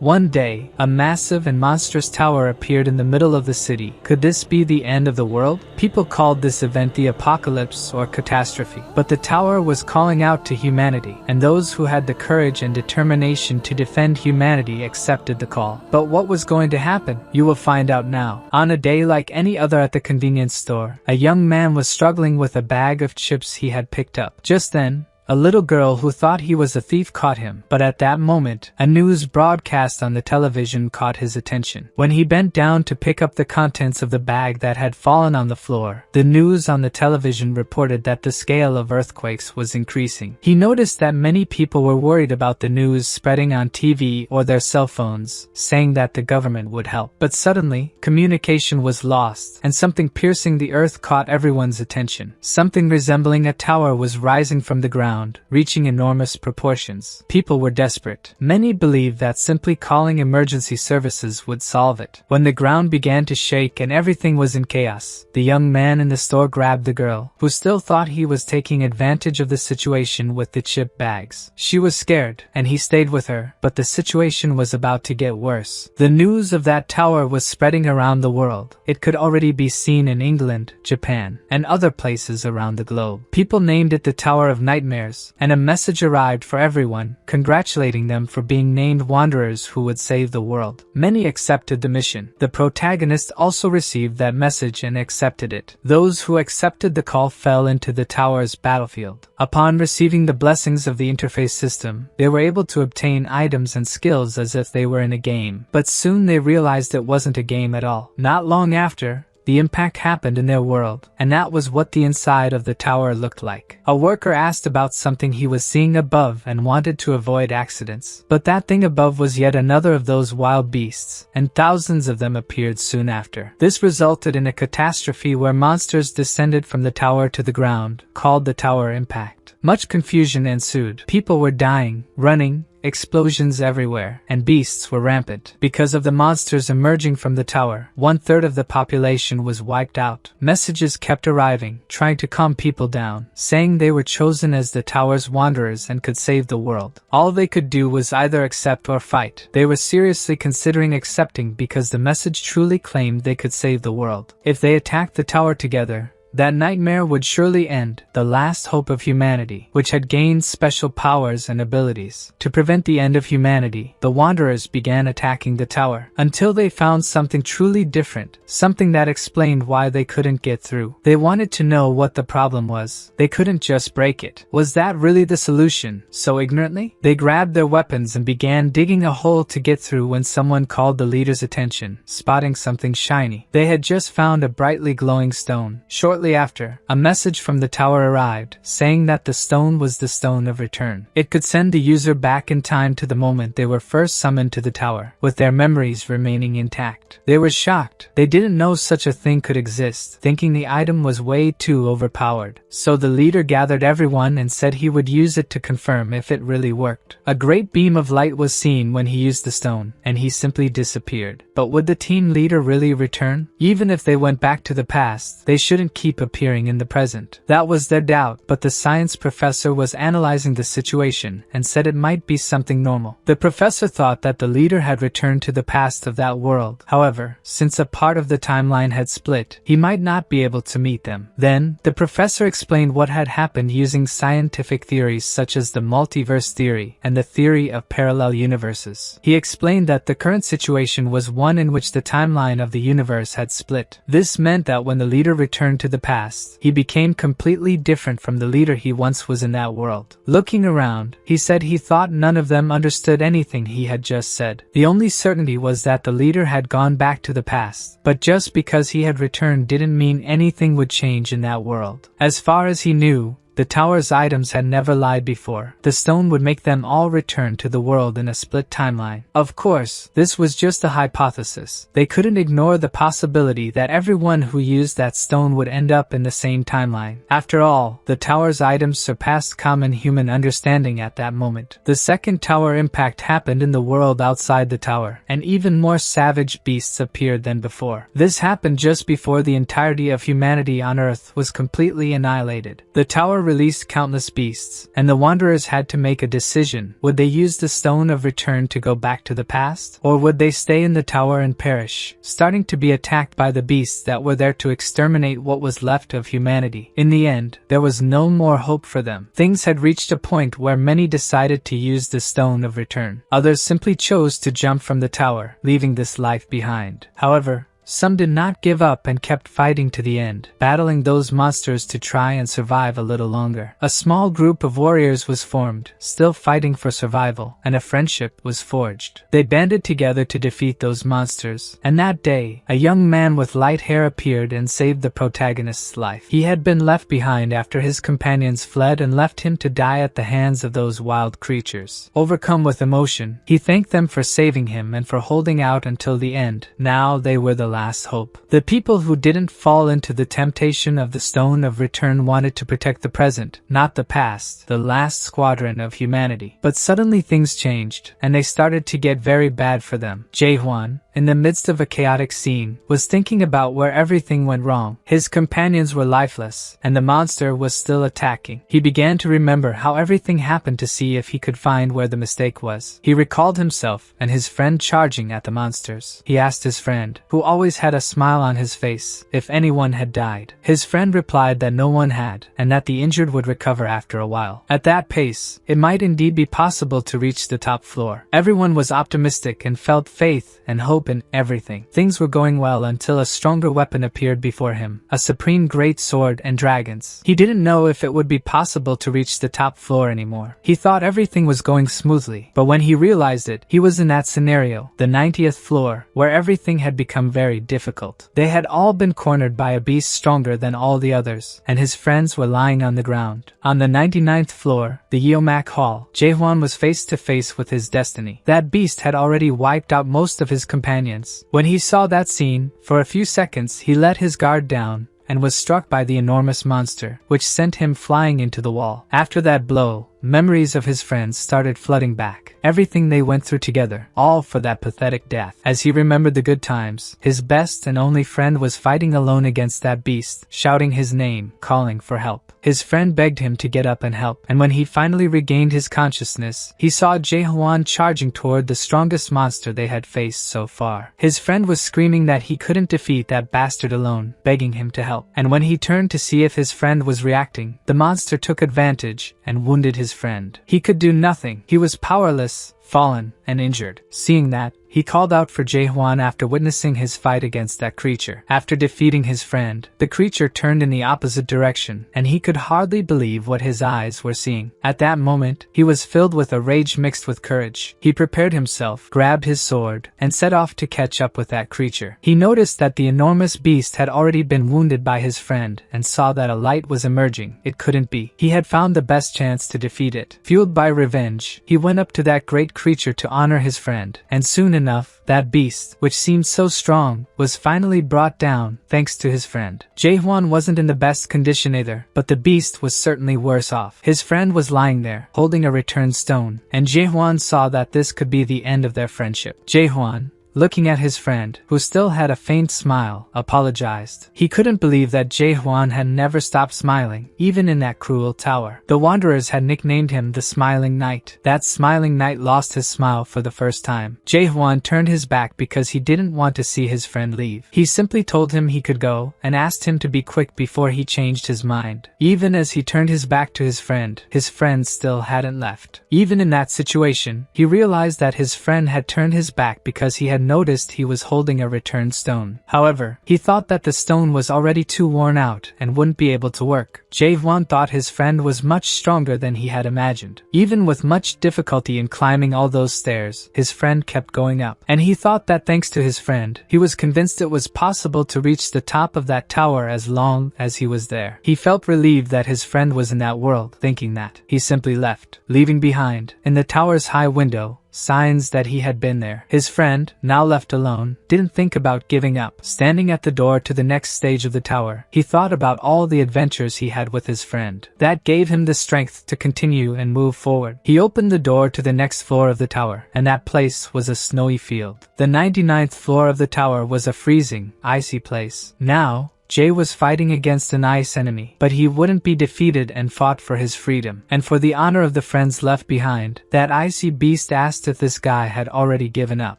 One day, a massive and monstrous tower appeared in the middle of the city. Could this be the end of the world? People called this event the apocalypse or catastrophe. But the tower was calling out to humanity, and those who had the courage and determination to defend humanity accepted the call. But what was going to happen? You will find out now. On a day like any other at the convenience store, a young man was struggling with a bag of chips he had picked up. Just then, a little girl who thought he was a thief caught him, but at that moment, a news broadcast on the television caught his attention. When he bent down to pick up the contents of the bag that had fallen on the floor, the news on the television reported that the scale of earthquakes was increasing. He noticed that many people were worried about the news spreading on TV or their cell phones, saying that the government would help. But suddenly, communication was lost, and something piercing the earth caught everyone's attention. Something resembling a tower was rising from the ground, reaching enormous proportions. People were desperate. Many believed that simply calling emergency services would solve it. When the ground began to shake and everything was in chaos, the young man in the store grabbed the girl, who still thought he was taking advantage of the situation with the chip bags. She was scared, and he stayed with her, but the situation was about to get worse. The news of that tower was spreading around the world. It could already be seen in England, Japan, and other places around the globe. People named it the Tower of Nightmares, and a message arrived for everyone, congratulating them for being named wanderers who would save the world. Many accepted the mission. The protagonist also received that message and accepted it. Those who accepted the call fell into the tower's battlefield. Upon receiving the blessings of the interface system, they were able to obtain items and skills as if they were in a game. But soon they realized it wasn't a game at all. Not long after, the impact happened in their world, and that was what the inside of the tower looked like. A worker asked about something he was seeing above and wanted to avoid accidents. But that thing above was yet another of those wild beasts, and thousands of them appeared soon after. This resulted in a catastrophe where monsters descended from the tower to the ground, called the tower impact. Much confusion ensued. People were dying, running, explosions everywhere, and beasts were rampant. Because of the monsters emerging from the tower, 1/3 of the population was wiped out. Messages kept arriving, trying to calm people down, saying they were chosen as the tower's wanderers and could save the world. All they could do was either accept or fight. They were seriously considering accepting because the message truly claimed they could save the world. If they attacked the tower together, that nightmare would surely end, the last hope of humanity, which had gained special powers and abilities. To prevent the end of humanity, the Wanderers began attacking the tower, until they found something truly different, something that explained why they couldn't get through. They wanted to know what the problem was. They couldn't just break it. Was that really the solution? So ignorantly? They grabbed their weapons and began digging a hole to get through when someone called the leader's attention, spotting something shiny. They had just found a brightly glowing stone. Shortly after, a message from the tower arrived, saying that the stone was the stone of return. It could send the user back in time to the moment they were first summoned to the tower, with their memories remaining intact. They were shocked. They didn't know such a thing could exist, thinking the item was way too overpowered. So the leader gathered everyone and said he would use it to confirm if it really worked. A great beam of light was seen when he used the stone, and he simply disappeared. But would the team leader really return? Even if they went back to the past, they shouldn't keep appearing in the present. That was their doubt, but the science professor was analyzing the situation and said it might be something normal. The professor thought that the leader had returned to the past of that world. However, since a part of the timeline had split, he might not be able to meet them. Then, the professor explained what had happened using scientific theories such as the multiverse theory and the theory of parallel universes. He explained that the current situation was one in which the timeline of the universe had split. This meant that when the leader returned to the past, he became completely different from the leader he once was in that world. Looking around, he said he thought none of them understood anything he had just said. The only certainty was that the leader had gone back to the past, but just because he had returned didn't mean anything would change in that world. As far as he knew, the tower's items had never lied before. The stone would make them all return to the world in a split timeline. Of course, this was just a hypothesis. They couldn't ignore the possibility that everyone who used that stone would end up in the same timeline. After all, the tower's items surpassed common human understanding at that moment. The second tower impact happened in the world outside the tower, and even more savage beasts appeared than before. This happened just before the entirety of humanity on Earth was completely annihilated. The tower released countless beasts, and the wanderers had to make a decision. Would they use the Stone of Return to go back to the past, or would they stay in the tower and perish, starting to be attacked by the beasts that were there to exterminate what was left of humanity? In the end, there was no more hope for them. Things had reached a point where many decided to use the Stone of Return. Others simply chose to jump from the tower, leaving this life behind. However, some did not give up and kept fighting to the end, battling those monsters to try and survive a little longer. A small group of warriors was formed, still fighting for survival, and a friendship was forged. They banded together to defeat those monsters, and that day, a young man with light hair appeared and saved the protagonist's life. He had been left behind after his companions fled and left him to die at the hands of those wild creatures. Overcome with emotion, he thanked them for saving him and for holding out until the end. Now they were the last hope. The people who didn't fall into the temptation of the Stone of Return wanted to protect the present, not the past, the last squadron of humanity. But suddenly things changed, and they started to get very bad for them. Jae-hwan, in the midst of a chaotic scene, was thinking about where everything went wrong. His companions were lifeless, and the monster was still attacking. He began to remember how everything happened to see if he could find where the mistake was. He recalled himself and his friend charging at the monsters. He asked his friend, who always had a smile on his face, if anyone had died. His friend replied that no one had, and that the injured would recover after a while. At that pace, it might indeed be possible to reach the top floor. Everyone was optimistic and felt faith and hope in everything. Things were going well until a stronger weapon appeared before him, a supreme great sword and dragons. He didn't know if it would be possible to reach the top floor anymore. He thought everything was going smoothly, but when he realized it, he was in that scenario, the 90th floor, where everything had become very difficult. They had all been cornered by a beast stronger than all the others, and his friends were lying on the ground. On the 99th floor, the Yeomak Hall, Jae-hwan was face to face with his destiny. That beast had already wiped out most of his companions. When he saw that scene, for a few seconds he let his guard down and was struck by the enormous monster, which sent him flying into the wall. After that blow, memories of his friends started flooding back. Everything they went through together, all for that pathetic death. As he remembered the good times, his best and only friend was fighting alone against that beast, shouting his name, calling for help. His friend begged him to get up and help, and when he finally regained his consciousness, he saw Jae-hwan charging toward the strongest monster they had faced so far. His friend was screaming that he couldn't defeat that bastard alone, begging him to help. And when he turned to see if his friend was reacting, the monster took advantage and wounded his friend. He could do nothing. He was powerless, fallen, and injured. Seeing that, he called out for Jae-hwan after witnessing his fight against that creature. After defeating his friend, the creature turned in the opposite direction, and he could hardly believe what his eyes were seeing. At that moment, he was filled with a rage mixed with courage. He prepared himself, grabbed his sword, and set off to catch up with that creature. He noticed that the enormous beast had already been wounded by his friend, and saw that a light was emerging. It couldn't be. He had found the best chance to defeat it. Fueled by revenge, he went up to that great creature to honor his friend, and soon enough, that beast, which seemed so strong, was finally brought down thanks to his friend. Jae-hwan wasn't in the best condition either, but the beast was certainly worse off. His friend was lying there, holding a return stone, and Jae-hwan saw that this could be the end of their friendship. Jae-hwan, looking at his friend, who still had a faint smile, apologized. He couldn't believe that Jae-hwan had never stopped smiling, even in that cruel tower. The wanderers had nicknamed him the Smiling Knight. That Smiling Knight lost his smile for the first time. Jae-hwan turned his back because he didn't want to see his friend leave. He simply told him he could go, and asked him to be quick before he changed his mind. Even as he turned his back to his friend still hadn't left. Even in that situation, he realized that his friend had turned his back because he had noticed he was holding a return stone. However, he thought that the stone was already too worn out and wouldn't be able to work. Jae-hwan thought his friend was much stronger than he had imagined. Even with much difficulty in climbing all those stairs, his friend kept going up. And he thought that thanks to his friend, he was convinced it was possible to reach the top of that tower as long as he was there. He felt relieved that his friend was in that world. Thinking that, he simply left, leaving behind, in the tower's high window, signs that he had been there. His friend, now left alone, didn't think about giving up. Standing at the door to the next stage of the tower, he thought about all the adventures he had with his friend. That gave him the strength to continue and move forward. He opened the door to the next floor of the tower, and that place was a snowy field. The 99th floor of the tower was a freezing, icy place. Now, Jay was fighting against an ice enemy, but he wouldn't be defeated and fought for his freedom. And for the honor of the friends left behind, that icy beast asked if this guy had already given up.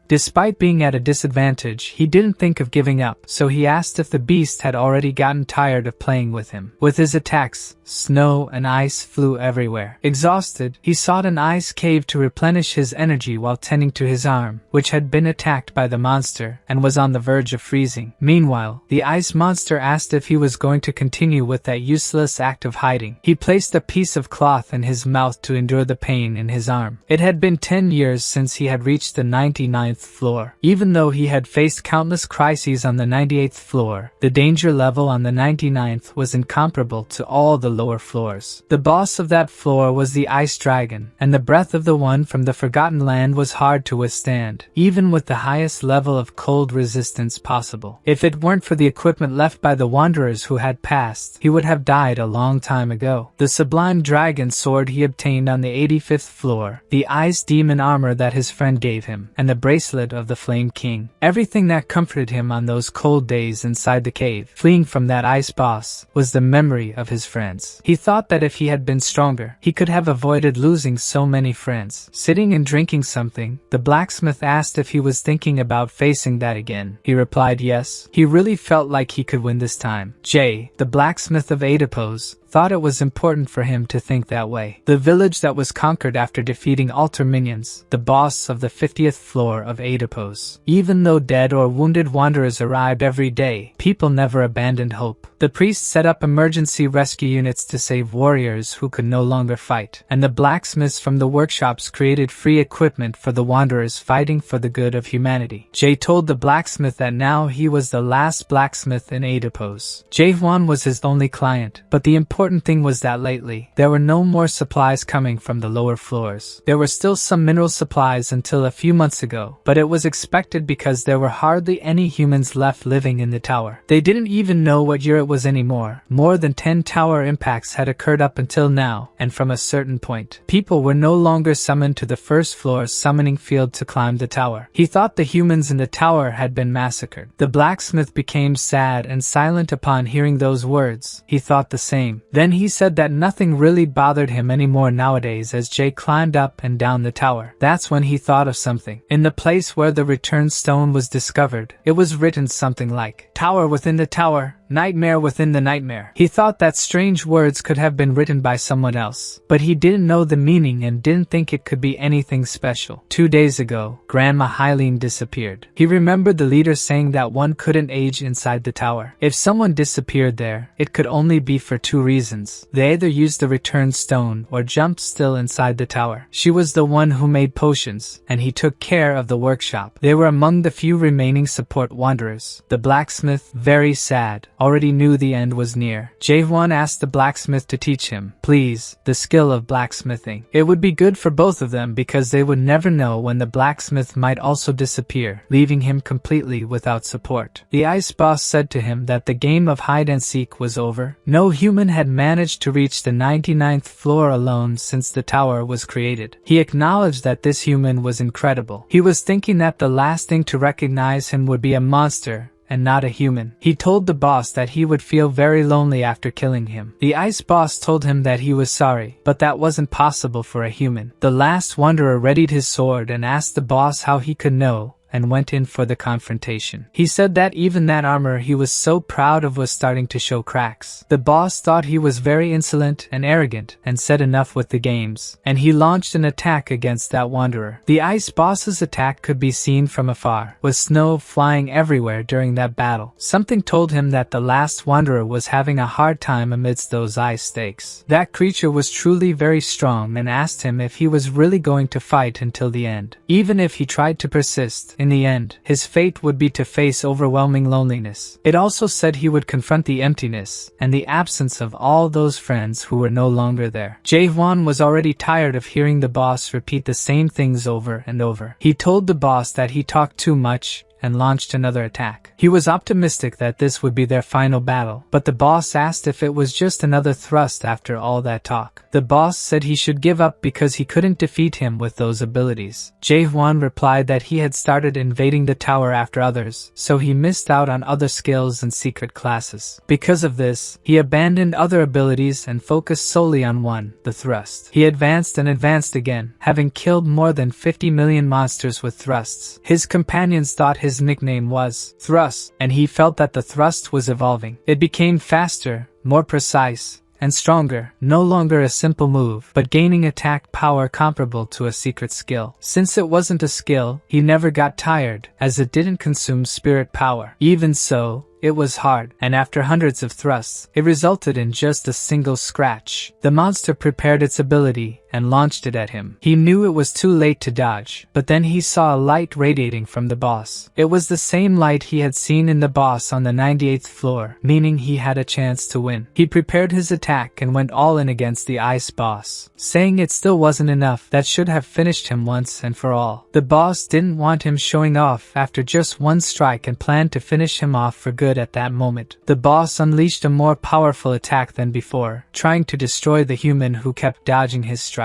Despite being at a disadvantage, he didn't think of giving up, so he asked if the beast had already gotten tired of playing with him. With his attacks, snow and ice flew everywhere. Exhausted, he sought an ice cave to replenish his energy while tending to his arm, which had been attacked by the monster and was on the verge of freezing. Meanwhile, the ice monster asked if he was going to continue with that useless act of hiding. He placed a piece of cloth in his mouth to endure the pain in his arm. It had been 10 years since he had reached the 99th floor. Even though he had faced countless crises on the 98th floor, the danger level on the 99th was incomparable to all the lower floors. The boss of that floor was the ice dragon, and the breath of the one from the Forgotten Land was hard to withstand, even with the highest level of cold resistance possible. If it weren't for the equipment left by the wanderers who had passed, he would have died a long time ago. The sublime dragon sword he obtained on the 85th floor, the ice demon armor that his friend gave him, and the bracelet of the Flame King. Everything that comforted him on those cold days inside the cave, fleeing from that ice boss, was the memory of his friends. He thought that if he had been stronger, he could have avoided losing so many friends. Sitting and drinking something, the blacksmith asked if he was thinking about facing that again. He replied yes. He really felt like he could win this time. Jay, the blacksmith of Oedipus, thought it was important for him to think that way. The village that was conquered after defeating altar minions, the boss of the 50th floor of Oedipus. Even though dead or wounded wanderers arrived every day, people never abandoned hope. The priest set up emergency rescue units to save warriors who could no longer fight, and the blacksmiths from the workshops created free equipment for the wanderers fighting for the good of humanity. Jay told the blacksmith that now he was the last blacksmith in Oedipus. Jae-hwan was his only client, but the important thing was that lately, there were no more supplies coming from the lower floors. There were still some mineral supplies until a few months ago, but it was expected because there were hardly any humans left living in the tower. They didn't even know what year it was anymore. More than 10 tower impacts had occurred up until now, and from a certain point, people were no longer summoned to the first floor's summoning field to climb the tower. He thought the humans in the tower had been massacred. The blacksmith became sad and silent upon hearing those words. He thought the same. Then he said that nothing really bothered him anymore nowadays as Jay climbed up and down the tower. That's when he thought of something. In the place where the return stone was discovered, it was written something like, "Tower within the tower, nightmare within the nightmare." He thought that strange words could have been written by someone else, but he didn't know the meaning and didn't think it could be anything special. 2 days ago, Grandma Hyline disappeared. He remembered the leader saying that one couldn't age inside the tower. If someone disappeared there, it could only be for 2 reasons. They either used the return stone or jumped still inside the tower. She was the one who made potions, and he took care of the workshop. They were among the few remaining support wanderers. The blacksmith, very sad, already knew the end was near. Jae-hwan asked the blacksmith to teach him, please, the skill of blacksmithing. It would be good for both of them because they would never know when the blacksmith might also disappear, leaving him completely without support. The ice boss said to him that the game of hide and seek was over. No human had managed to reach the 99th floor alone since the tower was created. He acknowledged that this human was incredible. He was thinking that the last thing to recognize him would be a monster and not a human. He told the boss that he would feel very lonely after killing him. The ice boss told him that he was sorry, but that wasn't possible for a human. The last wanderer readied his sword and asked the boss how he could know, and went in for the confrontation. He said that even that armor he was so proud of was starting to show cracks. The boss thought he was very insolent and arrogant and said enough with the games, and he launched an attack against that wanderer. The ice boss's attack could be seen from afar, with snow flying everywhere during that battle. Something told him that the last wanderer was having a hard time amidst those ice stakes. That creature was truly very strong and asked him if he was really going to fight until the end. Even if he tried to persist, in the end, his fate would be to face overwhelming loneliness. It also said he would confront the emptiness and the absence of all those friends who were no longer there. Jae-hwan was already tired of hearing the boss repeat the same things over and over. He told the boss that he talked too much and launched another attack. He was optimistic that this would be their final battle, but the boss asked if it was just another thrust after all that talk. The boss said he should give up because he couldn't defeat him with those abilities. Jae-hwan replied that he had started invading the tower after others, so he missed out on other skills and secret classes. Because of this, he abandoned other abilities and focused solely on one, the thrust. He advanced and advanced again, having killed more than 50 million monsters with thrusts. His companions thought his nickname was Thrust, and he felt that the thrust was evolving. It became faster, more precise, and stronger, no longer a simple move, but gaining attack power comparable to a secret skill. Since it wasn't a skill, he never got tired, as it didn't consume spirit power. Even so, it was hard, and after hundreds of thrusts, it resulted in just a single scratch. The monster prepared its ability and launched it at him. He knew it was too late to dodge, but then he saw a light radiating from the boss. It was the same light he had seen in the boss on the 98th floor, meaning he had a chance to win. He prepared his attack and went all in against the ice boss, saying it still wasn't enough, that should have finished him once and for all. The boss didn't want him showing off after just one strike and planned to finish him off for good at that moment. The boss unleashed a more powerful attack than before, trying to destroy the human who kept dodging his strikes.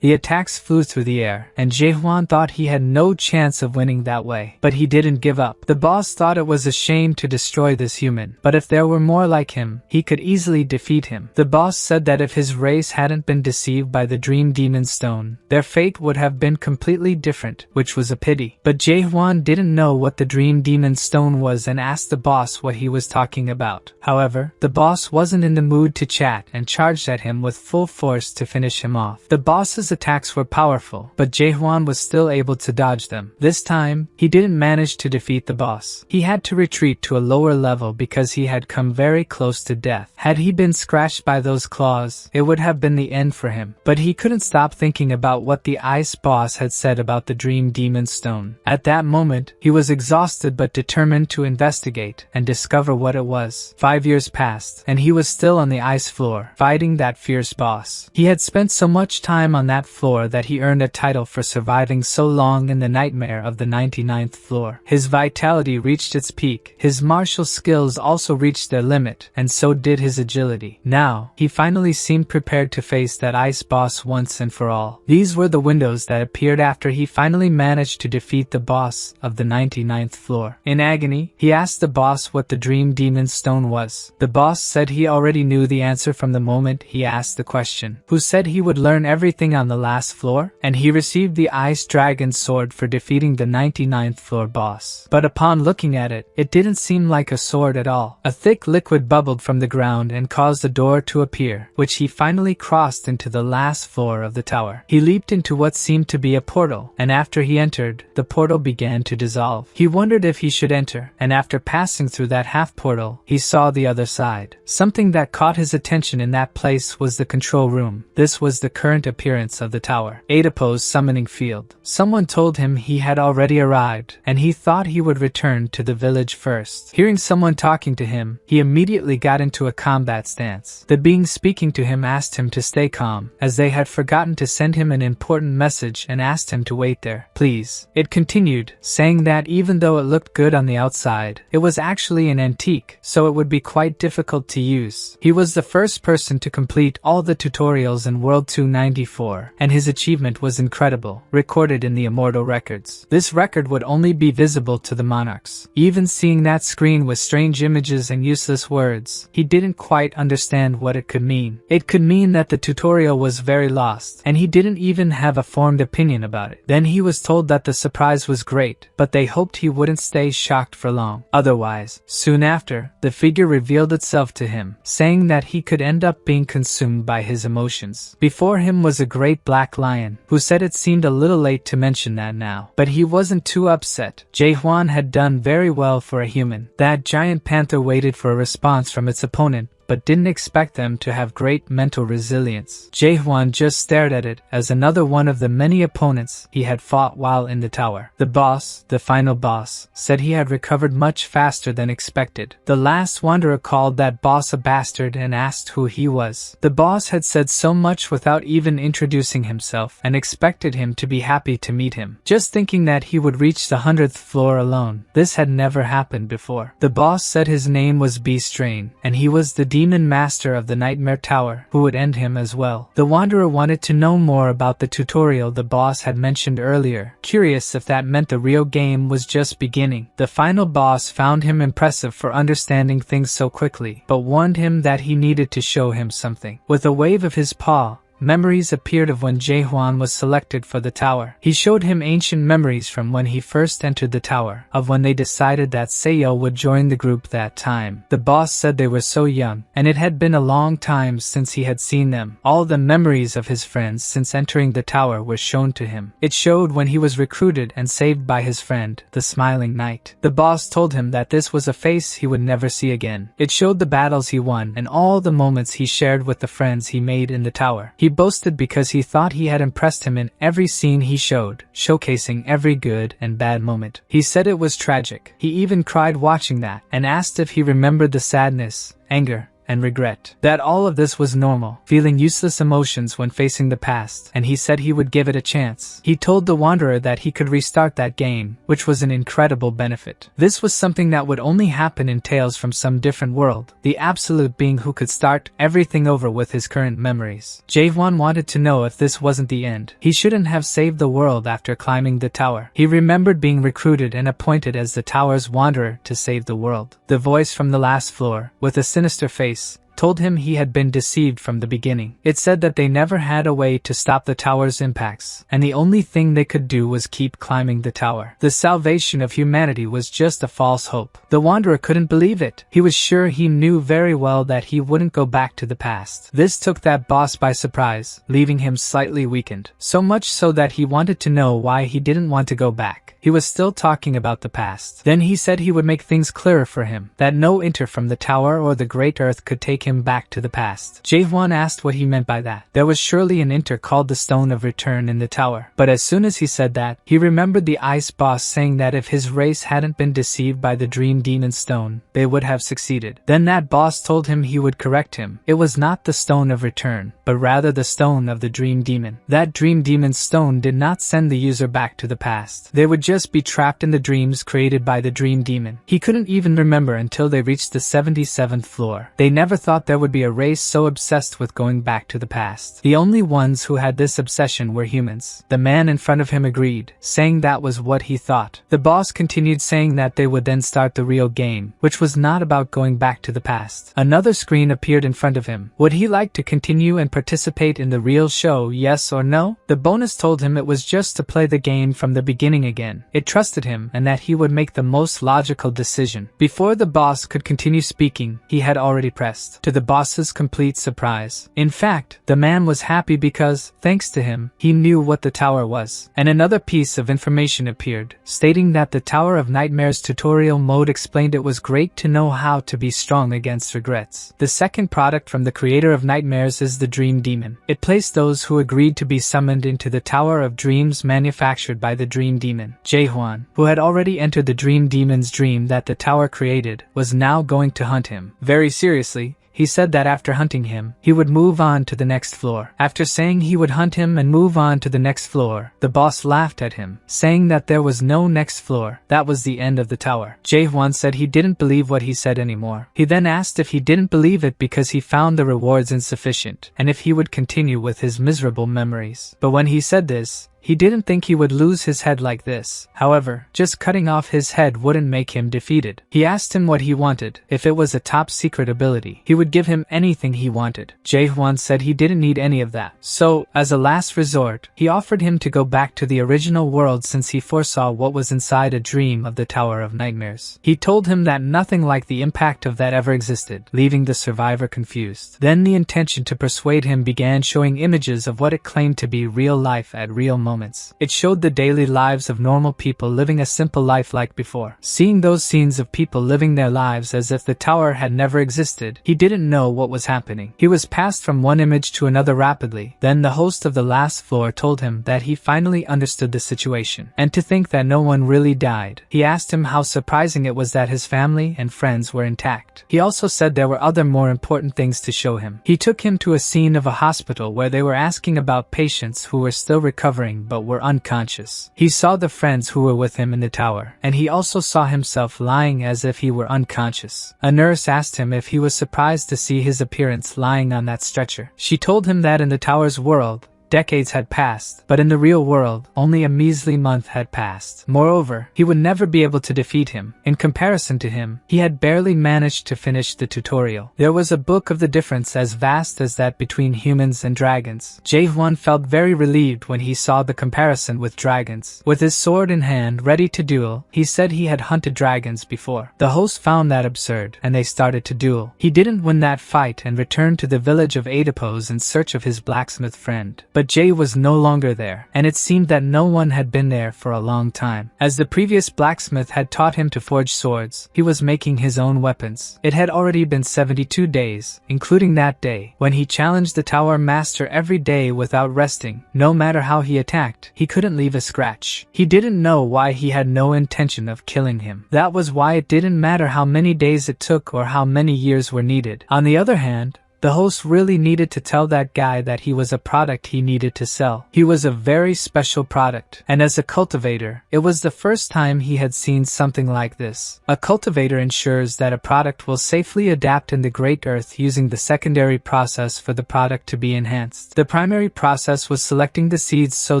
The attacks flew through the air, and Jae-hwan thought he had no chance of winning that way. But he didn't give up. The boss thought it was a shame to destroy this human, but if there were more like him, he could easily defeat him. The boss said that if his race hadn't been deceived by the Dream Demon Stone, their fate would have been completely different, which was a pity. But Jae-hwan didn't know what the Dream Demon Stone was and asked the boss what he was talking about. However, the boss wasn't in the mood to chat and charged at him with full force to finish him off. The boss's attacks were powerful, but Jae-hwan was still able to dodge them. This time, he didn't manage to defeat the boss. He had to retreat to a lower level because he had come very close to death. Had he been scratched by those claws, it would have been the end for him. But he couldn't stop thinking about what the ice boss had said about the Dream Demon Stone. At that moment, he was exhausted but determined to investigate and discover what it was. 5 years passed, and he was still on the ice floor, fighting that fierce boss. He had spent so much time on that floor that he earned a title for surviving so long in the nightmare of the 99th floor. His vitality reached its peak, his martial skills also reached their limit, and so did his agility. Now, he finally seemed prepared to face that ice boss once and for all. These were the windows that appeared after he finally managed to defeat the boss of the 99th floor. In agony, he asked the boss what the Dream Demon Stone was. The boss said he already knew the answer from the moment he asked the question. Who said he would learn everything on the last floor? And he received the Ice Dragon Sword for defeating the 99th floor boss. But upon looking at it, it didn't seem like a sword at all. A thick liquid bubbled from the ground and caused a door to appear, which he finally crossed into the last floor of the tower. He leaped into what seemed to be a portal, and after he entered, the portal began to dissolve. He wondered if he should enter, and after passing through that half portal, he saw the other side. Something that caught his attention in that place was the control room. This was the current appearance of the tower. Adapo's summoning field. Someone told him he had already arrived, and he thought he would return to the village first. Hearing someone talking to him, he immediately got into a combat stance. The being speaking to him asked him to stay calm, as they had forgotten to send him an important message and asked him to wait there. Please. It continued, saying that even though it looked good on the outside, it was actually an antique, so it would be quite difficult to use. He was the first person to complete all the tutorials in World 294, and his achievement was incredible, recorded in the immortal records. This record would only be visible to the monarchs. Even seeing that screen with strange images and useless words, he didn't quite understand what it could mean. It could mean that the tutorial was very lost, and he didn't even have a formed opinion about it. Then he was told that the surprise was great, but they hoped he wouldn't stay shocked for long. Otherwise, soon after, the figure revealed itself to him, saying that he could end up being consumed by his emotions. Before him was a great black lion, who said it seemed a little late to mention that now. But he wasn't too upset. Jae-hwan had done very well for a human. That giant panther waited for a response from its opponent, but didn't expect them to have great mental resilience. Jae-hwan just stared at it as another one of the many opponents he had fought while in the tower. The boss, the final boss, said he had recovered much faster than expected. The last wanderer called that boss a bastard and asked who he was. The boss had said so much without even introducing himself and expected him to be happy to meet him, just thinking that he would reach the 100th floor alone. This had never happened before. The boss said his name was Beast Rain, and he was the demon master of the Nightmare Tower, who would end him as well. The wanderer wanted to know more about the tutorial the boss had mentioned earlier, curious if that meant the real game was just beginning. The final boss found him impressive for understanding things so quickly, but warned him that he needed to show him something. With a wave of his paw, memories appeared of when Jae-hwan was selected for the tower. He showed him ancient memories from when he first entered the tower, of when they decided that Seo would join the group that time. The boss said they were so young, and it had been a long time since he had seen them. All the memories of his friends since entering the tower were shown to him. It showed when he was recruited and saved by his friend, the Smiling Knight. The boss told him that this was a face he would never see again. It showed the battles he won and all the moments he shared with the friends he made in the tower. He boasted because he thought he had impressed him in every scene he showed, showcasing every good and bad moment. He said it was tragic. He even cried watching that, and asked if he remembered the sadness, anger, and regret. That all of this was normal, feeling useless emotions when facing the past, and he said he would give it a chance. He told the wanderer that he could restart that game, which was an incredible benefit. This was something that would only happen in tales from some different world, the absolute being who could start everything over with his current memories. Jae-hwan wanted to know if this wasn't the end. He shouldn't have saved the world after climbing the tower. He remembered being recruited and appointed as the tower's wanderer to save the world. The voice from the last floor, with a sinister face, told him he had been deceived from the beginning. It said that they never had a way to stop the tower's impacts, and the only thing they could do was keep climbing the tower. The salvation of humanity was just a false hope. The wanderer couldn't believe it. He was sure he knew very well that he wouldn't go back to the past. This took that boss by surprise, leaving him slightly weakened. So much so that he wanted to know why he didn't want to go back. He was still talking about the past. Then he said he would make things clearer for him, that no inter from the tower or the Great Earth could take him back to the past. Jae-hwan asked what he meant by that. There was surely an inter called the Stone of Return in the tower. But as soon as he said that, he remembered the ice boss saying that if his race hadn't been deceived by the Dream Demon Stone, they would have succeeded. Then that boss told him he would correct him. It was not the Stone of Return, but rather the Stone of the Dream Demon. That Dream Demon Stone did not send the user back to the past. They would just be trapped in the dreams created by the Dream Demon. He couldn't even remember until they reached the 77th floor. They never thought there would be a race so obsessed with going back to the past. The only ones who had this obsession were humans. The man in front of him agreed, saying that was what he thought. The boss continued saying that they would then start the real game, which was not about going back to the past. Another screen appeared in front of him. Would he like to continue and participate in the real show, yes or no? The bonus told him it was just to play the game from the beginning again. It trusted him and that he would make the most logical decision. Before the boss could continue speaking, he had already pressed. To the boss's complete surprise. In fact, the man was happy because, thanks to him, he knew what the tower was. And another piece of information appeared, stating that the Tower of Nightmares tutorial mode explained it was great to know how to be strong against regrets. The second product from the creator of Nightmares is the Dream Demon. It placed those who agreed to be summoned into the Tower of Dreams manufactured by the Dream Demon. Jae-hwan, who had already entered the Dream Demon's dream that the tower created, was now going to hunt him. Very seriously, he said that after hunting him, he would move on to the next floor. After saying he would hunt him and move on to the next floor, the boss laughed at him, saying that there was no next floor. That was the end of the tower. Jae-hwan said he didn't believe what he said anymore. He then asked if he didn't believe it because he found the rewards insufficient, and if he would continue with his miserable memories. But when he said this, he didn't think he would lose his head like this. However, just cutting off his head wouldn't make him defeated. He asked him what he wanted. If it was a top secret ability, he would give him anything he wanted. Jae-hwan said he didn't need any of that. So, as a last resort, he offered him to go back to the original world since he foresaw what was inside a dream of the Tower of Nightmares. He told him that nothing like the impact of that ever existed, leaving the survivor confused. Then the intention to persuade him began showing images of what it claimed to be real life at real moments. moments. It showed the daily lives of normal people living a simple life like before. Seeing those scenes of people living their lives as if the tower had never existed, he didn't know what was happening. He was passed from one image to another rapidly. Then the host of the last floor told him that he finally understood the situation, and to think that no one really died. He asked him how surprising it was that his family and friends were intact. He also said there were other more important things to show him. He took him to a scene of a hospital where they were asking about patients who were still recovering but were unconscious. He saw the friends who were with him in the tower, and he also saw himself lying as if he were unconscious. A nurse asked him if he was surprised to see his appearance lying on that stretcher. She told him that in the tower's world, decades had passed, but in the real world, only a measly month had passed. Moreover, he would never be able to defeat him. In comparison to him, he had barely managed to finish the tutorial. There was a book of the difference as vast as that between humans and dragons. Jae-hwan felt very relieved when he saw the comparison with dragons. With his sword in hand, ready to duel, he said he had hunted dragons before. The host found that absurd, and they started to duel. He didn't win that fight and returned to the village of Oedipus in search of his blacksmith friend. But Jay was no longer there, and it seemed that no one had been there for a long time. As the previous blacksmith had taught him to forge swords, he was making his own weapons. It had already been 72 days, including that day, when he challenged the tower master every day without resting. No matter how he attacked, he couldn't leave a scratch. He didn't know why he had no intention of killing him. That was why it didn't matter how many days it took or how many years were needed. On the other hand, the host really needed to tell that guy that he was a product he needed to sell. He was a very special product, and as a cultivator, it was the first time he had seen something like this. A cultivator ensures that a product will safely adapt in the Great Earth using the secondary process for the product to be enhanced. The primary process was selecting the seeds so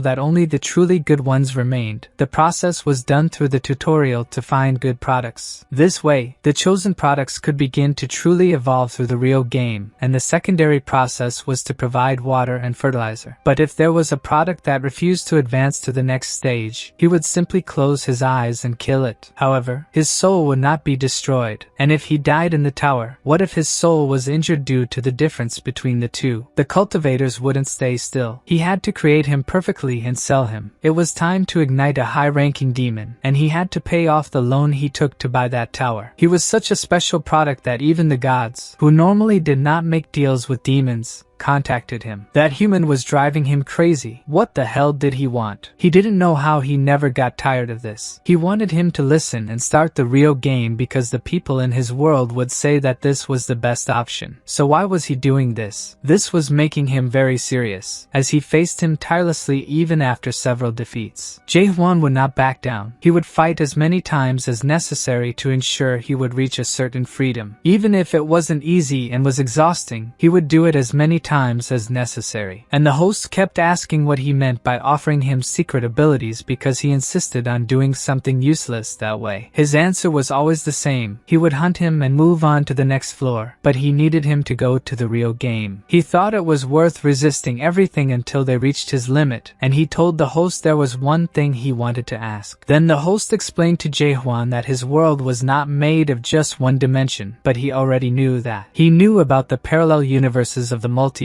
that only the truly good ones remained. The process was done through the tutorial to find good products. This way, the chosen products could begin to truly evolve through the real game, and the secondary process was to provide water and fertilizer. But if there was a product that refused to advance to the next stage, he would simply close his eyes and kill it. However, his soul would not be destroyed, and if he died in the tower, what if his soul was injured due to the difference between the two? The cultivators wouldn't stay still. He had to create him perfectly and sell him. It was time to ignite a high-ranking demon, and he had to pay off the loan he took to buy that tower. He was such a special product that even the gods, who normally did not make deals with demons, contacted him. That human was driving him crazy. What the hell did he want? He didn't know how he never got tired of this. He wanted him to listen and start the real game because the people in his world would say that this was the best option. So why was he doing this? This was making him very serious, as he faced him tirelessly even after several defeats. Jae-hwan would not back down. He would fight as many times as necessary to ensure he would reach a certain freedom. Even if it wasn't easy and was exhausting, he would do it as many times as necessary. And the host kept asking what he meant by offering him secret abilities because he insisted on doing something useless that way. His answer was always the same. He would hunt him and move on to the next floor, but he needed him to go to the real game. He thought it was worth resisting everything until they reached his limit, and he told the host there was one thing he wanted to ask. Then the host explained to Jae-hwan that his world was not made of just one dimension, but he already knew that. He knew about the parallel universes of the multiverse.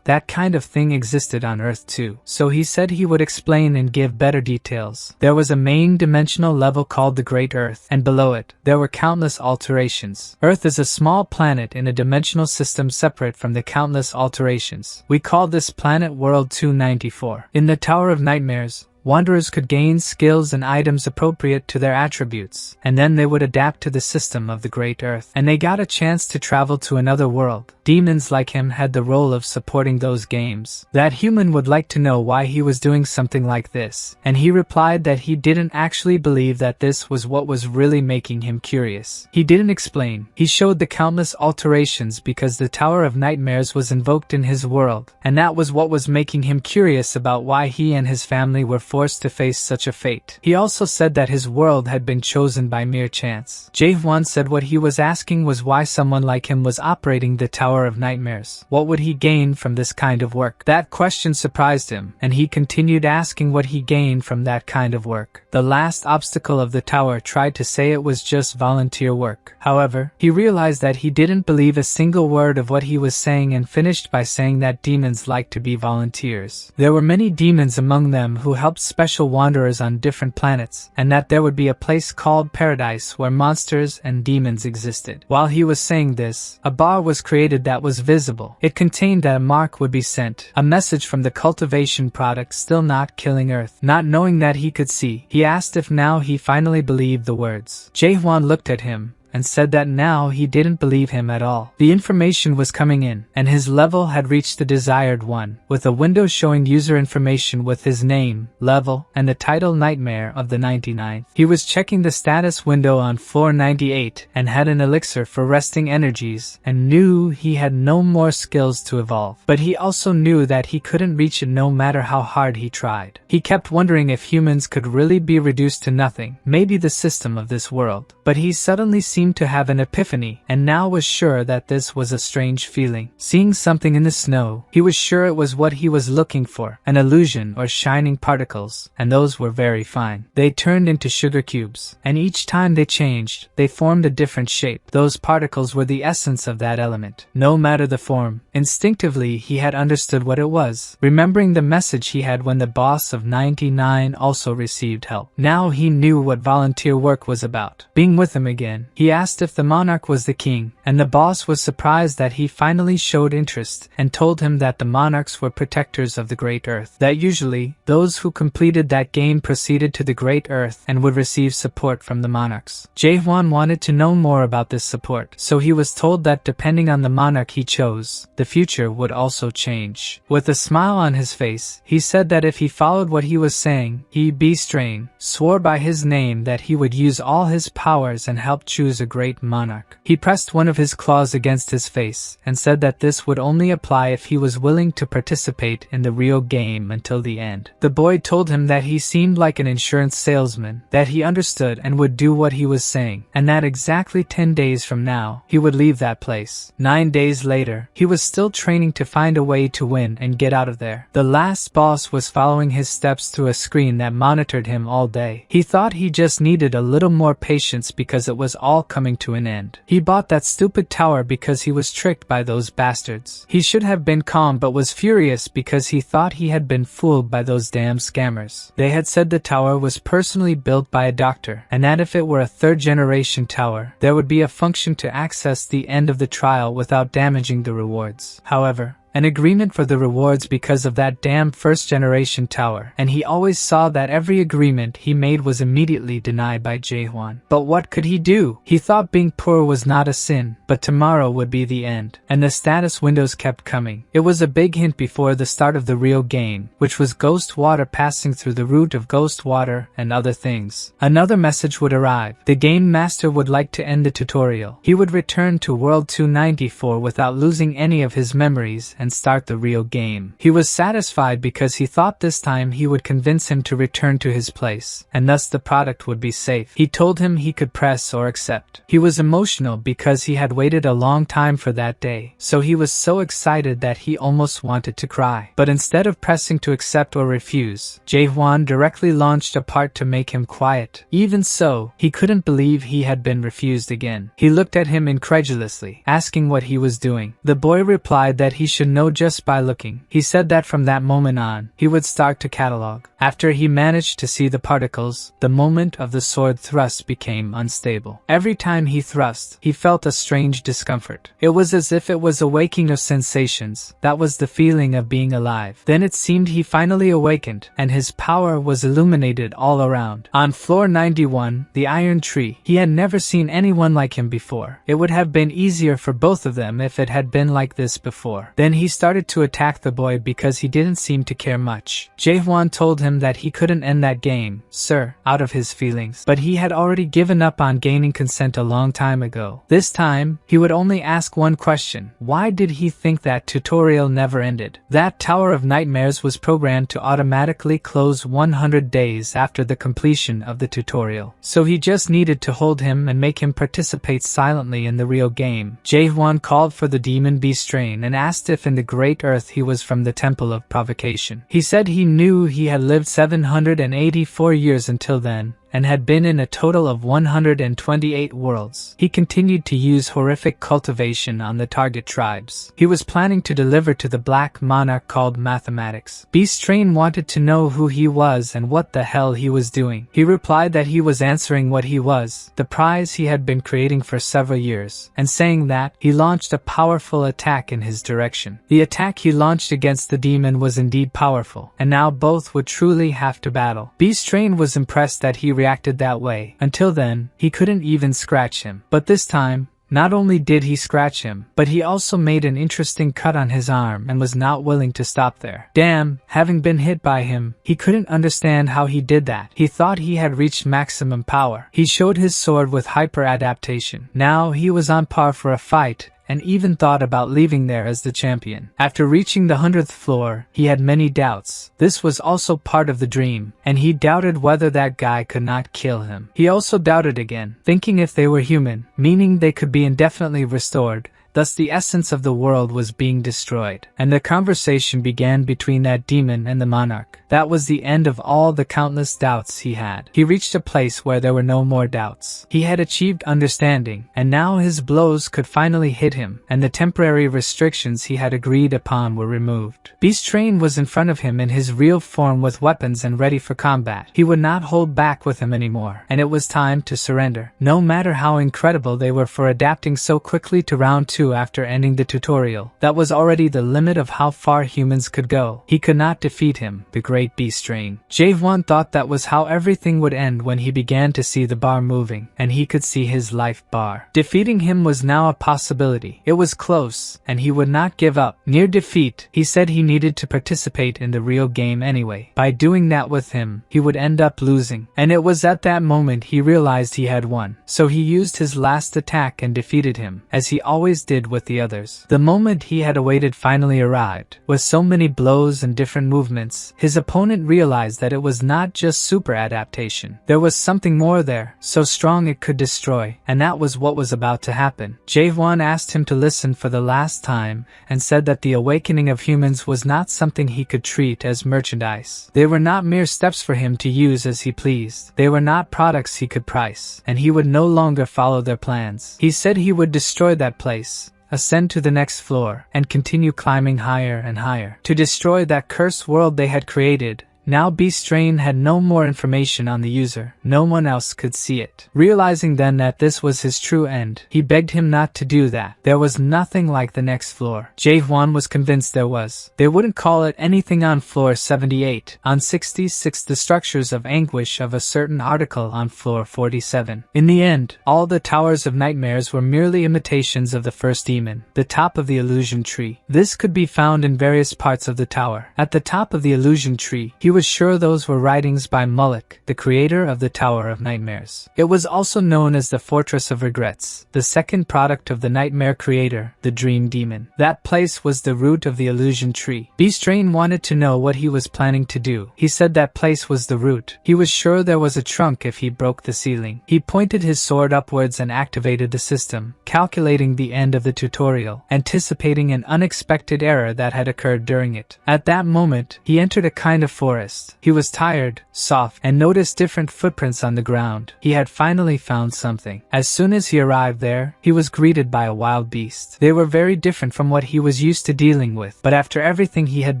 That kind of thing existed on Earth too. So he said he would explain and give better details. There was a main dimensional level called the Great Earth, and below it, there were countless alterations. Earth is a small planet in a dimensional system separate from the countless alterations. We call this planet World 294. In the Tower of Nightmares, wanderers could gain skills and items appropriate to their attributes, and then they would adapt to the system of the Great Earth, and they got a chance to travel to another world. Demons like him had the role of supporting those games. That human would like to know why he was doing something like this, and he replied that he didn't actually believe that this was what was really making him curious. He didn't explain. He showed the countless alterations because the Tower of Nightmares was invoked in his world, and that was what was making him curious about why he and his family were forced to face such a fate. He also said that his world had been chosen by mere chance. Jae-hwan said what he was asking was why someone like him was operating the Tower of Nightmares. What would he gain from this kind of work? That question surprised him, and he continued asking what he gained from that kind of work. The last obstacle of the tower tried to say it was just volunteer work. However, he realized that he didn't believe a single word of what he was saying and finished by saying that demons like to be volunteers. There were many demons among them who helped special wanderers on different planets, and that there would be a place called Paradise where monsters and demons existed. While he was saying this, a bar was created that was visible. It contained that a mark would be sent, a message from the cultivation product still not killing Earth. Not knowing that he could see, he asked if now he finally believed the words. Jae-hwan looked at him and said that now he didn't believe him at all. The information was coming in, and his level had reached the desired one, with a window showing user information with his name, level, and the title Nightmare of the 99th. He was checking the status window on floor 98 and had an elixir for resting energies and knew he had no more skills to evolve. But he also knew that he couldn't reach it no matter how hard he tried. He kept wondering if humans could really be reduced to nothing, maybe the system of this world. But he suddenly seemed to have an epiphany, and now was sure that this was a strange feeling. Seeing something in the snow, he was sure it was what he was looking for, an illusion or shining particles, and those were very fine. They turned into sugar cubes, and each time they changed, they formed a different shape. Those particles were the essence of that element, no matter the form. Instinctively, he had understood what it was, remembering the message he had when the boss of 99 also received help. Now he knew what volunteer work was about. Being with him again, he asked if the monarch was the king, and the boss was surprised that he finally showed interest and told him that the monarchs were protectors of the Great Earth, that usually, those who completed that game proceeded to the Great Earth and would receive support from the monarchs. Jae-hwan wanted to know more about this support, so he was told that depending on the monarch he chose, the future would also change. With a smile on his face, he said that if he followed what he was saying, he, Strain, swore by his name that he would use all his powers and help choose a great monarch. He pressed one of his claws against his face and said that this would only apply if he was willing to participate in the real game until the end. The boy told him that he seemed like an insurance salesman, that he understood and would do what he was saying, and that exactly 10 days from now, he would leave that place. 9 days later, he was still training to find a way to win and get out of there. The last boss was following his steps through a screen that monitored him all day. He thought he just needed a little more patience because it was all coming to an end. He bought that stupid tower because he was tricked by those bastards. He should have been calm but was furious because he thought he had been fooled by those damn scammers. They had said the tower was personally built by a doctor, and that if it were a third-generation tower, there would be a function to access the end of the trial without damaging the rewards. However, an agreement for the rewards because of that damn first-generation tower, and he always saw that every agreement he made was immediately denied by Jae-hwan. But what could he do? He thought being poor was not a sin, but tomorrow would be the end, and the status windows kept coming. It was a big hint before the start of the real game, which was ghost water passing through the root of ghost water and other things. Another message would arrive. The game master would like to end the tutorial. He would return to World 294 without losing any of his memories and start the real game. He was satisfied because he thought this time he would convince him to return to his place, and thus the product would be safe. He told him he could press or accept. He was emotional because he had waited a long time for that day, so he was so excited that he almost wanted to cry. But instead of pressing to accept or refuse, Jae-hwan directly launched a part to make him quiet. Even so, he couldn't believe he had been refused again. He looked at him incredulously, asking what he was doing. The boy replied that he should know just by looking. He said that from that moment on, he would start to catalog. After he managed to see the particles, the moment of the sword thrust became unstable. Every time he thrust, he felt a strange discomfort. It was as if it was a waking of sensations. That was the feeling of being alive. Then it seemed he finally awakened, and his power was illuminated all around. On floor 91, the iron tree, he had never seen anyone like him before. It would have been easier for both of them if it had been like this before. Then he started to attack the boy because he didn't seem to care much. Jae-hwan told him that he couldn't end that game, sir, out of his feelings, but he had already given up on gaining consent a long time ago. This time, he would only ask one question: why did he think that tutorial never ended? That Tower of Nightmares was programmed to automatically close 100 days after the completion of the tutorial, so he just needed to hold him and make him participate silently in the real game. Jae-hwan called for the demon Beastrain and asked if in the Great Earth he was from the Temple of Provocation. He said he knew he had lived 784 years until then, and had been in a total of 128 worlds. He continued to use horrific cultivation on the target tribes. He was planning to deliver to the Black Monarch called Mathematics. Beastrain wanted to know who he was and what the hell he was doing. He replied that he was answering what he was, the prize he had been creating for several years, and saying that he launched a powerful attack in his direction. The attack he launched against the demon was indeed powerful, and now both would truly have to battle. Beastrain was impressed that he reacted that way. Until then, he couldn't even scratch him. But this time, not only did he scratch him, but he also made an interesting cut on his arm and was not willing to stop there. Damn, having been hit by him, he couldn't understand how he did that. He thought he had reached maximum power. He showed his sword with hyper adaptation. Now he was on par for a fight, and even thought about leaving there as the champion. After reaching the 100th floor, he had many doubts. This was also part of the dream, and he doubted whether that guy could not kill him. He also doubted again, thinking if they were human, meaning they could be indefinitely restored, thus the essence of the world was being destroyed. And the conversation began between that demon and the monarch. That was the end of all the countless doubts he had. He reached a place where there were no more doubts. He had achieved understanding, and now his blows could finally hit him, and the temporary restrictions he had agreed upon were removed. Beastrain was in front of him in his real form with weapons and ready for combat. He would not hold back with him anymore, and it was time to surrender. No matter how incredible they were for adapting so quickly to round 2 after ending the tutorial, that was already the limit of how far humans could go. He could not defeat him, the great Beastrain. Jae-hwan thought that was how everything would end when he began to see the bar moving, and he could see his life bar. Defeating him was now a possibility. It was close, and he would not give up. Near defeat, he said he needed to participate in the real game anyway. By doing that with him, he would end up losing, and it was at that moment he realized he had won. So he used his last attack and defeated him, as he always did with the others. The moment he had awaited finally arrived. With so many blows and different movements, his opponent realized that it was not just super adaptation. There was something more there, so strong it could destroy, and that was what was about to happen. Jae-hwan asked him to listen for the last time, and said that the awakening of humans was not something he could treat as merchandise. They were not mere steps for him to use as he pleased. They were not products he could price, and he would no longer follow their plans. He said he would destroy that place, ascend to the next floor, and continue climbing higher and higher, to destroy that cursed world they had created. Now Beastrain had no more information on the user. No one else could see it. Realizing then that this was his true end, he begged him not to do that. There was nothing like the next floor. Jae-hwan was convinced there was. They wouldn't call it anything on floor 78. On 66, the structures of anguish of a certain article on floor 47. In the end, all the towers of nightmares were merely imitations of the first demon, the top of the illusion tree. This could be found in various parts of the tower. At the top of the illusion tree, he was sure those were writings by Mulloch, the creator of the Tower of Nightmares. It was also known as the Fortress of Regrets, the second product of the nightmare creator, the Dream Demon. That place was the root of the illusion tree. Beastrain wanted to know what he was planning to do. He said that place was the root. He was sure there was a trunk if he broke the ceiling. He pointed his sword upwards and activated the system, calculating the end of the tutorial, anticipating an unexpected error that had occurred during it. At that moment, he entered a kind of forest. He was tired, soft, and noticed different footprints on the ground. He had finally found something. As soon as he arrived there, he was greeted by a wild beast. They were very different from what he was used to dealing with, but after everything he had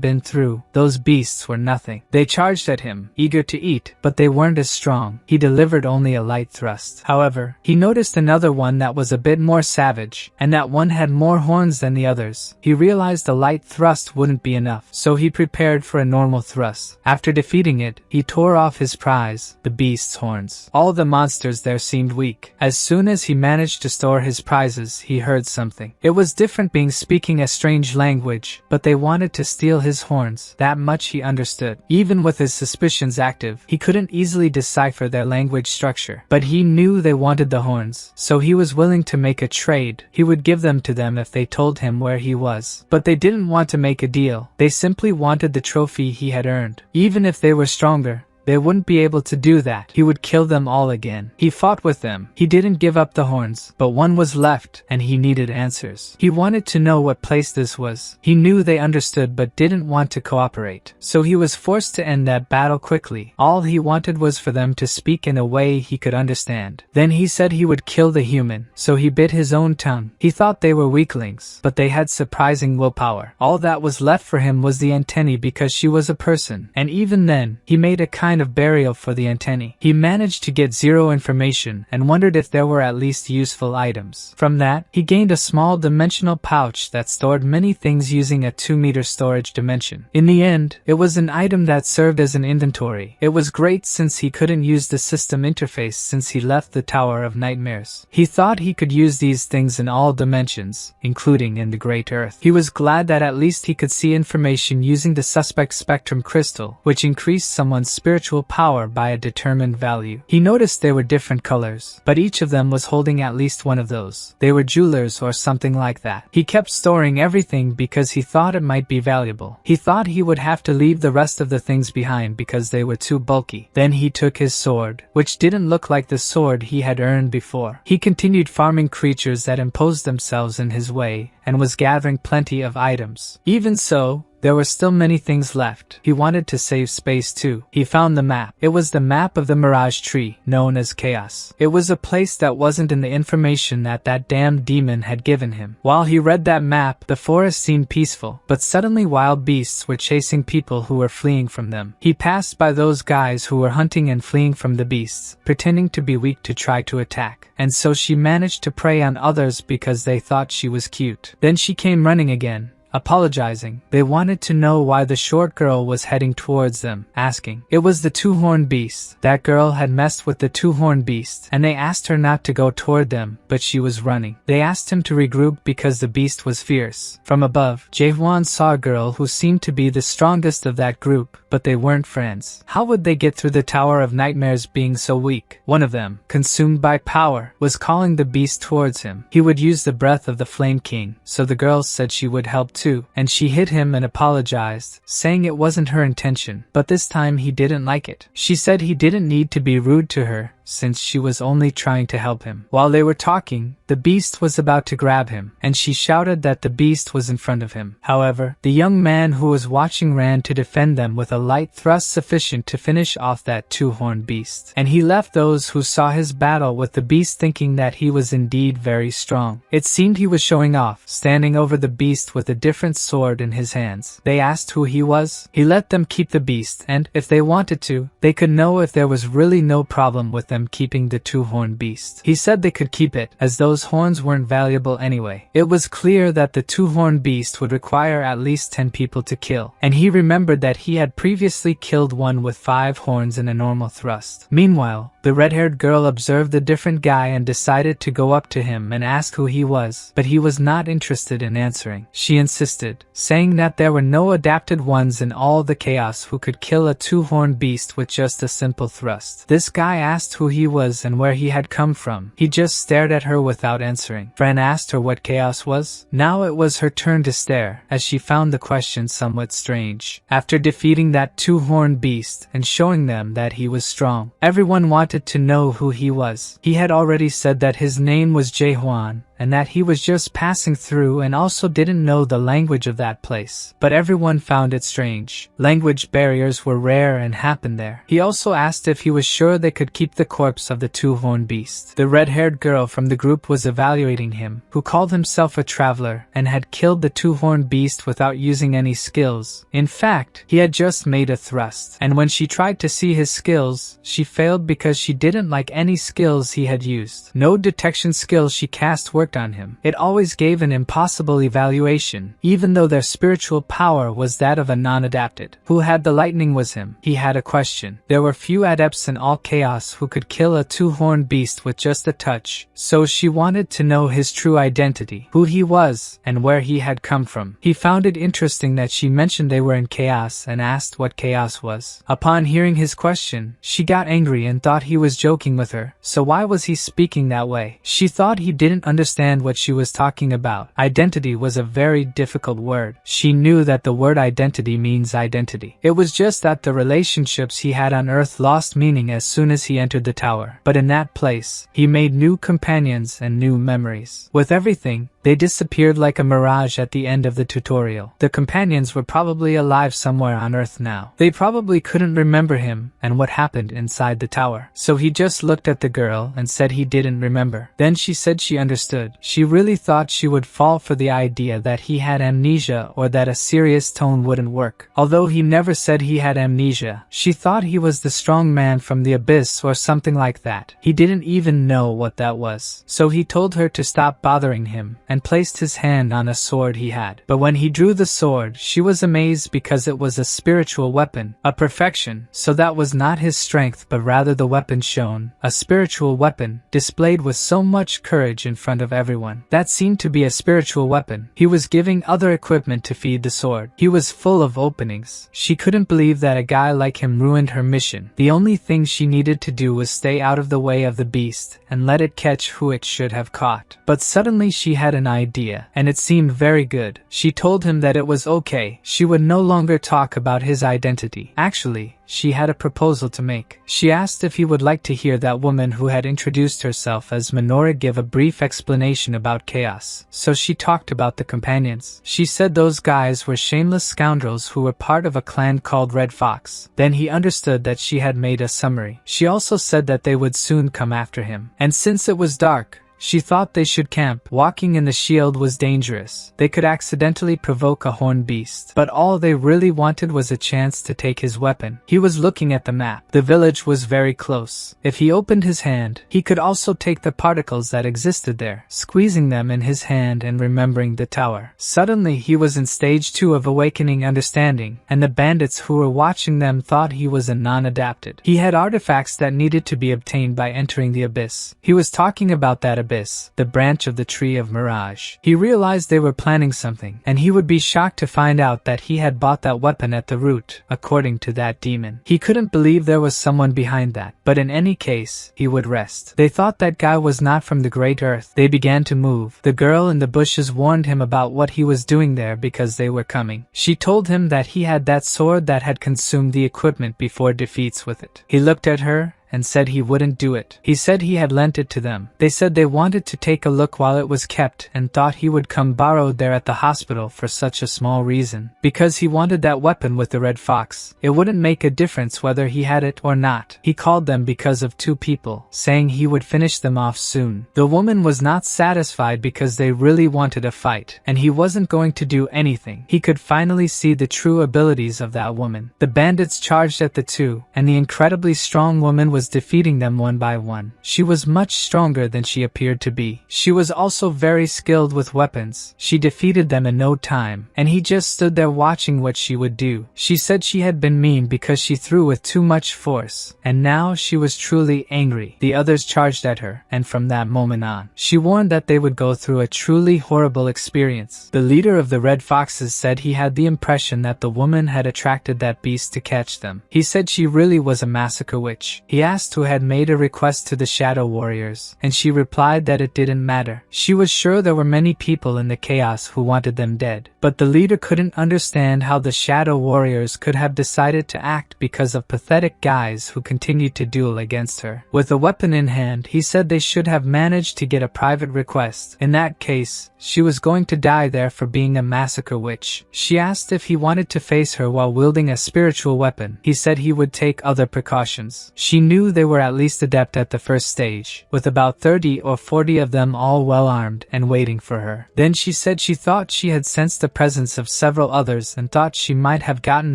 been through, those beasts were nothing. They charged at him, eager to eat, but they weren't as strong. He delivered only a light thrust. However, he noticed another one that was a bit more savage, and that one had more horns than the others. He realized a light thrust wouldn't be enough, so he prepared for a normal thrust. After defeating it, he tore off his prize, the beast's horns. All the monsters there seemed weak. As soon as he managed to store his prizes, he heard something. It was different being speaking a strange language, but they wanted to steal his horns. That much he understood. Even with his suspicions active, he couldn't easily decipher their language structure. But he knew they wanted the horns, so he was willing to make a trade. He would give them to them if they told him where he was. But they didn't want to make a deal. They simply wanted the trophy he had earned. Even if they were stronger, they wouldn't be able to do that. He would kill them all again. He fought with them. He didn't give up the horns, but one was left, and he needed answers. He wanted to know what place this was. He knew they understood but didn't want to cooperate. So he was forced to end that battle quickly. All he wanted was for them to speak in a way he could understand. Then he said he would kill the human, so he bit his own tongue. He thought they were weaklings, but they had surprising willpower. All that was left for him was the antennae because she was a person, and even then, he made a kind of burial for the antennae. He managed to get zero information and wondered if there were at least useful items. From that, he gained a small dimensional pouch that stored many things using a 2-meter storage dimension. In the end, it was an item that served as an inventory. It was great since he couldn't use the system interface since he left the Tower of Nightmares. He thought he could use these things in all dimensions, including in the Great Earth. He was glad that at least he could see information using the suspect spectrum crystal, which increased someone's spiritual power by a determined value. He noticed they were different colors, but each of them was holding at least one of those. They were jewelers or something like that. He kept storing everything because he thought it might be valuable. He thought he would have to leave the rest of the things behind because they were too bulky. Then he took his sword, which didn't look like the sword he had earned before. He continued farming creatures that imposed themselves in his way and was gathering plenty of items. Even so, there were still many things left. He wanted to save space too. He found the map. It was the map of the Mirage Tree, known as Chaos. It was a place that wasn't in the information that damned demon had given him. While he read that map, the forest seemed peaceful, but suddenly wild beasts were chasing people who were fleeing from them. He passed by those guys who were hunting and fleeing from the beasts, pretending to be weak to try to attack. And so she managed to prey on others because they thought she was cute. Then she came running again, apologizing. They wanted to know why the short girl was heading towards them, asking. It was the two-horned beast. That girl had messed with the two-horned beast, and they asked her not to go toward them, but she was running. They asked him to regroup because the beast was fierce. From above, Jaehwan saw a girl who seemed to be the strongest of that group, but they weren't friends. How would they get through the Tower of Nightmares being so weak? One of them, consumed by power, was calling the beast towards him. He would use the breath of the Flame King, so the girl said she would help too, and she hit him and apologized, saying it wasn't her intention, but this time he didn't like it. She said he didn't need to be rude to her, since she was only trying to help him. While they were talking, the beast was about to grab him, and she shouted that the beast was in front of him. However, the young man who was watching ran to defend them with a light thrust sufficient to finish off that two-horned beast. And he left those who saw his battle with the beast thinking that he was indeed very strong. It seemed he was showing off, standing over the beast with a different sword in his hands. They asked who he was. He let them keep the beast, and, if they wanted to, they could know if there was really no problem with them keeping the two-horned beast. He said they could keep it, as those horns weren't valuable anyway. It was clear that the two-horned beast would require at least 10 people to kill, and he remembered that he had previously killed one with 5 horns in a normal thrust. Meanwhile, the red-haired girl observed the different guy and decided to go up to him and ask who he was, but he was not interested in answering. She insisted, saying that there were no adapted ones in all the chaos who could kill a two-horned beast with just a simple thrust. This guy asked who he was and where he had come from. He just stared at her without answering. Fran asked her what chaos was. Now it was her turn to stare, as she found the question somewhat strange. After defeating that two-horned beast and showing them that he was strong, everyone wanted to know who he was. He had already said that his name was Jaehwan, and that he was just passing through and also didn't know the language of that place. But everyone found it strange. Language barriers were rare and happened there. He also asked if he was sure they could keep the corpse of the two-horned beast. The red-haired girl from the group was evaluating him, who called himself a traveler and had killed the two-horned beast without using any skills. In fact, he had just made a thrust, and when she tried to see his skills, she failed because she didn't like any skills he had used. No detection skills she cast worked worked on him. It always gave an impossible evaluation, even though their spiritual power was that of a non-adapted. Who had the lightning was him. He had a question. There were few adepts in all chaos who could kill a two-horned beast with just a touch, so she wanted to know his true identity, who he was, and where he had come from. He found it interesting that she mentioned they were in chaos and asked what chaos was. Upon hearing his question, she got angry and thought he was joking with her, so why was he speaking that way? She thought he didn't understand what she was talking about. Identity was a very difficult word. She knew that the word identity means identity. It was just that the relationships he had on Earth lost meaning as soon as he entered the tower. But in that place, he made new companions and new memories. With everything, they disappeared like a mirage at the end of the tutorial. The companions were probably alive somewhere on Earth now. They probably couldn't remember him and what happened inside the tower. So he just looked at the girl and said he didn't remember. Then she said she understood. She really thought she would fall for the idea that he had amnesia or that a serious tone wouldn't work. Although he never said he had amnesia, she thought he was the strong man from the abyss or something like that. He didn't even know what that was. So he told her to stop bothering him and placed his hand on a sword he had. But when he drew the sword, she was amazed because it was a spiritual weapon, a perfection, so that was not his strength but rather the weapon shown, a spiritual weapon, displayed with so much courage in front of everyone. That seemed to be a spiritual weapon. He was giving other equipment to feed the sword. He was full of openings. She couldn't believe that a guy like him ruined her mission. The only thing she needed to do was stay out of the way of the beast and let it catch who it should have caught. But suddenly she had an idea, and it seemed very good. She told him that it was okay. She would no longer talk about his identity. Actually, she had a proposal to make. She asked if he would like to hear that woman who had introduced herself as Minora give a brief explanation about chaos. So she talked about the companions. She said those guys were shameless scoundrels who were part of a clan called Red Fox. Then he understood that she had made a summary. She also said that they would soon come after him. And since it was dark, she thought they should camp. Walking in the shield was dangerous. They could accidentally provoke a horned beast. But all they really wanted was a chance to take his weapon. He was looking at the map. The village was very close. If he opened his hand, he could also take the particles that existed there, squeezing them in his hand and remembering the tower. Suddenly he was in stage 2 of awakening understanding, and the bandits who were watching them thought he was a non-adapted. He had artifacts that needed to be obtained by entering the abyss. He was talking about that abyss, the branch of the tree of mirage. He realized they were planning something, and he would be shocked to find out that he had bought that weapon at the root, according to that demon. He couldn't believe there was someone behind that, but in any case, he would rest. They thought that guy was not from the Great Earth. They began to move. The girl in the bushes warned him about what he was doing there because they were coming. She told him that he had that sword that had consumed the equipment before defeats with it. He looked at her and said he wouldn't do it. He said he had lent it to them. They said they wanted to take a look while it was kept and thought he would come borrowed there at the hospital for such a small reason. Because he wanted that weapon with the red fox. It wouldn't make a difference whether he had it or not. He called them because of 2 people, saying he would finish them off soon. The woman was not satisfied because they really wanted a fight, and he wasn't going to do anything. He could finally see the true abilities of that woman. The bandits charged at the 2, and the incredibly strong woman was defeating them one by one. She was much stronger than she appeared to be. She was also very skilled with weapons. She defeated them in no time, and he just stood there watching what she would do. She said she had been mean because she threw with too much force, and now she was truly angry. The others charged at her, and from that moment on, she warned that they would go through a truly horrible experience. The leader of the Red Foxes said he had the impression that the woman had attracted that beast to catch them. He said she really was a massacre witch. He asked who had made a request to the Shadow Warriors, and she replied that it didn't matter. She was sure there were many people in the chaos who wanted them dead, but the leader couldn't understand how the Shadow Warriors could have decided to act because of pathetic guys who continued to duel against her. With a weapon in hand, he said they should have managed to get a private request. In that case, she was going to die there for being a massacre witch. She asked if he wanted to face her while wielding a spiritual weapon. He said he would take other precautions. She knew they were at least adept at the first stage, with about 30 or 40 of them all well armed and waiting for her. Then she said she thought she had sensed the presence of several others and thought she might have gotten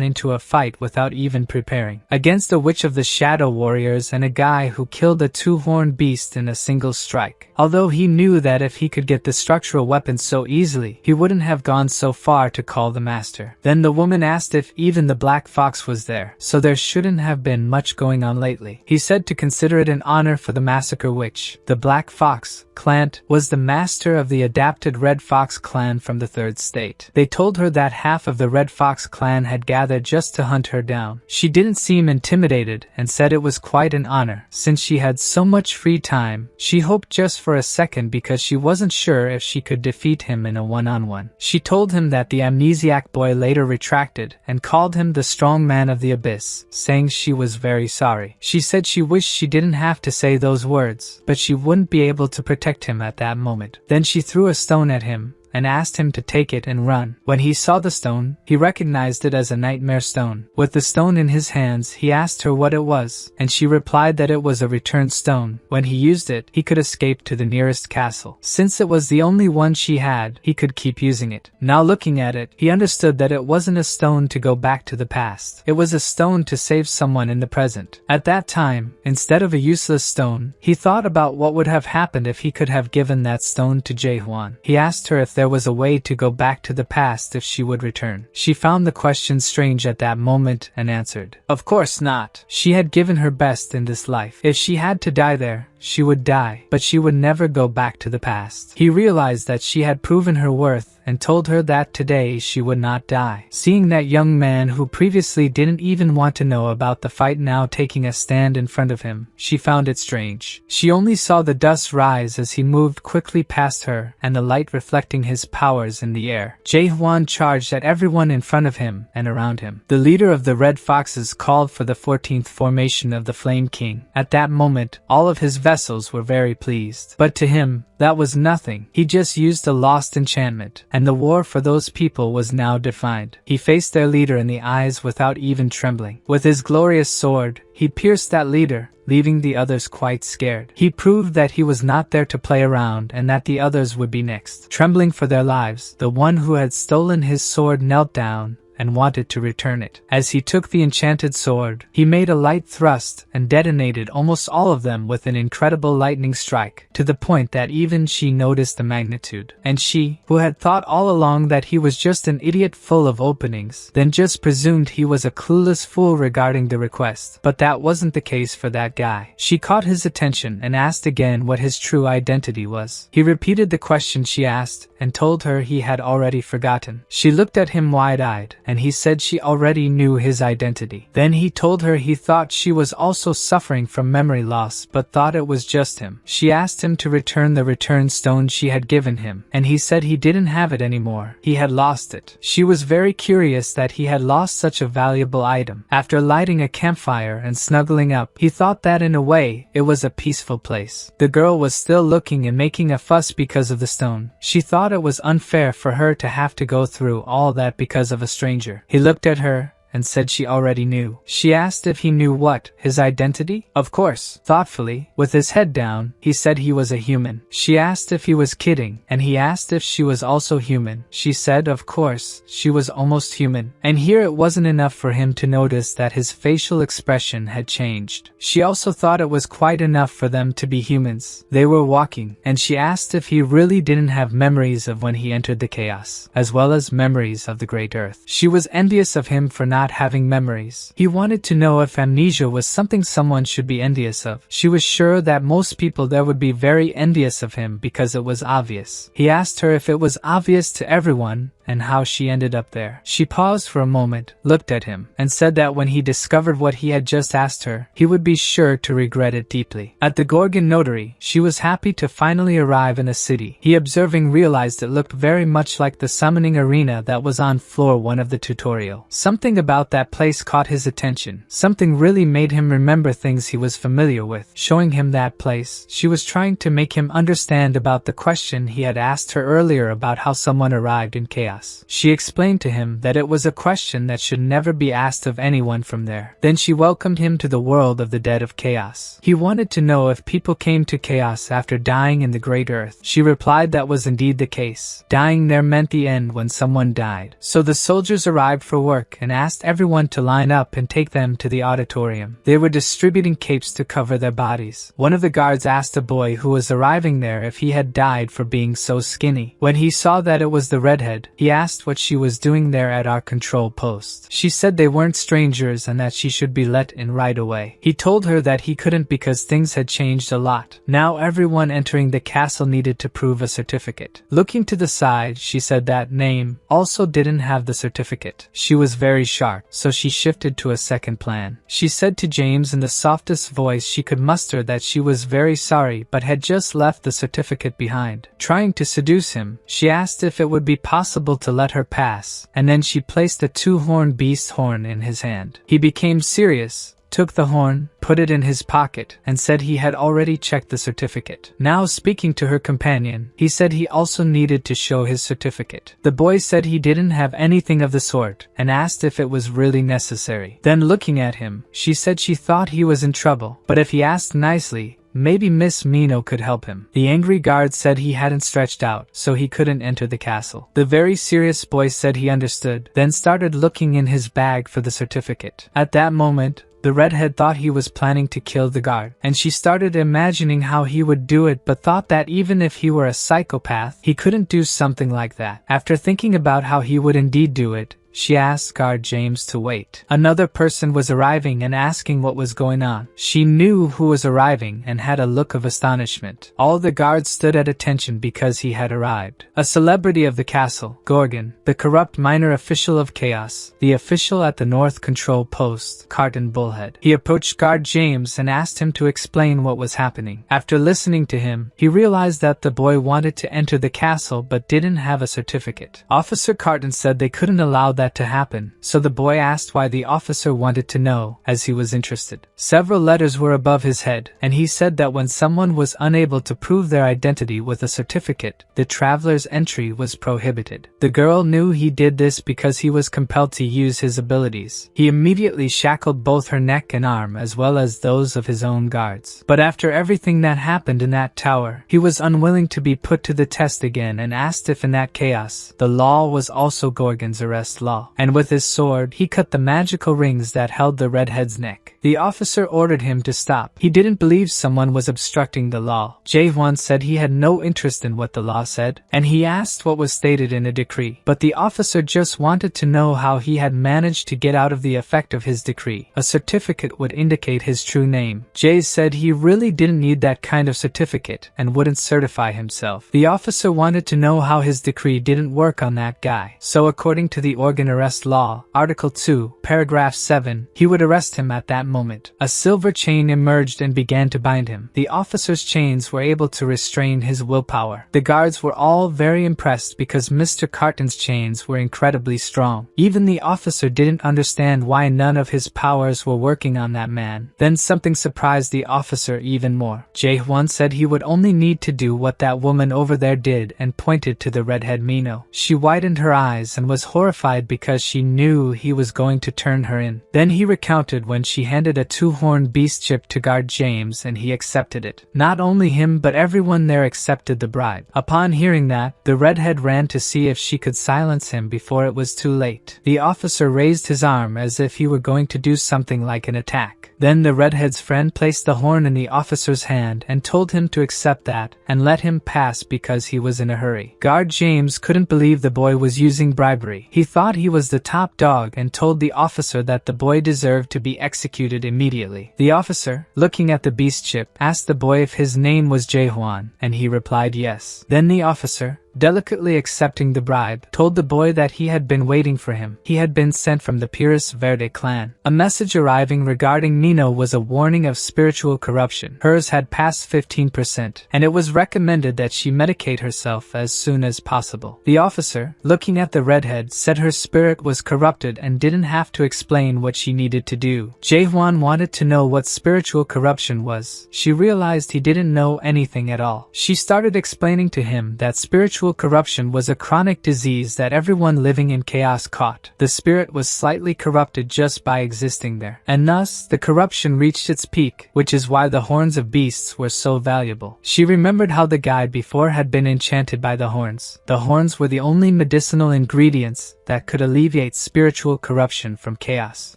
into a fight without even preparing, against a witch of the Shadow Warriors and a guy who killed a 2-horned beast in a single strike. Although he knew that if he could get the structural weapons so easily, he wouldn't have gone so far to call the master. Then the woman asked if even the Black Fox was there, so there shouldn't have been much going on lately. He said to consider it an honor for the massacre which the Black Fox clan was the master of the adapted Red Fox clan from the third state. They told her that half of the Red Fox clan had gathered just to hunt her down. She didn't seem intimidated and said it was quite an honor. Since she had so much free time, she hoped just for a second because she wasn't sure if she could defeat him in a one-on-one. She told him that the amnesiac boy later retracted and called him the strong man of the abyss, saying she was very sorry. She said she wished she didn't have to say those words, but she wouldn't be able to protect him at that moment. Then she threw a stone at him and asked him to take it and run. When he saw the stone, he recognized it as a nightmare stone. With the stone in his hands, he asked her what it was, and she replied that it was a return stone. When he used it, he could escape to the nearest castle. Since it was the only one she had, he could keep using it. Now looking at it, he understood that it wasn't a stone to go back to the past. It was a stone to save someone in the present. At that time, instead of a useless stone, he thought about what would have happened if he could have given that stone to Jae-hwan. He asked her if there was a way to go back to the past if she would return. She found the question strange at that moment and answered, "Of course not." She had given her best in this life. If she had to die there, she would die, but she would never go back to the past. He realized that she had proven her worth and told her that today she would not die. Seeing that young man who previously didn't even want to know about the fight now taking a stand in front of him, she found it strange. She only saw the dust rise as he moved quickly past her and the light reflecting his powers in the air. Jae-hwan charged at everyone in front of him and around him. The leader of the Red Foxes called for the 14th formation of the Flame King. At that moment, all of his vessels were very pleased. But to him, that was nothing. He just used a lost enchantment, and the war for those people was now defined. He faced their leader in the eyes without even trembling. With his glorious sword, he pierced that leader, leaving the others quite scared. He proved that he was not there to play around and that the others would be next. Trembling for their lives, the one who had stolen his sword knelt down and wanted to return it. As he took the enchanted sword, he made a light thrust and detonated almost all of them with an incredible lightning strike, to the point that even she noticed the magnitude. And she, who had thought all along that he was just an idiot full of openings, then just presumed he was a clueless fool regarding the request. But that wasn't the case for that guy. She caught his attention and asked again what his true identity was. He repeated the question she asked and told her he had already forgotten. She looked at him wide-eyed, and he said she already knew his identity. Then he told her he thought she was also suffering from memory loss but thought it was just him. She asked him to return the return stone she had given him, and he said he didn't have it anymore. He had lost it. She was very curious that he had lost such a valuable item. After lighting a campfire and snuggling up, he thought that in a way, it was a peaceful place. The girl was still looking and making a fuss because of the stone. She thought it was unfair for her to have to go through all that because of a stranger. He looked at her and said she already knew. She asked if he knew what, his identity? Of course. Thoughtfully, with his head down, he said he was a human. She asked if he was kidding, and he asked if she was also human. She said of course, she was almost human. And here it wasn't enough for him to notice that his facial expression had changed. She also thought it was quite enough for them to be humans. They were walking, and she asked if he really didn't have memories of when he entered the chaos, as well as memories of the Great Earth. She was envious of him for not having memories. He wanted to know if amnesia was something someone should be envious of. She was sure that most people there would be very envious of him because it was obvious. He asked her if it was obvious to everyone and how she ended up there. She paused for a moment, looked at him, and said that when he discovered what he had just asked her, he would be sure to regret it deeply. At the Gorgon Notary, she was happy to finally arrive in a city. He observing realized it looked very much like the summoning arena that was on floor 1 of the tutorial. Something about that place caught his attention. Something really made him remember things he was familiar with. Showing him that place, she was trying to make him understand about the question he had asked her earlier about how someone arrived in chaos. chaos. She explained to him that it was a question that should never be asked of anyone from there. Then she welcomed him to the world of the dead of chaos. He wanted to know if people came to chaos after dying in the Great Earth. She replied that was indeed the case. Dying there meant the end when someone died. So the soldiers arrived for work and asked everyone to line up and take them to the auditorium. They were distributing capes to cover their bodies. One of the guards asked a boy who was arriving there if he had died for being so skinny. When he saw that it was the redhead, he asked what she was doing there at our control post. She said they weren't strangers and that she should be let in right away. He told her that he couldn't because things had changed a lot. Now everyone entering the castle needed to prove a certificate. Looking to the side, she said that name also didn't have the certificate. She was very sharp, so she shifted to a second plan. She said to James in the softest voice she could muster that she was very sorry but had just left the certificate behind. Trying to seduce him, she asked if it would be possible to let her pass, and then she placed a two-horned beast horn in his hand. He became serious, took the horn, put it in his pocket, and said he had already checked the certificate. Now speaking to her companion, he said he also needed to show his certificate. The boy said he didn't have anything of the sort, and asked if it was really necessary. Then looking at him, she said she thought he was in trouble, but if he asked nicely, maybe Miss Mino could help him. The angry guard said he hadn't stretched out, so he couldn't enter the castle. The very serious boy said he understood, then started looking in his bag for the certificate. At that moment, the redhead thought he was planning to kill the guard, and she started imagining how he would do it but thought that even if he were a psychopath, he couldn't do something like that. After thinking about how he would indeed do it, she asked guard James to wait. Another person was arriving and asking what was going on. She knew who was arriving and had a look of astonishment. All the guards stood at attention because he had arrived. A celebrity of the castle, Gorgon, the corrupt minor official of chaos, the official at the North Control Post, Carton Bullhead. He approached guard James and asked him to explain what was happening. After listening to him, he realized that the boy wanted to enter the castle but didn't have a certificate. Officer Carton said they couldn't allow that to happen, so the boy asked why the officer wanted to know, as he was interested. Several letters were above his head, and he said that when someone was unable to prove their identity with a certificate, the traveler's entry was prohibited. The girl knew he did this because he was compelled to use his abilities. He immediately shackled both her neck and arm as well as those of his own guards. But after everything that happened in that tower, he was unwilling to be put to the test again and asked if in that chaos, the law was also Gorgon's arrest law. And with his sword, he cut the magical rings that held the redhead's neck. The officer ordered him to stop. He didn't believe someone was obstructing the law. Jae-hwan said he had no interest in what the law said, and he asked what was stated in a decree. But the officer just wanted to know how he had managed to get out of the effect of his decree. A certificate would indicate his true name. Jae said he really didn't need that kind of certificate and wouldn't certify himself. The officer wanted to know how his decree didn't work on that guy. So according to the organ arrest law, Article 2, Paragraph 7, he would arrest him at that moment. A silver chain emerged and began to bind him. The officer's chains were able to restrain his willpower. The guards were all very impressed because Mr. Carton's chains were incredibly strong. Even the officer didn't understand why none of his powers were working on that man. Then something surprised the officer even more. Jae-hwan said he would only need to do what that woman over there did and pointed to the redhead Mino. She widened her eyes and was horrified because she knew he was going to turn her in. Then he recounted when she handed a two-horned beast chip to guard James and he accepted it. Not only him but everyone there accepted the bribe. Upon hearing that, the redhead ran to see if she could silence him before it was too late. The officer raised his arm as if he were going to do something like an attack. Then the redhead's friend placed the horn in the officer's hand and told him to accept that and let him pass because he was in a hurry. Guard James couldn't believe the boy was using bribery. He thought he was the top dog and told the officer that the boy deserved to be executed immediately. The officer, looking at the beast chip, asked the boy if his name was Jae-hwan, and he replied yes. Then the officer, delicately accepting the bribe, told the boy that he had been waiting for him. He had been sent from the Pires Verde clan. A message arriving regarding Nino was a warning of spiritual corruption. Hers had passed 15%, and it was recommended that she medicate herself as soon as possible. The officer, looking at the redhead, said her spirit was corrupted and didn't have to explain what she needed to do. Jae-hwan wanted to know what spiritual corruption was. She realized he didn't know anything at all. She started explaining to him that spiritual spiritual corruption was a chronic disease that everyone living in chaos caught. The spirit was slightly corrupted just by existing there, and thus the corruption reached its peak, which is why the horns of beasts were so valuable. She remembered how the guide before had been enchanted by the horns. The horns were the only medicinal ingredients that could alleviate spiritual corruption from chaos.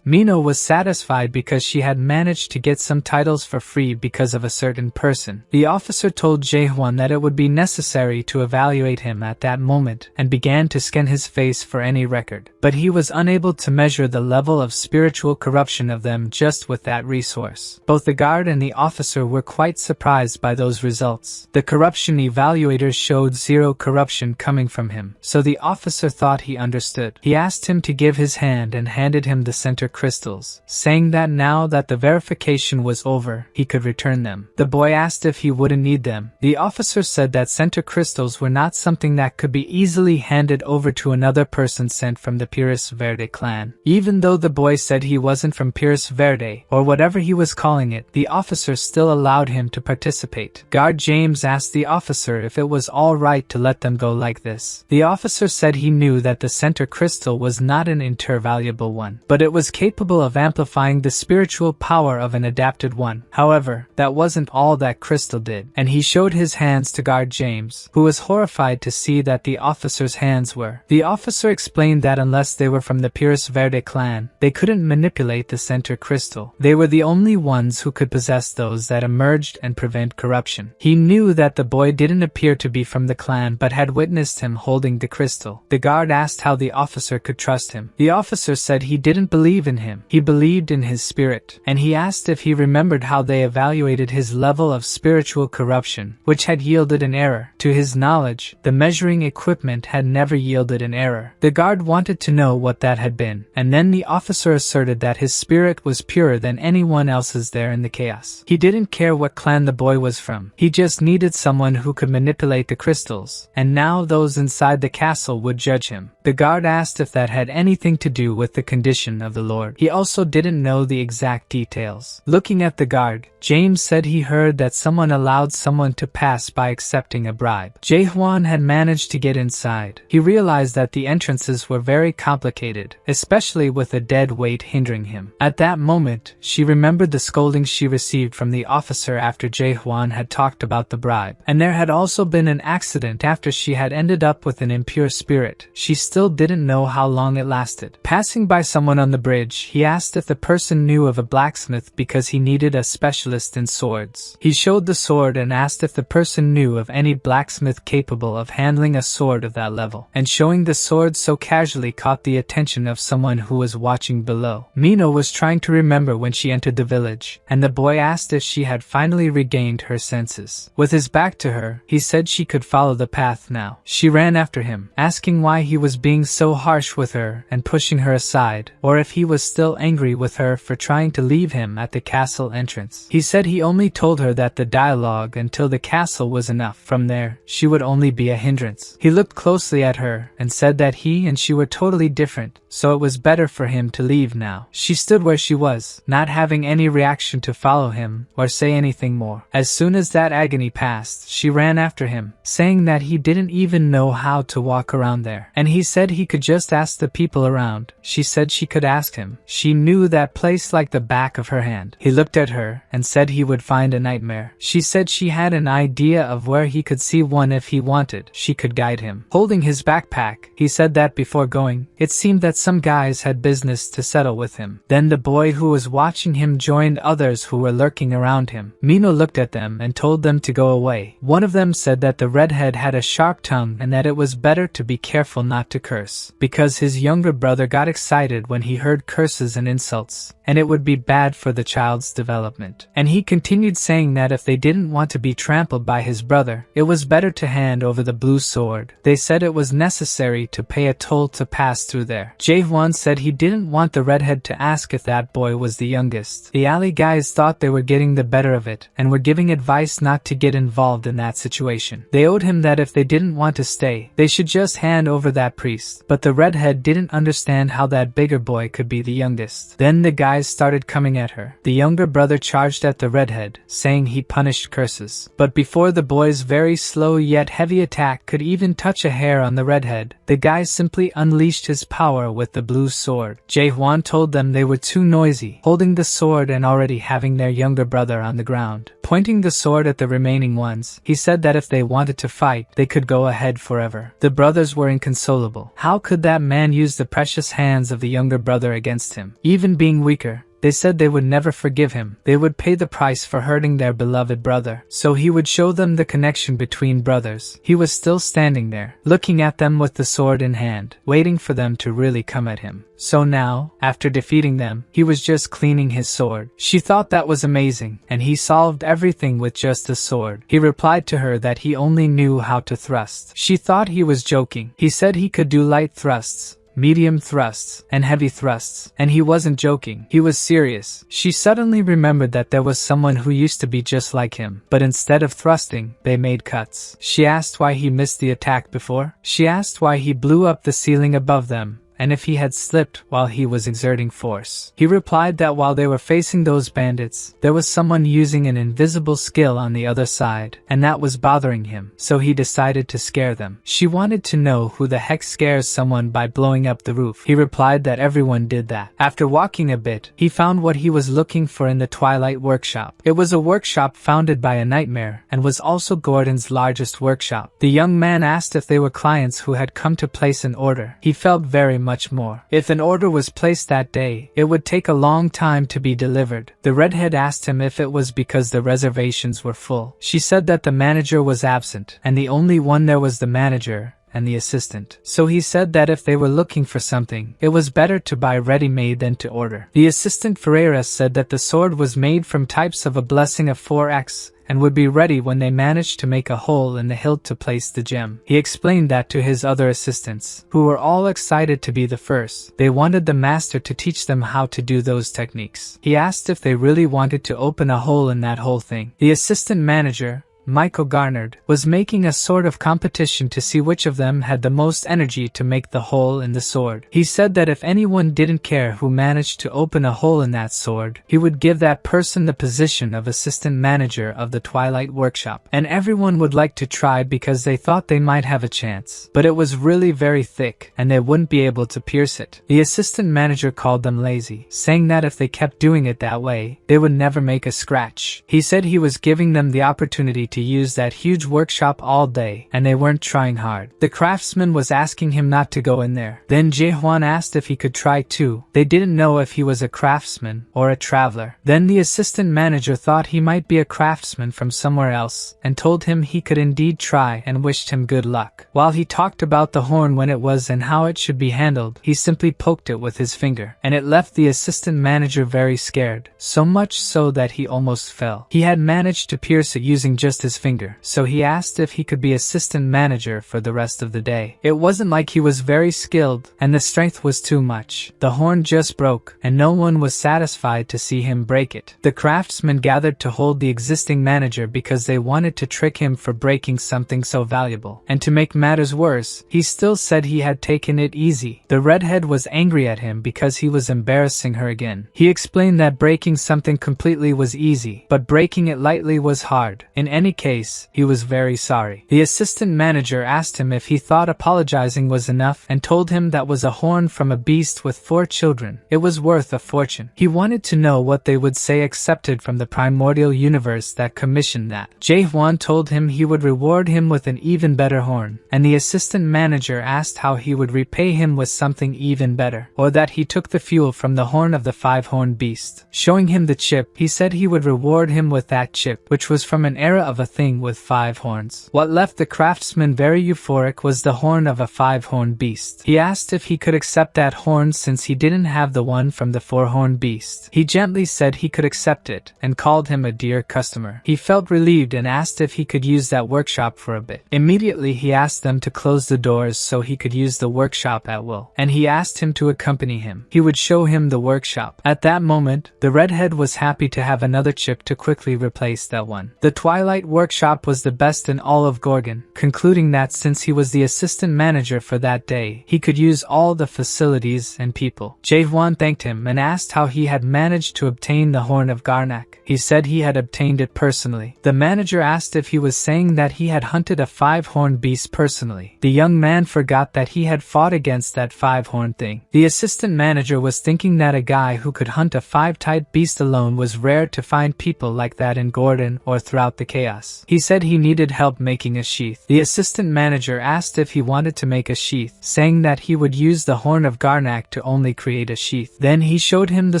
Mino was satisfied because she had managed to get some titles for free because of a certain person. The officer told Jaehwan that it would be necessary to evaluate him at that moment and began to scan his face for any record. But he was unable to measure the level of spiritual corruption of them just with that resource. Both the guard and the officer were quite surprised by those results. The corruption evaluators showed zero corruption coming from him, so the officer thought he understood. He asked him to give his hand and handed him the center crystals, saying that now that the verification was over, he could return them. The boy asked if he wouldn't need them. The officer said that center crystals were not something that could be easily handed over to another person sent from the Pires Verde clan. Even though the boy said he wasn't from Pires Verde, or whatever he was calling it, the officer still allowed him to participate. Guard James asked the officer if it was all right to let them go like this. The officer said he knew that the center crystal was not an intervaluable one, but it was capable of amplifying the spiritual power of an adapted one. However, that wasn't all that crystal did, and he showed his hands to Guard James, who was horrified to see that the officer's hands were. The officer explained that unless they were from the Pires Verde clan, they couldn't manipulate the center crystal. They were the only ones who could possess those that emerged and prevent corruption. He knew that the boy didn't appear to be from the clan but had witnessed him holding the crystal. The guard asked how the officer could trust him. The officer said he didn't believe in him. He believed in his spirit, and he asked if he remembered how they evaluated his level of spiritual corruption, which had yielded an error. To his knowledge, the measuring equipment had never yielded an error. The guard wanted to know what that had been, and then the officer asserted that his spirit was purer than anyone else's there in the chaos. He didn't care what clan the boy was from. He just needed someone who could manipulate the crystals, and now those inside the castle would judge him. The guard asked if that had anything to do with the condition of the Lord. He also didn't know the exact details. Looking at the guard, James said he heard that someone allowed someone to pass by accepting a bribe. Jaehwan had managed to get inside. He realized that the entrances were very complicated, especially with a dead weight hindering him. At that moment, she remembered the scolding she received from the officer after Jaehwan had talked about the bribe, and there had also been an accident after she had ended up with an impure spirit. She still didn't know how long it lasted. Passing by someone on the bridge, he asked if the person knew of a blacksmith because he needed a specialist in swords. He showed the sword and asked if the person knew of any blacksmith capable of handling a sword of that level, and showing the sword so casually caught the attention of someone who was watching below. Mino was trying to remember when she entered the village, and the boy asked if she had finally regained her senses. With his back to her, he said she could follow the path now. She ran after him, asking why he was being so harsh with her and pushing her aside, or if he was still angry with her for trying to leave him at the castle entrance. He said he only told her that the dialogue until the castle was enough. From there, she would only be a hindrance. He looked closely at her and said that he and she were totally different, so it was better for him to leave now. She stood where she was, not having any reaction to follow him or say anything more. As soon as that agony passed, she ran after him, saying that he didn't even know how to walk around there, and he said he could just ask the people around. She said she could ask him. She knew that place like the back of her hand. He looked at her and said he would find a nightmare. She said she had an idea of where he could see one if he wanted. She could guide him. Holding his backpack, he said that before going, it seemed that some guys had business to settle with him. Then the boy who was watching him joined others who were lurking around him. Mino looked at them and told them to go away. One of them said that the redhead had a sharp tongue and that it was better to be careful not to curse, because his younger brother got excited when he heard curses and insults, and it would be bad for the child's development. And he continued saying that if they didn't want to be trampled by his brother, it was better to hand over the blue sword. They said it was necessary to pay a toll to pass through there. Jaehwan said he didn't want the redhead to ask if that boy was the youngest. The alley guys thought they were getting the better of it and were giving advice not to get involved in that situation. They owed him that if they didn't want to stay, they should just hand over that priest. But the redhead didn't understand how that bigger boy could be the youngest. Then the guys started coming at her. The younger brother charged at the redhead, saying he punished curses. But before the boy's very slow yet heavy attack could even touch a hair on the redhead, the guy simply unleashed his power with the blue sword. Jae-hwan told them they were too noisy, holding the sword and already having their younger brother on the ground. Pointing the sword at the remaining ones, he said that if they wanted to fight, they could go ahead forever. The brothers were inconsolable. How could that man use the precious hands of the younger brother against him? Even being weaker, they said they would never forgive him. They would pay the price for hurting their beloved brother. So he would show them the connection between brothers. He was still standing there, looking at them with the sword in hand, waiting for them to really come at him. So now, after defeating them, he was just cleaning his sword. She thought that was amazing, and he solved everything with just a sword. He replied to her that he only knew how to thrust. She thought he was joking. He said he could do light thrusts, medium thrusts, and heavy thrusts, and he wasn't joking. He was serious. She suddenly remembered that there was someone who used to be just like him, but instead of thrusting, they made cuts. She asked why he missed the attack before. She asked why he blew up the ceiling above them, and if he had slipped while he was exerting force. He replied that while they were facing those bandits, there was someone using an invisible skill on the other side, and that was bothering him, so he decided to scare them. She wanted to know who the heck scares someone by blowing up the roof. He replied that everyone did that. After walking a bit, he found what he was looking for in the Twilight Workshop. It was a workshop founded by a nightmare, and was also Gordon's largest workshop. The young man asked if they were clients who had come to place an order. He felt very much more. If an order was placed that day, it would take a long time to be delivered. The redhead asked him if it was because the reservations were full. She said that the manager was absent, and the only one there was the manager and the assistant. So he said that if they were looking for something, it was better to buy ready-made than to order. The assistant Ferreira said that the sword was made from types of a blessing of 4x, and would be ready when they managed to make a hole in the hilt to place the gem. He explained that to his other assistants, who were all excited to be the first. They wanted the master to teach them how to do those techniques. He asked if they really wanted to open a hole in that whole thing. The assistant manager, Michael Garnard, was making a sort of competition to see which of them had the most energy to make the hole in the sword. He said that if anyone didn't care who managed to open a hole in that sword, he would give that person the position of assistant manager of the Twilight Workshop. And everyone would like to try because they thought they might have a chance. But it was really very thick, and they wouldn't be able to pierce it. The assistant manager called them lazy, saying that if they kept doing it that way, they would never make a scratch. He said he was giving them the opportunity to use that huge workshop all day, and they weren't trying hard. The craftsman was asking him not to go in there. Then Jae-hwan asked if he could try too. They didn't know if he was a craftsman or a traveler. Then the assistant manager thought he might be a craftsman from somewhere else, and told him he could indeed try and wished him good luck. While he talked about the horn when it was and how it should be handled, he simply poked it with his finger, and it left the assistant manager very scared, so much so that he almost fell. He had managed to pierce it using just his finger, so he asked if he could be assistant manager for the rest of the day. It wasn't like he was very skilled, and the strength was too much. The horn just broke, and no one was satisfied to see him break it. The craftsmen gathered to hold the existing manager because they wanted to trick him for breaking something so valuable. And to make matters worse, he still said he had taken it easy. The redhead was angry at him because he was embarrassing her again. He explained that breaking something completely was easy, but breaking it lightly was hard. In any case, he was very sorry. The assistant manager asked him if he thought apologizing was enough, and told him that was a horn from a beast with 4 children. It was worth a fortune. He wanted to know what they would say accepted from the primordial universe that commissioned that. Jae-hwan told him he would reward him with an even better horn, and the assistant manager asked how he would repay him with something even better, or that he took the fuel from the horn of the 5-horned beast. Showing him the chip, he said he would reward him with that chip, which was from an era of a thing with 5 horns. What left the craftsman very euphoric was the horn of a 5-horned beast. He asked if he could accept that horn since he didn't have the one from the 4-horned beast. He gently said he could accept it, and called him a dear customer. He felt relieved and asked if he could use that workshop for a bit. Immediately he asked them to close the doors so he could use the workshop at will, and he asked him to accompany him. He would show him the workshop. At that moment, the redhead was happy to have another chip to quickly replace that one. The Twilight workshop was the best in all of Gorgon, concluding that since he was the assistant manager for that day, he could use all the facilities and people. Jaehwan thanked him and asked how he had managed to obtain the Horn of Garnak. He said he had obtained it personally. The manager asked if he was saying that he had hunted a 5-horned beast personally. The young man forgot that he had fought against that 5-horned thing. The assistant manager was thinking that a guy who could hunt a 5-type beast alone was rare to find people like that in Gordon or throughout the chaos. He said he needed help making a sheath. The assistant manager asked if he wanted to make a sheath, saying that he would use the Horn of Garnak to only create a sheath. Then he showed him the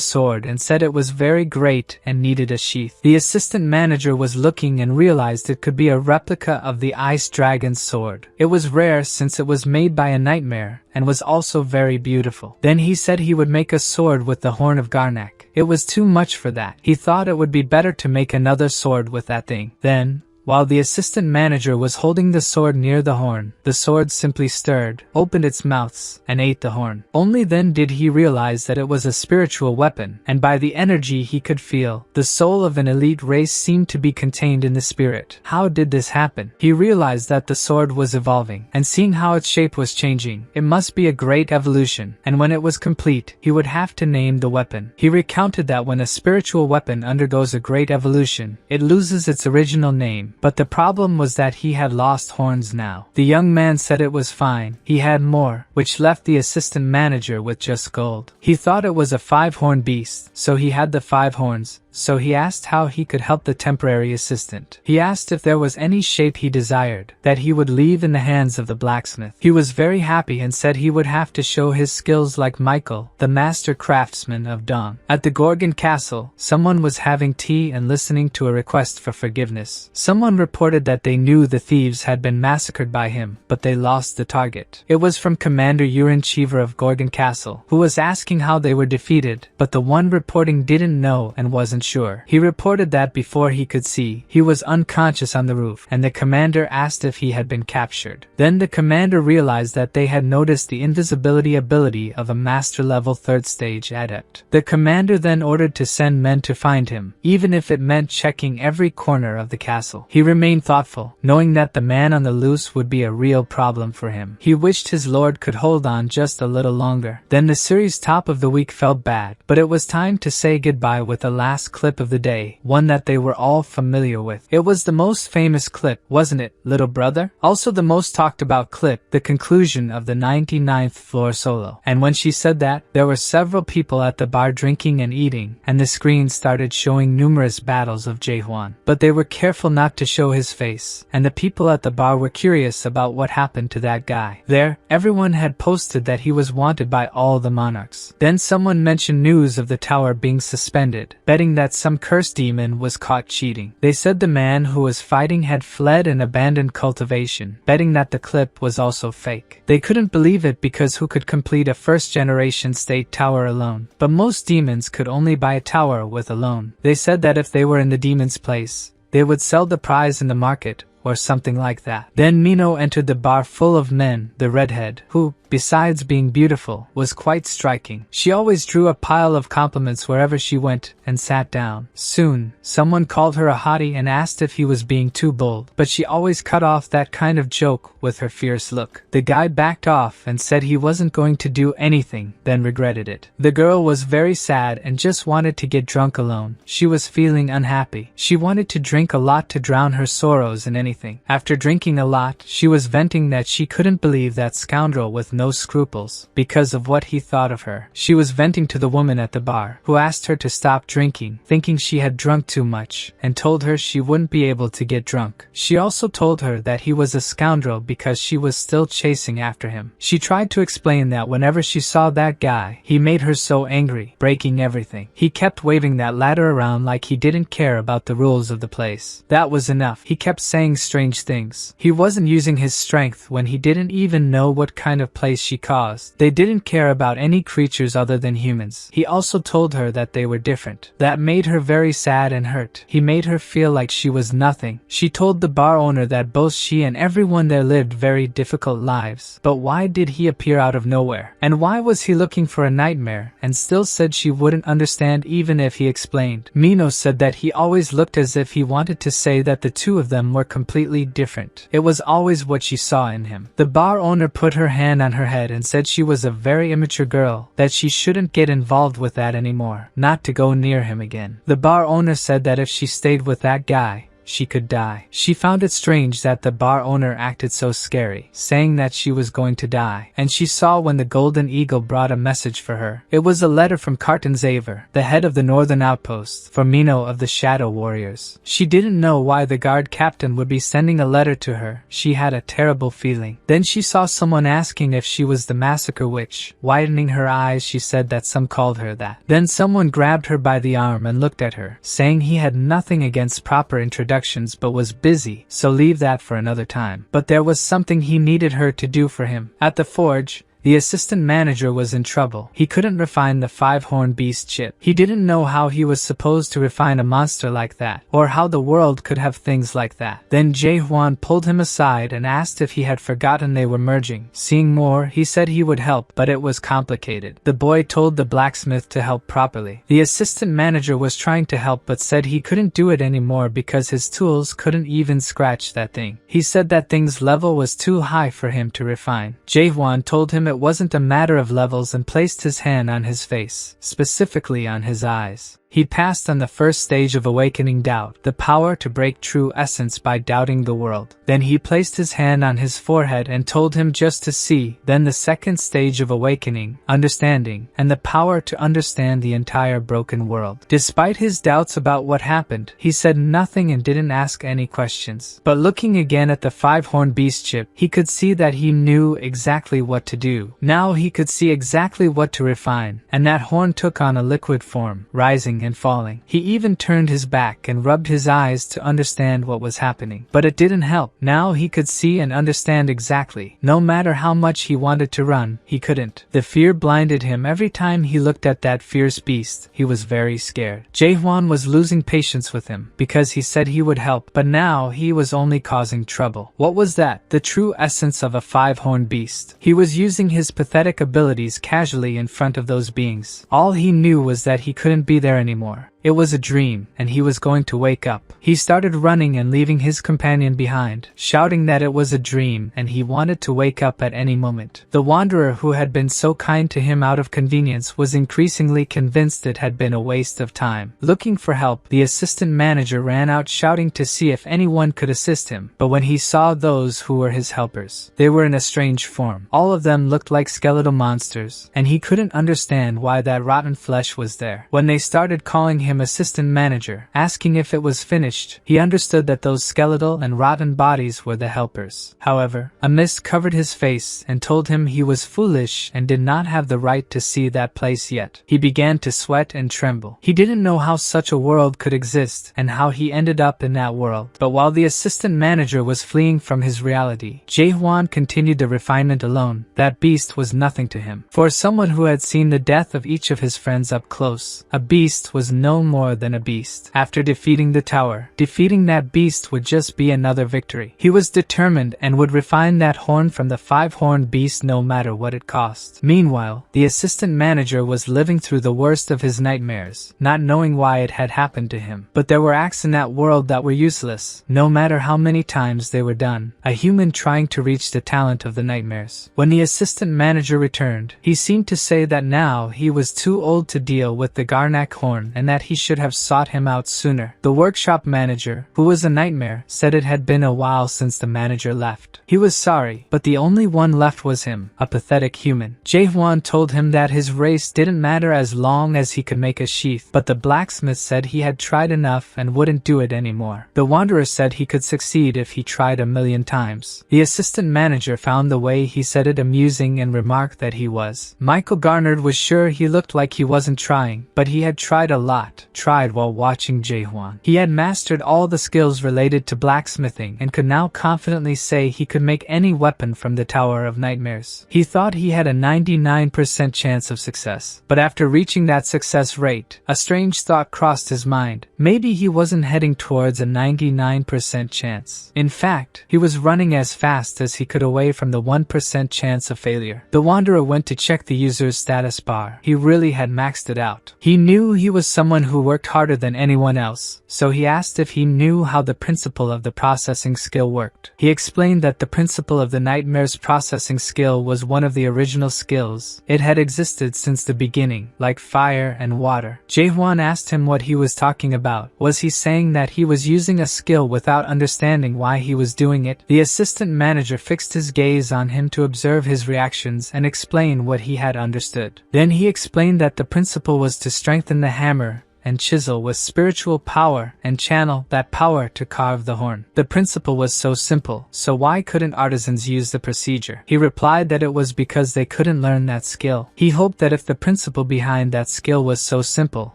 sword and said it was very great and needed a sheath. The assistant manager was looking and realized it could be a replica of the Ice Dragon's sword. It was rare since it was made by a nightmare and was also very beautiful. Then he said he would make a sword with the Horn of Garnak. It was too much for that. He thought it would be better to make another sword with that thing. Then, while the assistant manager was holding the sword near the horn, the sword simply stirred, opened its mouths, and ate the horn. Only then did he realize that it was a spiritual weapon, and by the energy he could feel, the soul of an elite race seemed to be contained in the spirit. How did this happen? He realized that the sword was evolving, and seeing how its shape was changing, it must be a great evolution, and when it was complete, he would have to name the weapon. He recounted that when a spiritual weapon undergoes a great evolution, it loses its original name. But the problem was that he had lost horns now. The young man said it was fine. He had more, which left the assistant manager with just gold. He thought it was a 5-horned beast, so he had the 5 horns. So he asked how he could help the temporary assistant. He asked if there was any shape he desired, that he would leave in the hands of the blacksmith. He was very happy and said he would have to show his skills like Michael, the master craftsman of Dong. At the Gorgon castle, someone was having tea and listening to a request for forgiveness. Someone reported that they knew the thieves had been massacred by him, but they lost the target. It was from Commander Yurin Cheever of Gorgon Castle, who was asking how they were defeated, but the one reporting didn't know and wasn't sure. He reported that before he could see, he was unconscious on the roof, and the commander asked if he had been captured. Then the commander realized that they had noticed the invisibility ability of a master level 3rd stage adept. The commander then ordered to send men to find him, even if it meant checking every corner of the castle. He remained thoughtful, knowing that the man on the loose would be a real problem for him. He wished his lord could hold on just a little longer. Then the series top of the week felt bad, but it was time to say goodbye with the last clip of the day, one that they were all familiar with. It was the most famous clip, wasn't it, little brother? Also the most talked about clip, the conclusion of the 99th floor solo. And when she said that, there were several people at the bar drinking and eating, and the screen started showing numerous battles of Jaehwan. But they were careful not to show his face, and the people at the bar were curious about what happened to that guy. There, everyone had posted that he was wanted by all the monarchs. Then someone mentioned news of the tower being suspended, betting that some cursed demon was caught cheating. They said the man who was fighting had fled and abandoned cultivation, betting that the clip was also fake. They couldn't believe it because who could complete a 1st generation state tower alone? But most demons could only buy a tower with a loan. They said that if they were in the demon's place, they would sell the prize in the market, or something like that. Then Mino entered the bar full of men, the redhead, who, besides being beautiful, was quite striking. She always drew a pile of compliments wherever she went and sat down. Soon, someone called her a hottie and asked if he was being too bold, but she always cut off that kind of joke with her fierce look. The guy backed off and said he wasn't going to do anything, then regretted it. The girl was very sad and just wanted to get drunk alone. She was feeling unhappy. She wanted to drink a lot to drown her sorrows in anything. After drinking a lot, she was venting that she couldn't believe that scoundrel with no scruples, because of what he thought of her. She was venting to the woman at the bar, who asked her to stop drinking, thinking she had drunk too much, and told her she wouldn't be able to get drunk. She also told her that he was a scoundrel because she was still chasing after him. She tried to explain that whenever she saw that guy, he made her so angry, breaking everything. He kept waving that ladder around like he didn't care about the rules of the place. That was enough. He kept saying strange things. He wasn't using his strength when he didn't even know what kind of place she caused. They didn't care about any creatures other than humans. He also told her that they were different. That made her very sad and hurt. He made her feel like she was nothing. She told the bar owner that both she and everyone there lived very difficult lives. But why did he appear out of nowhere? And why was he looking for a nightmare, and still said she wouldn't understand even if he explained? Mino said that he always looked as if he wanted to say that the two of them were completely different. It was always what she saw in him. The bar owner put her hand on her head and said she was a very immature girl, that she shouldn't get involved with that anymore, not to go near him again. The bar owner said that if she stayed with that guy, she could die. She found it strange that the bar owner acted so scary, saying that she was going to die, and she saw when the Golden Eagle brought a message for her. It was a letter from Carton Xaver, the head of the Northern Outpost, for Mino of the Shadow Warriors. She didn't know why the guard captain would be sending a letter to her. She had a terrible feeling. Then she saw someone asking if she was the massacre witch. Widening her eyes, she said that some called her that. Then someone grabbed her by the arm and looked at her, saying he had nothing against proper introductions but was busy, so leave that for another time. But there was something he needed her to do for him. At the forge, the assistant manager was in trouble. He couldn't refine the five-horned beast chip. He didn't know how he was supposed to refine a monster like that, or how the world could have things like that. Then Jae-hwan pulled him aside and asked if he had forgotten they were merging. Seeing more, he said he would help, but it was complicated. The boy told the blacksmith to help properly. The assistant manager was trying to help but said he couldn't do it anymore because his tools couldn't even scratch that thing. He said that thing's level was too high for him to refine. Jae-hwan told him it wasn't a matter of levels and placed his hand on his face, specifically on his eyes. He passed on the first stage of awakening doubt, the power to break true essence by doubting the world. Then he placed his hand on his forehead and told him just to see. Then the second stage of awakening, understanding, and the power to understand the entire broken world. Despite his doubts about what happened, he said nothing and didn't ask any questions. But looking again at the five-horned beast chip, he could see that he knew exactly what to do. Now he could see exactly what to refine, and that horn took on a liquid form, rising and falling. He even turned his back and rubbed his eyes to understand what was happening. But it didn't help. Now he could see and understand exactly. No matter how much he wanted to run, he couldn't. The fear blinded him every time he looked at that fierce beast. He was very scared. Jae-hwan was losing patience with him, because he said he would help, but now he was only causing trouble. What was that? The true essence of a five-horned beast. He was using his pathetic abilities casually in front of those beings. All he knew was that he couldn't be there anymore. It was a dream, and he was going to wake up. He started running and leaving his companion behind, shouting that it was a dream and he wanted to wake up at any moment. The wanderer who had been so kind to him out of convenience was increasingly convinced it had been a waste of time. Looking for help, the assistant manager ran out shouting to see if anyone could assist him, but when he saw those who were his helpers, they were in a strange form. All of them looked like skeletal monsters, and he couldn't understand why that rotten flesh was there. When they started calling him assistant manager, asking if it was finished, he understood that those skeletal and rotten bodies were the helpers. However, a mist covered his face and told him he was foolish and did not have the right to see that place yet. He began to sweat and tremble. He didn't know how such a world could exist and how he ended up in that world. But while the assistant manager was fleeing from his reality, Jae-hwan continued the refinement alone. That beast was nothing to him. For someone who had seen the death of each of his friends up close, a beast was no more than a beast. After defeating the tower, defeating that beast would just be another victory. He was determined and would refine that horn from the five-horned beast no matter what it cost. Meanwhile, the assistant manager was living through the worst of his nightmares, not knowing why it had happened to him. But there were acts in that world that were useless, no matter how many times they were done. A human trying to reach the talent of the nightmares. When the assistant manager returned, he seemed to say that now he was too old to deal with the Garnak horn and that he should have sought him out sooner. The workshop manager, who was a nightmare, said it had been a while since the manager left. He was sorry, but the only one left was him, a pathetic human. Jae-hwan told him that his race didn't matter as long as he could make a sheath, but the blacksmith said he had tried enough and wouldn't do it anymore. The wanderer said he could succeed if he tried 1,000,000 times. The assistant manager found the way he said it amusing and remarked that he was. Michael Garnard was sure he looked like he wasn't trying, but he had tried a lot. thought, tried while watching Jaehwan. He had mastered all the skills related to blacksmithing and could now confidently say he could make any weapon from the Tower of Nightmares. He thought he had a 99% chance of success, but after reaching that success rate, a strange thought crossed his mind. Maybe he wasn't heading towards a 99% chance. In fact, he was running as fast as he could away from the 1% chance of failure. The Wanderer went to check the user's status bar. He really had maxed it out. He knew he was someone who worked harder than anyone else, so he asked if he knew how the principle of the processing skill worked. He explained that the principle of the Nightmare's processing skill was one of the original skills. It had existed since the beginning, like fire and water. Jaehwan asked him what he was talking about. Was he saying that he was using a skill without understanding why he was doing it? The assistant manager fixed his gaze on him to observe his reactions and explain what he had understood. Then he explained that the principle was to strengthen the hammer and chisel with spiritual power and channel that power to carve the horn. The principle was so simple, so why couldn't artisans use the procedure? He replied that it was because they couldn't learn that skill. He hoped that if the principle behind that skill was so simple,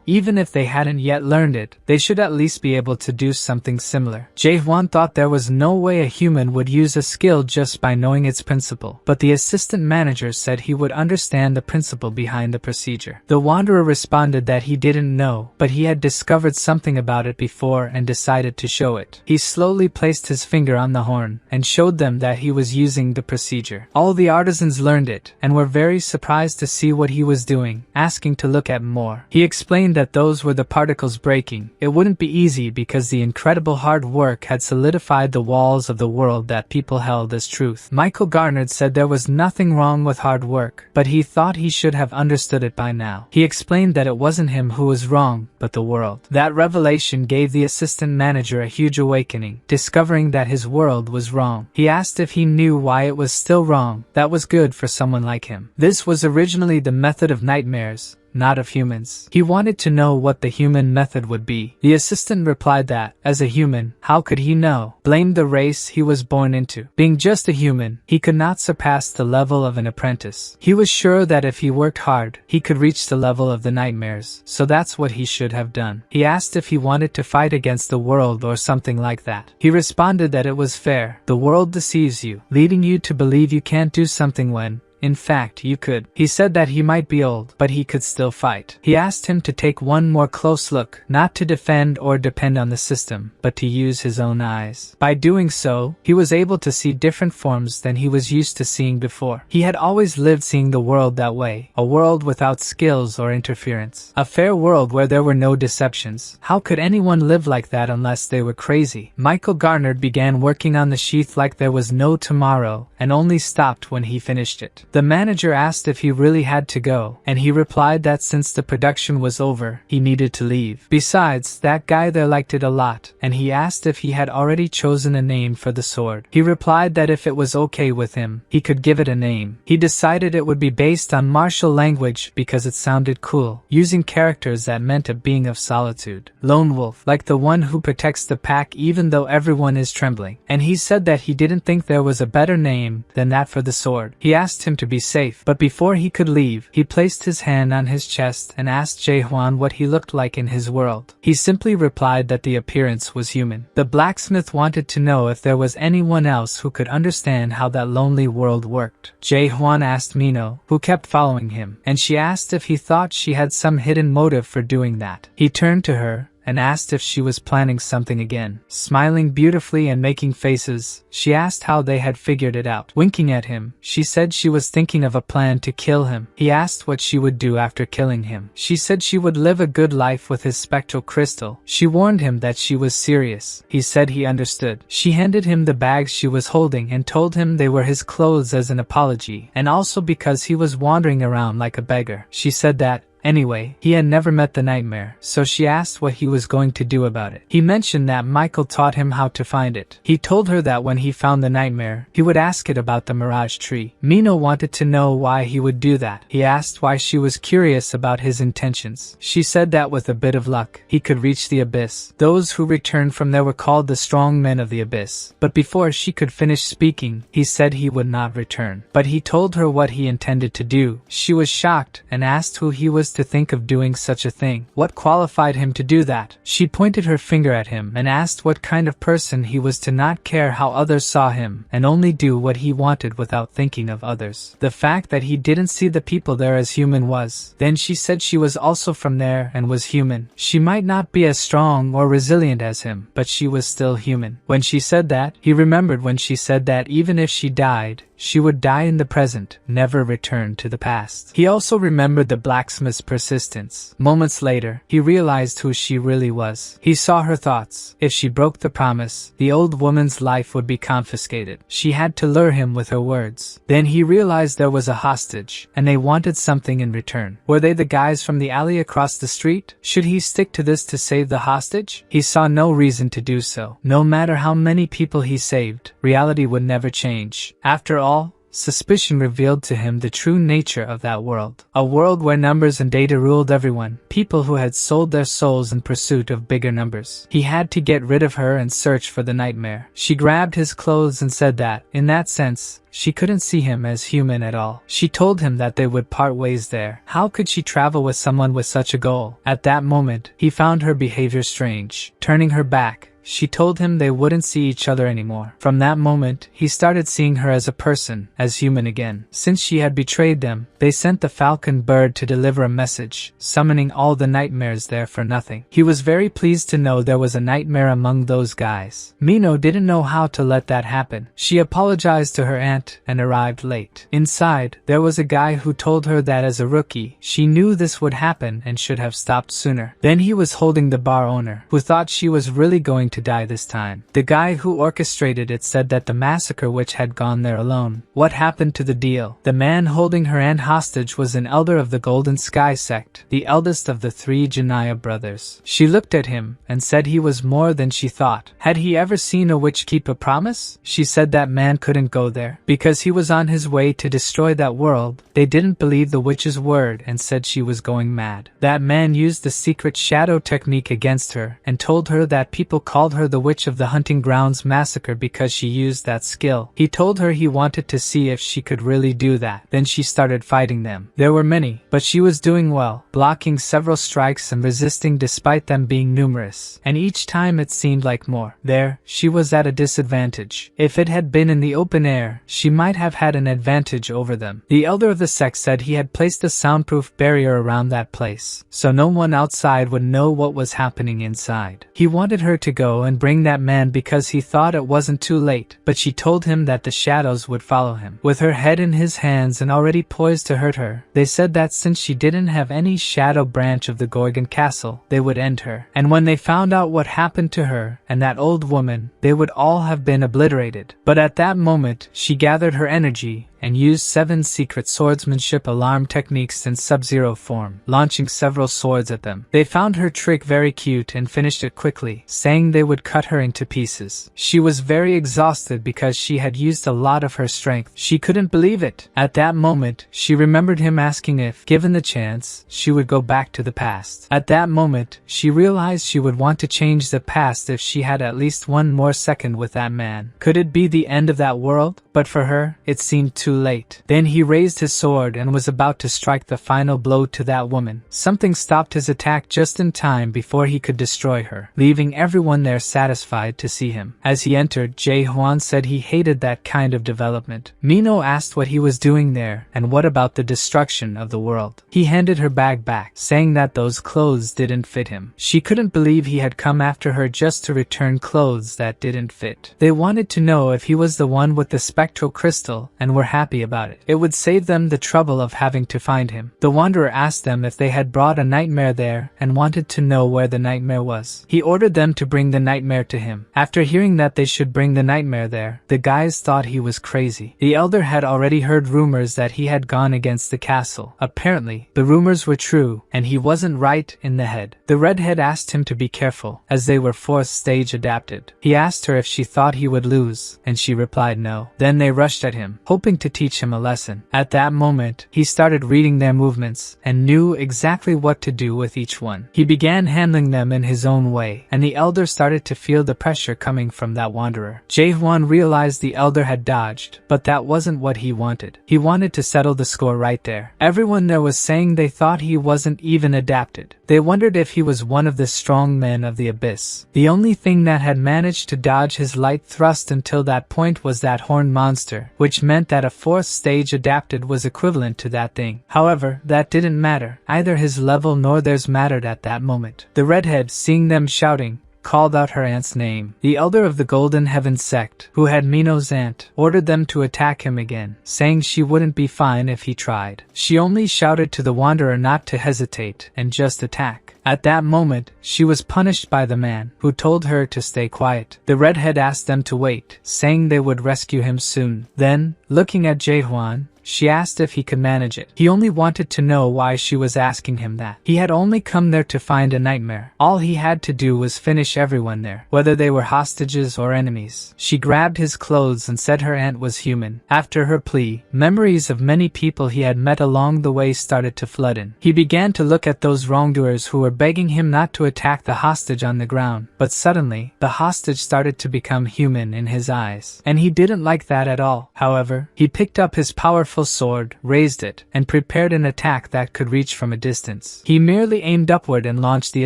even if they hadn't yet learned it, they should at least be able to do something similar. Jaehwan thought there was no way a human would use a skill just by knowing its principle, but the assistant manager said he would understand the principle behind the procedure. The Wanderer responded that he didn't know, but he had discovered something about it before and decided to show it. He slowly placed his finger on the horn and showed them that he was using the procedure. All the artisans learned it and were very surprised to see what he was doing, asking to look at more. He explained that those were the particles breaking. It wouldn't be easy because the incredible hard work had solidified the walls of the world that people held as truth. Michael Garnard said there was nothing wrong with hard work, but he thought he should have understood it by now. He explained that it wasn't him who was wrong, but the world. That revelation gave the assistant manager a huge awakening, discovering that his world was wrong. He asked if he knew why it was still wrong. That was good for someone like him. This was originally the method of nightmares, not of humans. He wanted to know what the human method would be. The assistant replied that, as a human, how could he know? Blamed the race he was born into. Being just a human, he could not surpass the level of an apprentice. He was sure that if he worked hard, he could reach the level of the nightmares, so that's what he should have done. He asked if he wanted to fight against the world or something like that. He responded that it was fair. The world deceives you, leading you to believe you can't do something when, in fact, you could. He said that he might be old, but he could still fight. He asked him to take one more close look, not to defend or depend on the system, but to use his own eyes. By doing so, he was able to see different forms than he was used to seeing before. He had always lived seeing the world that way, a world without skills or interference. A fair world where there were no deceptions. How could anyone live like that unless they were crazy? Michael Garnard began working on the sheath like there was no tomorrow, and only stopped when he finished it. The manager asked if he really had to go, and he replied that since the production was over, he needed to leave. Besides, that guy there liked it a lot, and he asked if he had already chosen a name for the sword. He replied that if it was okay with him, he could give it a name. He decided it would be based on martial language because it sounded cool, using characters that meant a being of solitude. Lone wolf, like the one who protects the pack even though everyone is trembling. And he said that he didn't think there was a better name than that for the sword. He asked him to be safe, but before he could leave, he placed his hand on his chest and asked Jaehwan what he looked like in his world. He simply replied that the appearance was human. The blacksmith wanted to know if there was anyone else who could understand how that lonely world worked. Jaehwan asked Mino, who kept following him, and she asked if he thought she had some hidden motive for doing that. He turned to her and asked if she was planning something again. Smiling beautifully and making faces, she asked how they had figured it out. Winking at him, she said she was thinking of a plan to kill him. He asked what she would do after killing him. She said she would live a good life with his spectral crystal. She warned him that she was serious. He said he understood. She handed him the bags she was holding and told him they were his clothes as an apology, and also because he was wandering around like a beggar. She said that, anyway, he had never met the nightmare, so she asked what he was going to do about it. He mentioned that Michael taught him how to find it. He told her that when he found the nightmare, he would ask it about the mirage tree. Mino wanted to know why he would do that. He asked why she was curious about his intentions. She said that with a bit of luck, he could reach the abyss. Those who returned from there were called the strong men of the abyss. But before she could finish speaking, he said he would not return. But he told her what he intended to do. She was shocked and asked who he was to think of doing such a thing? What qualified him to do that? She pointed her finger at him and asked what kind of person he was to not care how others saw him and only do what he wanted without thinking of others. The fact that he didn't see the people there as human was. Then she said she was also from there and was human. She might not be as strong or resilient as him, but she was still human. When she said that, he remembered when she said that even if she died, she would die in the present, never return to the past. He also remembered the blacksmith's persistence. Moments later, he realized who she really was. He saw her thoughts. If she broke the promise, the old woman's life would be confiscated. She had to lure him with her words. Then he realized there was a hostage, and they wanted something in return. Were they the guys from the alley across the street? Should he stick to this to save the hostage? He saw no reason to do so. No matter how many people he saved, reality would never change. After all, suspicion revealed to him the true nature of that world. A world where numbers and data ruled everyone. People who had sold their souls in pursuit of bigger numbers. He had to get rid of her and search for the nightmare. She grabbed his clothes and said that, in that sense, she couldn't see him as human at all. She told him that they would part ways there. How could she travel with someone with such a goal? At that moment, he found her behavior strange. Turning her back, she told him they wouldn't see each other anymore. From that moment, he started seeing her as a person, as human again. Since she had betrayed them, they sent the falcon bird to deliver a message, summoning all the nightmares there for nothing. He was very pleased to know there was a nightmare among those guys. Mino didn't know how to let that happen. She apologized to her aunt and arrived late. Inside, there was a guy who told her that as a rookie, she knew this would happen and should have stopped sooner. Then he was holding the bar owner, who thought she was really going to die this time. The guy who orchestrated it said that the massacre witch had gone there alone. What happened to the deal? The man holding her aunt hostage was an elder of the Golden Sky sect, the eldest of the 3 Janaya brothers. She looked at him and said he was more than she thought. Had he ever seen a witch keep a promise? She said that man couldn't go there because he was on his way to destroy that world. They didn't believe the witch's word and said she was going mad. That man used the secret shadow technique against her and told her that people called her the Witch of the Hunting Grounds Massacre because she used that skill. He told her he wanted to see if she could really do that. Then she started fighting them. There were many, but she was doing well, blocking several strikes and resisting despite them being numerous. And each time it seemed like more. There, she was at a disadvantage. If it had been in the open air, she might have had an advantage over them. The elder of the sect said he had placed a soundproof barrier around that place, so no one outside would know what was happening inside. He wanted her to go and bring that man because he thought it wasn't too late, but she told him that the shadows would follow him. With her head in his hands and already poised to hurt her, they said that since she didn't have any shadow branch of the Gorgon castle, they would end her. And when they found out what happened to her and that old woman, they would all have been obliterated. But at that moment, she gathered her energy and used 7 secret swordsmanship alarm techniques in Sub-Zero form, launching several swords at them. They found her trick very cute and finished it quickly, saying they would cut her into pieces. She was very exhausted because she had used a lot of her strength. She couldn't believe it. At that moment, she remembered him asking if, given the chance, she would go back to the past. At that moment, she realized she would want to change the past if she had at least 1 more second with that man. Could it be the end of that world? But for her, it seemed too late. Then he raised his sword and was about to strike the final blow to that woman. Something stopped his attack just in time before he could destroy her, leaving everyone there satisfied to see him. As he entered, Jae Hwan said he hated that kind of development. Mino asked what he was doing there and what about the destruction of the world. He handed her bag back, saying that those clothes didn't fit him. She couldn't believe he had come after her just to return clothes that didn't fit. They wanted to know if he was the one with the spectral crystal and were happy about it. It would save them the trouble of having to find him. The Wanderer asked them if they had brought a nightmare there and wanted to know where the nightmare was. He ordered them to bring the nightmare to him. After hearing that they should bring the nightmare there, the guys thought he was crazy. The elder had already heard rumors that he had gone against the castle. Apparently, the rumors were true, and he wasn't right in the head. The redhead asked him to be careful, as they were 4th stage adapted. He asked her if she thought he would lose, and she replied no. Then they rushed at him, hoping to to teach him a lesson. At that moment, he started reading their movements and knew exactly what to do with each one. He began handling them in his own way, and the elder started to feel the pressure coming from that wanderer. Jae-hwan realized the elder had dodged, but that wasn't what he wanted. He wanted to settle the score right there. Everyone there was saying they thought he wasn't even adapted. They wondered if he was one of the strong men of the abyss. The only thing that had managed to dodge his light thrust until that point was that horned monster, which meant that a 4th stage adapted was equivalent to that thing. However, that didn't matter. Either his level nor theirs mattered at that moment. The redhead, seeing them shouting, called out her aunt's name. The elder of the Golden Heaven sect, who had Mino's aunt, ordered them to attack him again, saying she wouldn't be fine if he tried. She only shouted to the wanderer not to hesitate and just attack. At that moment, she was punished by the man, who told her to stay quiet. The redhead asked them to wait, saying they would rescue him soon. Then, looking at Jae-hwan, she asked if he could manage it. He only wanted to know why she was asking him that. He had only come there to find a nightmare. All he had to do was finish everyone there, whether they were hostages or enemies. She grabbed his clothes and said her aunt was human. After her plea, memories of many people he had met along the way started to flood in. He began to look at those wrongdoers who were begging him not to attack the hostage on the ground, but suddenly, the hostage started to become human in his eyes, and he didn't like that at all. However, he picked up his powerful sword, raised it, and prepared an attack that could reach from a distance. He merely aimed upward and launched the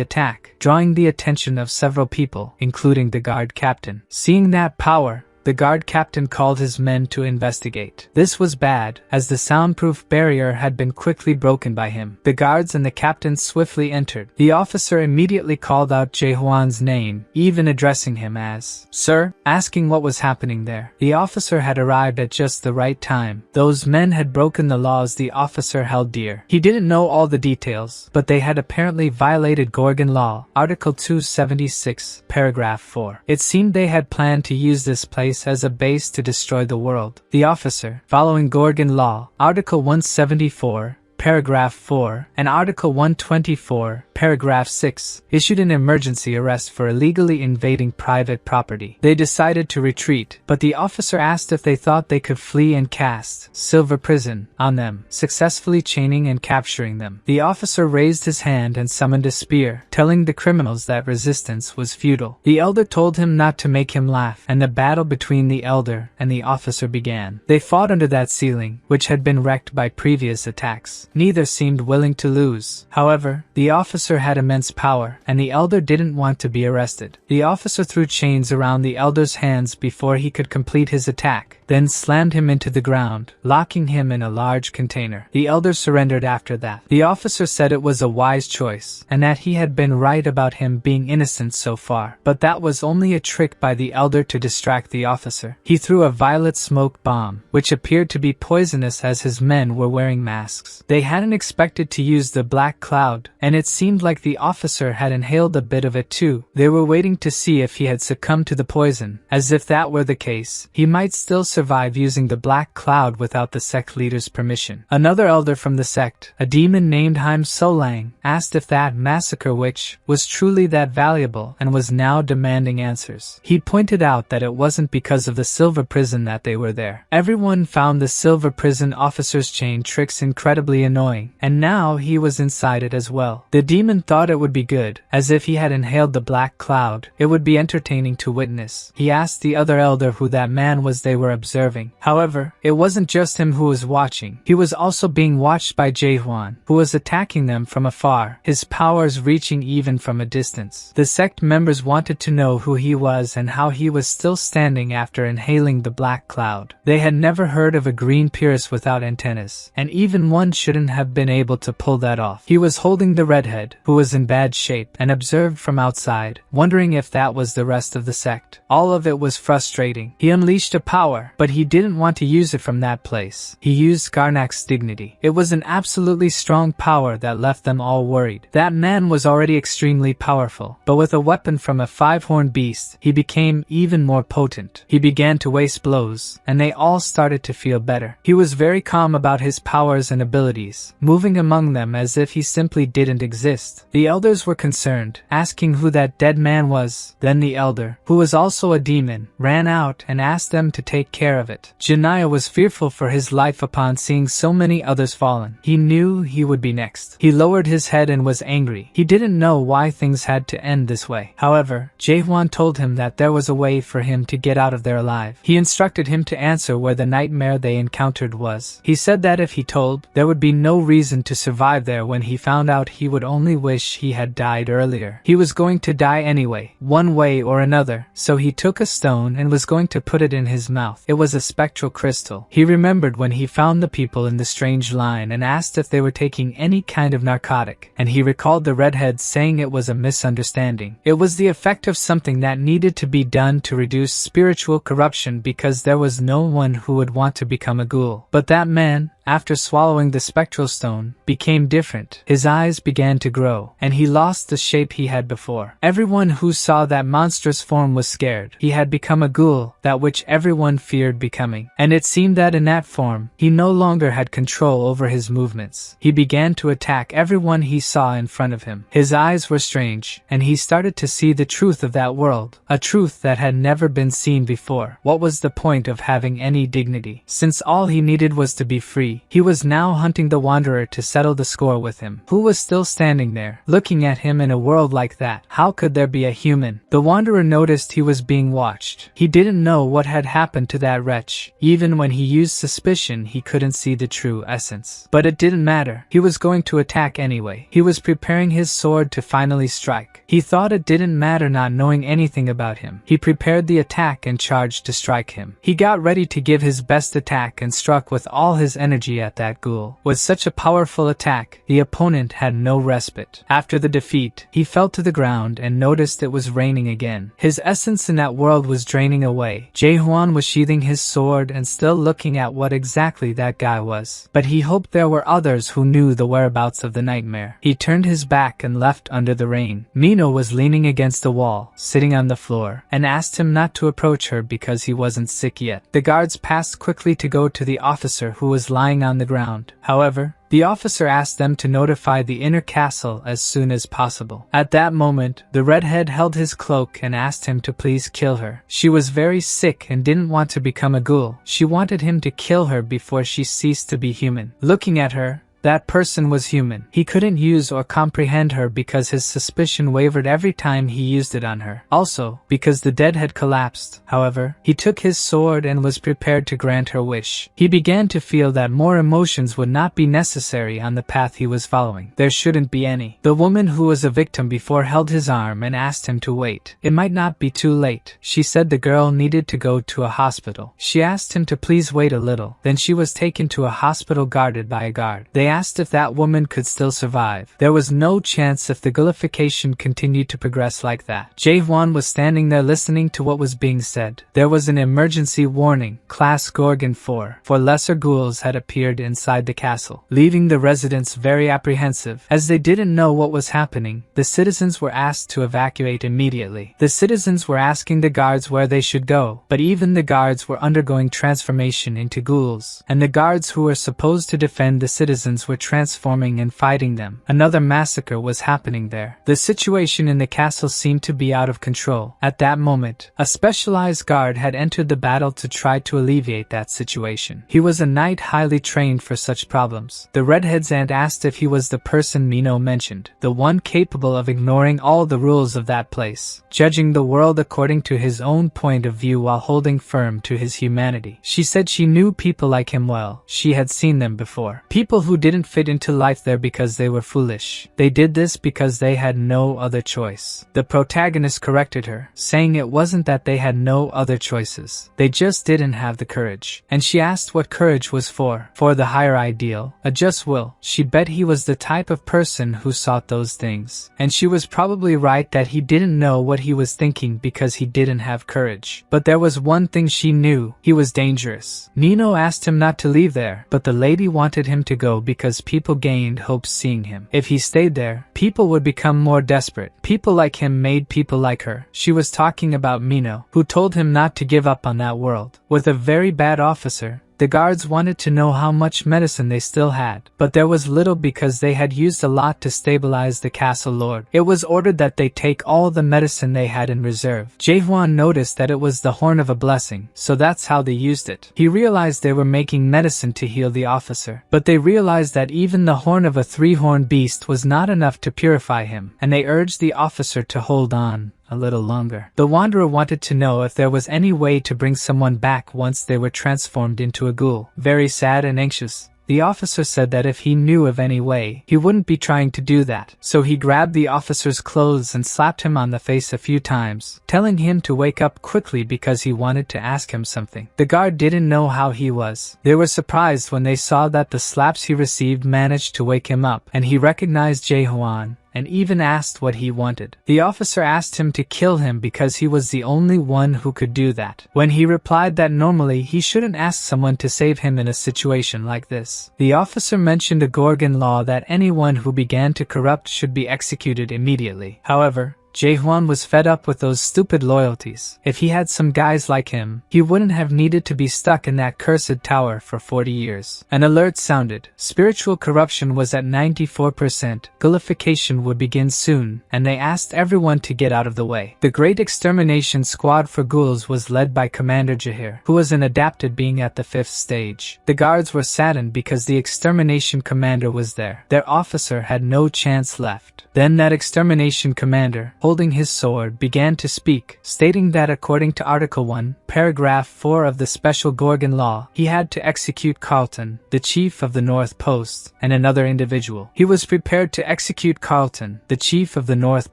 attack, drawing the attention of several people, including the guard captain. Seeing that power, the guard captain called his men to investigate. This was bad, as the soundproof barrier had been quickly broken by him. The guards and the captain swiftly entered. The officer immediately called out Jae-hwan's name, even addressing him as "Sir," asking what was happening there. The officer had arrived at just the right time. Those men had broken the laws the officer held dear. He didn't know all the details, but they had apparently violated Gorgon Law, Article 276, Paragraph 4. It seemed they had planned to use this place as a base to destroy the world. The officer, following Gorgon Law, Article 174, Paragraph 4, and Article 124, Paragraph 6, issued an emergency arrest for illegally invading private property. They decided to retreat, but the officer asked if they thought they could flee and cast Silver Prison on them, successfully chaining and capturing them. The officer raised his hand and summoned a spear, telling the criminals that resistance was futile. The elder told him not to make him laugh, and the battle between the elder and the officer began. They fought under that ceiling, which had been wrecked by previous attacks. Neither seemed willing to lose. However, the officer had immense power, and the elder didn't want to be arrested. The officer threw chains around the elder's hands before he could complete his attack, then slammed him into the ground, locking him in a large container. The elder surrendered after that. The officer said it was a wise choice, and that he had been right about him being innocent so far. But that was only a trick by the elder to distract the officer. He threw a violet smoke bomb, which appeared to be poisonous as his men were wearing masks. They hadn't expected to use the black cloud, and it seemed like the officer had inhaled a bit of it too. They were waiting to see if he had succumbed to the poison. As if that were the case, he might still survive using the black cloud without the sect leader's permission. Another elder from the sect, a demon named Haim Solang, asked if that massacre witch was truly that valuable and was now demanding answers. He pointed out that it wasn't because of the silver prison that they were there. Everyone found the silver prison officer's chain tricks incredibly annoying, and now he was inside it as well. The demon thought it would be good, as if he had inhaled the black cloud, it would be entertaining to witness. He asked the other elder who that man was they were observing. However, it wasn't just him who was watching. He was also being watched by Jae-hwan, who was attacking them from afar, his powers reaching even from a distance. The sect members wanted to know who he was and how he was still standing after inhaling the black cloud. They had never heard of a green Pyrrhus without antennas, and even one shouldn't have been able to pull that off. He was holding the redhead, who was in bad shape, and observed from outside, wondering if that was the rest of the sect. All of it was frustrating. He unleashed a power, but he didn't want to use it from that place. He used Karnak's dignity. It was an absolutely strong power that left them all worried. That man was already extremely powerful, but with a weapon from a five-horned beast, he became even more potent. He began to waste blows, and they all started to feel better. He was very calm about his powers and abilities, moving among them as if he simply didn't exist. The elders were concerned, asking who that dead man was. Then the elder, who was also a demon, ran out and asked them to take care care of it. Janaya was fearful for his life upon seeing so many others fallen. He knew he would be next. He lowered his head and was angry. He didn't know why things had to end this way. However, Jaehwan told him that there was a way for him to get out of there alive. He instructed him to answer where the nightmare they encountered was. He said that if he told, there would be no reason to survive there. When he found out, he would only wish he had died earlier. He was going to die anyway, one way or another, so he took a stone and was going to put it in his mouth. It was a spectral crystal. He remembered when he found the people in the strange line and asked if they were taking any kind of narcotic, and he recalled the redhead saying it was a misunderstanding. It was the effect of something that needed to be done to reduce spiritual corruption because there was no one who would want to become a ghoul. But that man, after swallowing the spectral stone, became different. His eyes began to grow, and he lost the shape he had before. Everyone who saw that monstrous form was scared. He had become a ghoul, that which everyone feared becoming. And it seemed that in that form, he no longer had control over his movements. He began to attack everyone he saw in front of him. His eyes were strange, and he started to see the truth of that world, a truth that had never been seen before. What was the point of having any dignity, since all he needed was to be free? He was now hunting the Wanderer to settle the score with him, who was still standing there, looking at him. In a world like that, how could there be a human? The Wanderer noticed he was being watched. He didn't know what had happened to that wretch. Even when he used suspicion, he couldn't see the true essence. But it didn't matter. He was going to attack anyway. He was preparing his sword to finally strike. He thought it didn't matter not knowing anything about him. He prepared the attack and charged to strike him. He got ready to give his best attack and struck with all his energy at that ghoul. With such a powerful attack, the opponent had no respite. After the defeat, he fell to the ground and noticed it was raining again. His essence in that world was draining away. Jaehwan was sheathing his sword and still looking at what exactly that guy was. But he hoped there were others who knew the whereabouts of the nightmare. He turned his back and left under the rain. Mino was leaning against the wall, sitting on the floor, and asked him not to approach her because he wasn't sick yet. The guards passed quickly to go to the officer who was lying on the ground. However, the officer asked them to notify the inner castle as soon as possible. At that moment, the redhead held his cloak and asked him to please kill her. She was very sick and didn't want to become a ghoul. She wanted him to kill her before she ceased to be human. Looking at her, that person was human. He couldn't use or comprehend her because his suspicion wavered every time he used it on her. Also, because the dead had collapsed. However, he took his sword and was prepared to grant her wish. He began to feel that more emotions would not be necessary on the path he was following. There shouldn't be any. The woman who was a victim before held his arm and asked him to wait. It might not be too late. She said the girl needed to go to a hospital. She asked him to please wait a little. Then she was taken to a hospital guarded by a guard. They asked if that woman could still survive. There was no chance if the ghoulification continued to progress like that. Jaehwan was standing there listening to what was being said. There was an emergency warning. Class Gorgon 4 for lesser ghouls had appeared inside the castle, leaving the residents very apprehensive. As they didn't know what was happening, the citizens were asked to evacuate immediately. The citizens were asking the guards where they should go, but even the guards were undergoing transformation into ghouls, and the guards who were supposed to defend the citizens were transforming and fighting them. Another massacre was happening there. The situation in the castle seemed to be out of control. At that moment, a specialized guard had entered the battle to try to alleviate that situation. He was a knight highly trained for such problems. The redhead's aunt asked if he was the person Mino mentioned, the one capable of ignoring all the rules of that place, judging the world according to his own point of view while holding firm to his humanity. She said she knew people like him well. She had seen them before. People who didn't fit into life there because they were foolish. They did this because they had no other choice. The protagonist corrected her, saying it wasn't that they had no other choices. They just didn't have the courage. And she asked what courage was for. For the higher ideal, a just will. She bet he was the type of person who sought those things. And she was probably right that he didn't know what he was thinking because he didn't have courage. But there was one thing she knew. He was dangerous. Nino asked him not to leave there, but the lady wanted him to go because people gained hope seeing him. If he stayed there, people would become more desperate. People like him made people like her. She was talking about Mino, who told him not to give up on that world. With a very bad officer, The guards wanted to know how much medicine they still had, but there was little because they had used a lot to stabilize the castle lord. It was ordered that they take all the medicine they had in reserve. Jae-hwan noticed that it was the horn of a blessing, so that's how they used it. He realized they were making medicine to heal the officer, but they realized that even the horn of a three-horned beast was not enough to purify him, and they urged the officer to hold on a little longer. The wanderer wanted to know if there was any way to bring someone back once they were transformed into a ghoul. Very sad and anxious, the officer said that if he knew of any way, he wouldn't be trying to do that. So he grabbed the officer's clothes and slapped him on the face a few times, telling him to wake up quickly because he wanted to ask him something. The guard didn't know how he was. They were surprised when they saw that the slaps he received managed to wake him up, and he recognized Jae-hwan and even asked what he wanted. The officer asked him to kill him because he was the only one who could do that. When he replied that normally he shouldn't ask someone to save him in a situation like this, the officer mentioned a Gorgon law that anyone who began to corrupt should be executed immediately. However, Jae-hwan was fed up with those stupid loyalties. If he had some guys like him, he wouldn't have needed to be stuck in that cursed tower for 40 years. An alert sounded. Spiritual corruption was at 94%. Ghoulification would begin soon, and they asked everyone to get out of the way. The Great Extermination Squad for Ghouls was led by Commander Jahir, who was an adapted being at the 5th stage. The guards were saddened because the extermination commander was there. Their officer had no chance left. Then that extermination commander, holding his sword, began to speak, stating that according to Article 1, Paragraph 4 of the Special Gorgon Law, he had to execute Carlton, the chief of the North Post, and another individual. He was prepared to execute Carlton, the chief of the North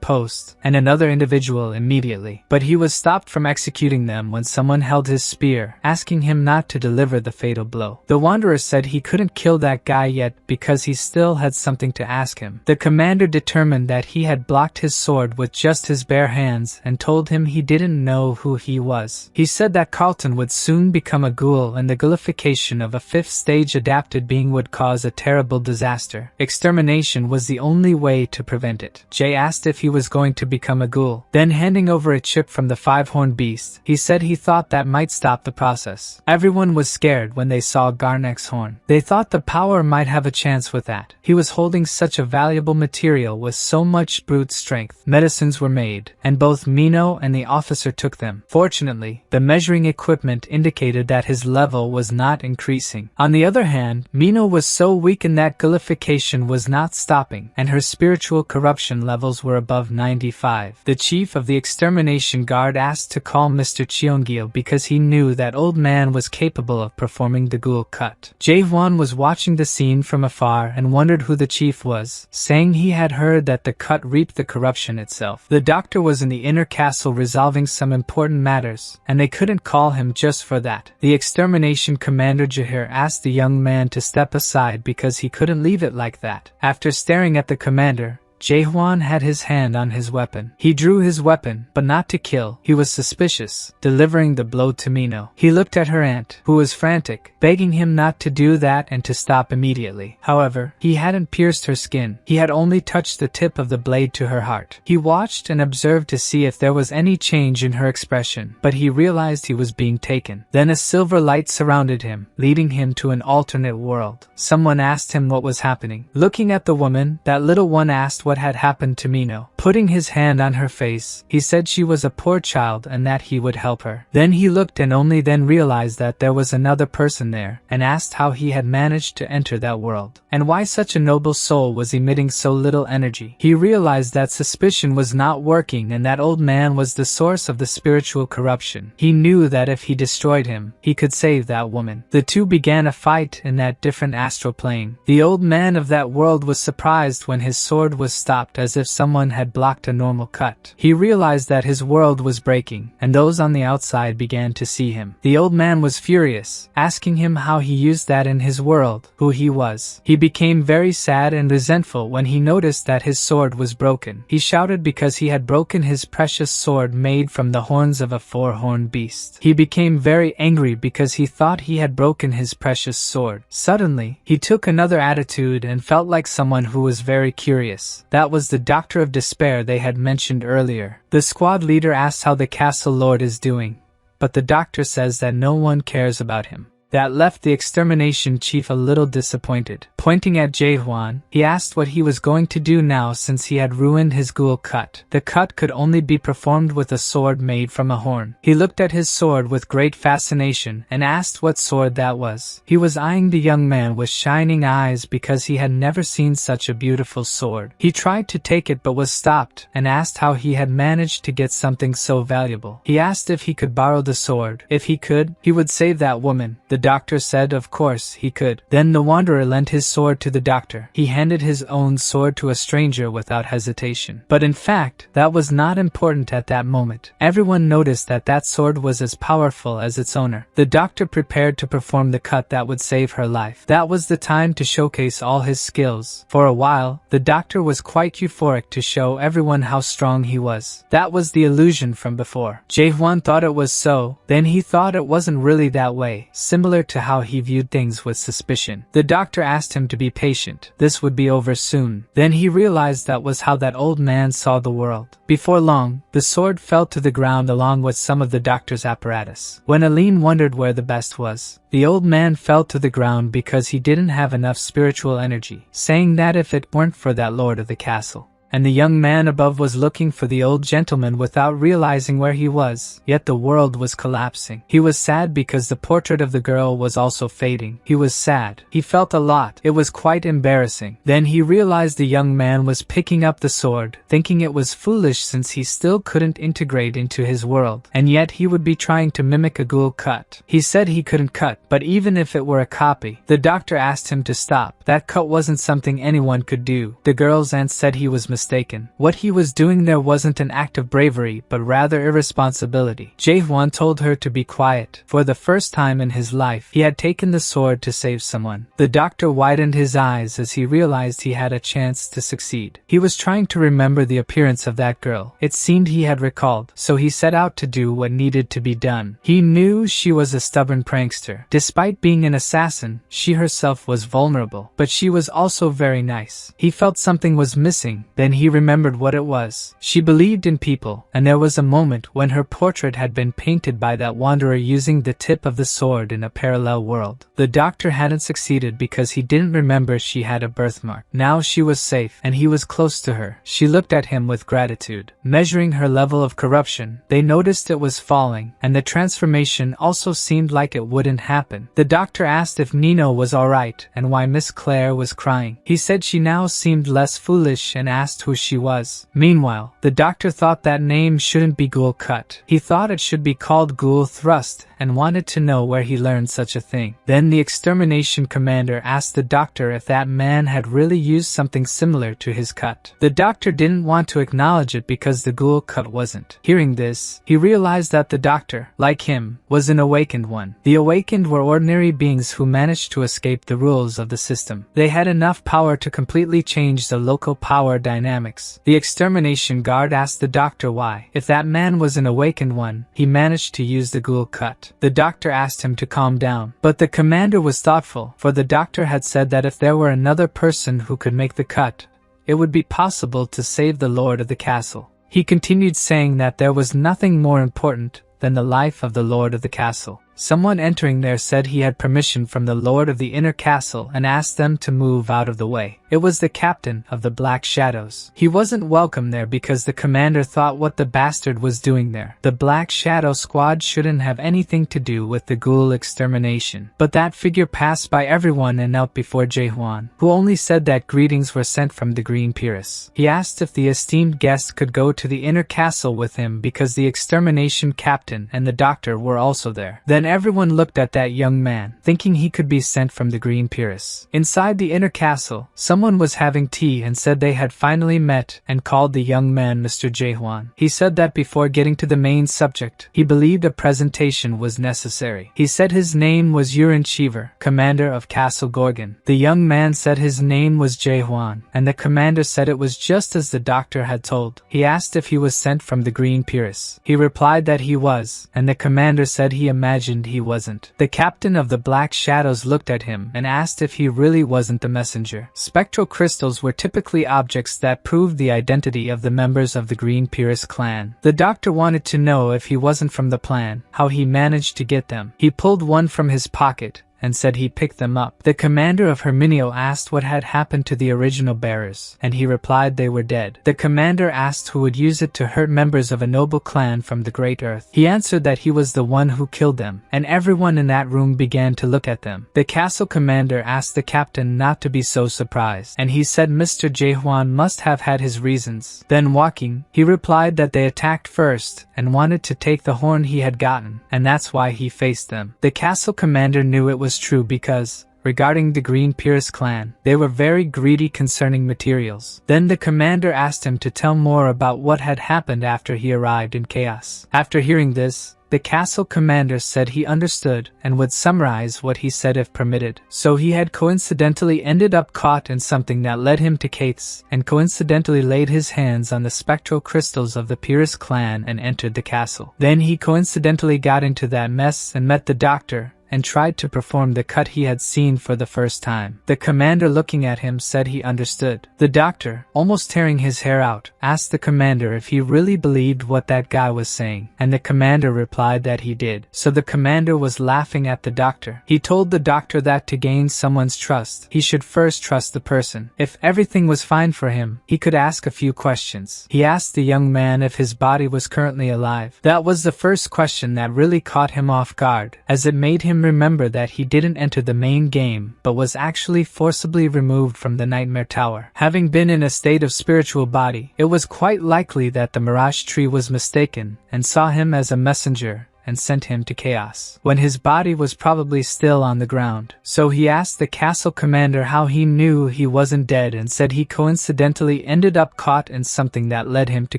Post, and another individual immediately, but he was stopped from executing them when someone held his spear, asking him not to deliver the fatal blow. The Wanderer said he couldn't kill that guy yet because he still had something to ask him. The commander determined that he had blocked his sword with just his bare hands and told him he didn't know who he was. He said that Carlton would soon become a ghoul and the ghoulification of a 5th stage adapted being would cause a terrible disaster. Extermination was the only way to prevent it. Jay asked if he was going to become a ghoul. Then handing over a chip from the 5-horned beast, he said he thought that might stop the process. Everyone was scared when they saw Garnek's horn. They thought the power might have a chance with that. He was holding such a valuable material with so much brute strength. Medicines were made, and both Mino and the officer took them. Fortunately, the measuring equipment indicated that his level was not increasing. On the other hand, Mino was so weakened that ghoulification was not stopping, and her spiritual corruption levels were above 95. The chief of the extermination guard asked to call Mr. Cheongil because he knew that old man was capable of performing the ghoul cut. Jae-hwan was watching the scene from afar and wondered who the chief was, saying he had heard that the cut reaped the corruption itself. The doctor was in the inner castle resolving some important matters, and they couldn't call him just for that. The extermination commander Jahir asked the young man to step aside because he couldn't leave it like that. After staring at the commander, Jae-hwan had his hand on his weapon. He drew his weapon, but not to kill. He was suspicious, delivering the blow to Mino. He looked at her aunt, who was frantic, begging him not to do that and to stop immediately. However, he hadn't pierced her skin. He had only touched the tip of the blade to her heart. He watched and observed to see if there was any change in her expression, but he realized he was being taken. Then a silver light surrounded him, leading him to an alternate world. Someone asked him what was happening. Looking at the woman, that little one asked what had happened to Mino. Putting his hand on her face, he said she was a poor child and that he would help her. Then he looked and only then realized that there was another person there, and asked how he had managed to enter that world, and why such a noble soul was emitting so little energy. He realized that suspicion was not working and that old man was the source of the spiritual corruption. He knew that if he destroyed him, he could save that woman. The two began a fight in that different astral plane. The old man of that world was surprised when his sword was stopped as if someone had blocked a normal cut. He realized that his world was breaking, and those on the outside began to see him. The old man was furious, asking him how he used that in his world, who he was. He became very sad and resentful when he noticed that his sword was broken. He shouted because he had broken his precious sword made from the horns of a 4-horned beast. He became very angry because he thought he had broken his precious sword. Suddenly, he took another attitude and felt like someone who was very curious. That was the Doctor of Despair they had mentioned earlier. The squad leader asks how the castle lord is doing, but the doctor says that no one cares about him. That left the extermination chief a little disappointed. Pointing at Jae-hwan, he asked what he was going to do now since he had ruined his ghoul cut. The cut could only be performed with a sword made from a horn. He looked at his sword with great fascination and asked what sword that was. He was eyeing the young man with shining eyes because he had never seen such a beautiful sword. He tried to take it but was stopped and asked how he had managed to get something so valuable. He asked if he could borrow the sword. If he could, he would save that woman. The doctor said of course he could. Then the wanderer lent his sword to the doctor. He handed his own sword to a stranger without hesitation. But in fact, that was not important at that moment. Everyone noticed that that sword was as powerful as its owner. The doctor prepared to perform the cut that would save her life. That was the time to showcase all his skills. For a while, the doctor was quite euphoric to show everyone how strong he was. That was the illusion from before. Jae-hwan thought it was so, then he thought it wasn't really that way, similar to how he viewed things with suspicion. The doctor asked him to be patient. This would be over soon. Then he realized that was how that old man saw the world. Before long, the sword fell to the ground along with some of the doctor's apparatus. When Aline wondered where the best was, the old man fell to the ground because he didn't have enough spiritual energy, saying that if it weren't for that lord of the castle. And the young man above was looking for the old gentleman without realizing where he was, yet the world was collapsing. He was sad because the portrait of the girl was also fading. He was sad. He felt a lot. It was quite embarrassing. Then he realized the young man was picking up the sword, thinking it was foolish since he still couldn't integrate into his world, and yet he would be trying to mimic a ghoul cut. He said he couldn't cut, but even if it were a copy, the doctor asked him to stop. That cut wasn't something anyone could do. The girl's aunt said he was mistaken. What he was doing there wasn't an act of bravery, but rather irresponsibility. Jae-hwan told her to be quiet. For the first time in his life, he had taken the sword to save someone. The doctor widened his eyes as he realized he had a chance to succeed. He was trying to remember the appearance of that girl. It seemed he had recalled, so he set out to do what needed to be done. He knew she was a stubborn prankster. Despite being an assassin, she herself was vulnerable, but she was also very nice. He felt something was missing. Then he remembered what it was. She believed in people, and there was a moment when her portrait had been painted by that wanderer using the tip of the sword in a parallel world. The doctor hadn't succeeded because he didn't remember she had a birthmark. Now she was safe, and he was close to her. She looked at him with gratitude. Measuring her level of corruption, they noticed it was falling, and the transformation also seemed like it wouldn't happen. The doctor asked if Nino was alright, and why Miss Claire was crying. He said she now seemed less foolish and asked who she was. Meanwhile, the doctor thought that name shouldn't be Ghoul Cut. He thought it should be called Ghoul Thrust and wanted to know where he learned such a thing. Then the extermination commander asked the doctor if that man had really used something similar to his cut. The doctor didn't want to acknowledge it because the Ghoul Cut wasn't. Hearing this, he realized that the doctor, like him, was an awakened one. The awakened were ordinary beings who managed to escape the rules of the system. They had enough power to completely change the local power dynamics. The extermination guard asked the doctor why, if that man was an awakened one, he managed to use the Ghoul Cut. The doctor asked him to calm down, but the commander was thoughtful, for the doctor had said that if there were another person who could make the cut, it would be possible to save the lord of the castle. He continued saying that there was nothing more important than the life of the lord of the castle. Someone entering there said he had permission from the lord of the inner castle and asked them to move out of the way. It was the captain of the Black Shadows. He wasn't welcome there because the commander thought what the bastard was doing there. The Black Shadow squad shouldn't have anything to do with the ghoul extermination. But that figure passed by everyone and knelt before Jae-hwan, who only said that greetings were sent from the Green Peeress. He asked if the esteemed guest could go to the inner castle with him because the extermination captain and the doctor were also there. Then everyone looked at that young man, thinking he could be sent from the Green Peeress. Inside the inner castle, someone was having tea and said they had finally met and called the young man Mr. Jae-hwan. He said that before getting to the main subject, he believed a presentation was necessary. He said his name was Yurin Cheever, commander of Castle Gorgon. The young man said his name was Jae-hwan, and the commander said it was just as the doctor had told. He asked if he was sent from the Green Peeress. He replied that he was, and the commander said he imagined explained he wasn't. The captain of the Black Shadows looked at him and asked if he really wasn't the messenger. Spectral crystals were typically objects that proved the identity of the members of the Green Pyrrhus clan. The doctor wanted to know if he wasn't from the plan, how he managed to get them. He pulled one from his pocket and said he picked them up. The commander of Herminio asked what had happened to the original bearers, and he replied they were dead. The commander asked who would use it to hurt members of a noble clan from the Great Earth. He answered that he was the one who killed them, and everyone in that room began to look at them. The castle commander asked the captain not to be so surprised, and he said Mr. Jaehwan must have had his reasons. Then walking, he replied that they attacked first and wanted to take the horn he had gotten, and that's why he faced them. The castle commander knew it was true because, regarding the Green Pyrrhus clan, they were very greedy concerning materials. Then the commander asked him to tell more about what had happened after he arrived in Chaos. After hearing this, the castle commander said he understood and would summarize what he said if permitted. So he had coincidentally ended up caught in something that led him to Chaos, and coincidentally laid his hands on the spectral crystals of the Pyrrhus clan and entered the castle. Then he coincidentally got into that mess and met the doctor, and tried to perform the cut he had seen for the first time. The commander, looking at him, said he understood. The doctor, almost tearing his hair out, asked the commander if he really believed what that guy was saying, and the commander replied that he did. So the commander was laughing at the doctor. He told the doctor that to gain someone's trust, he should first trust the person. If everything was fine for him, he could ask a few questions. He asked the young man if his body was currently alive. That was the first question that really caught him off guard, as it made him remember that he didn't enter the main game, but was actually forcibly removed from the Nightmare Tower. Having been in a state of spiritual body, it was quite likely that the Mirage Tree was mistaken and saw him as a messenger and sent him to Chaos, when his body was probably still on the ground. So he asked the castle commander how he knew he wasn't dead and said he coincidentally ended up caught in something that led him to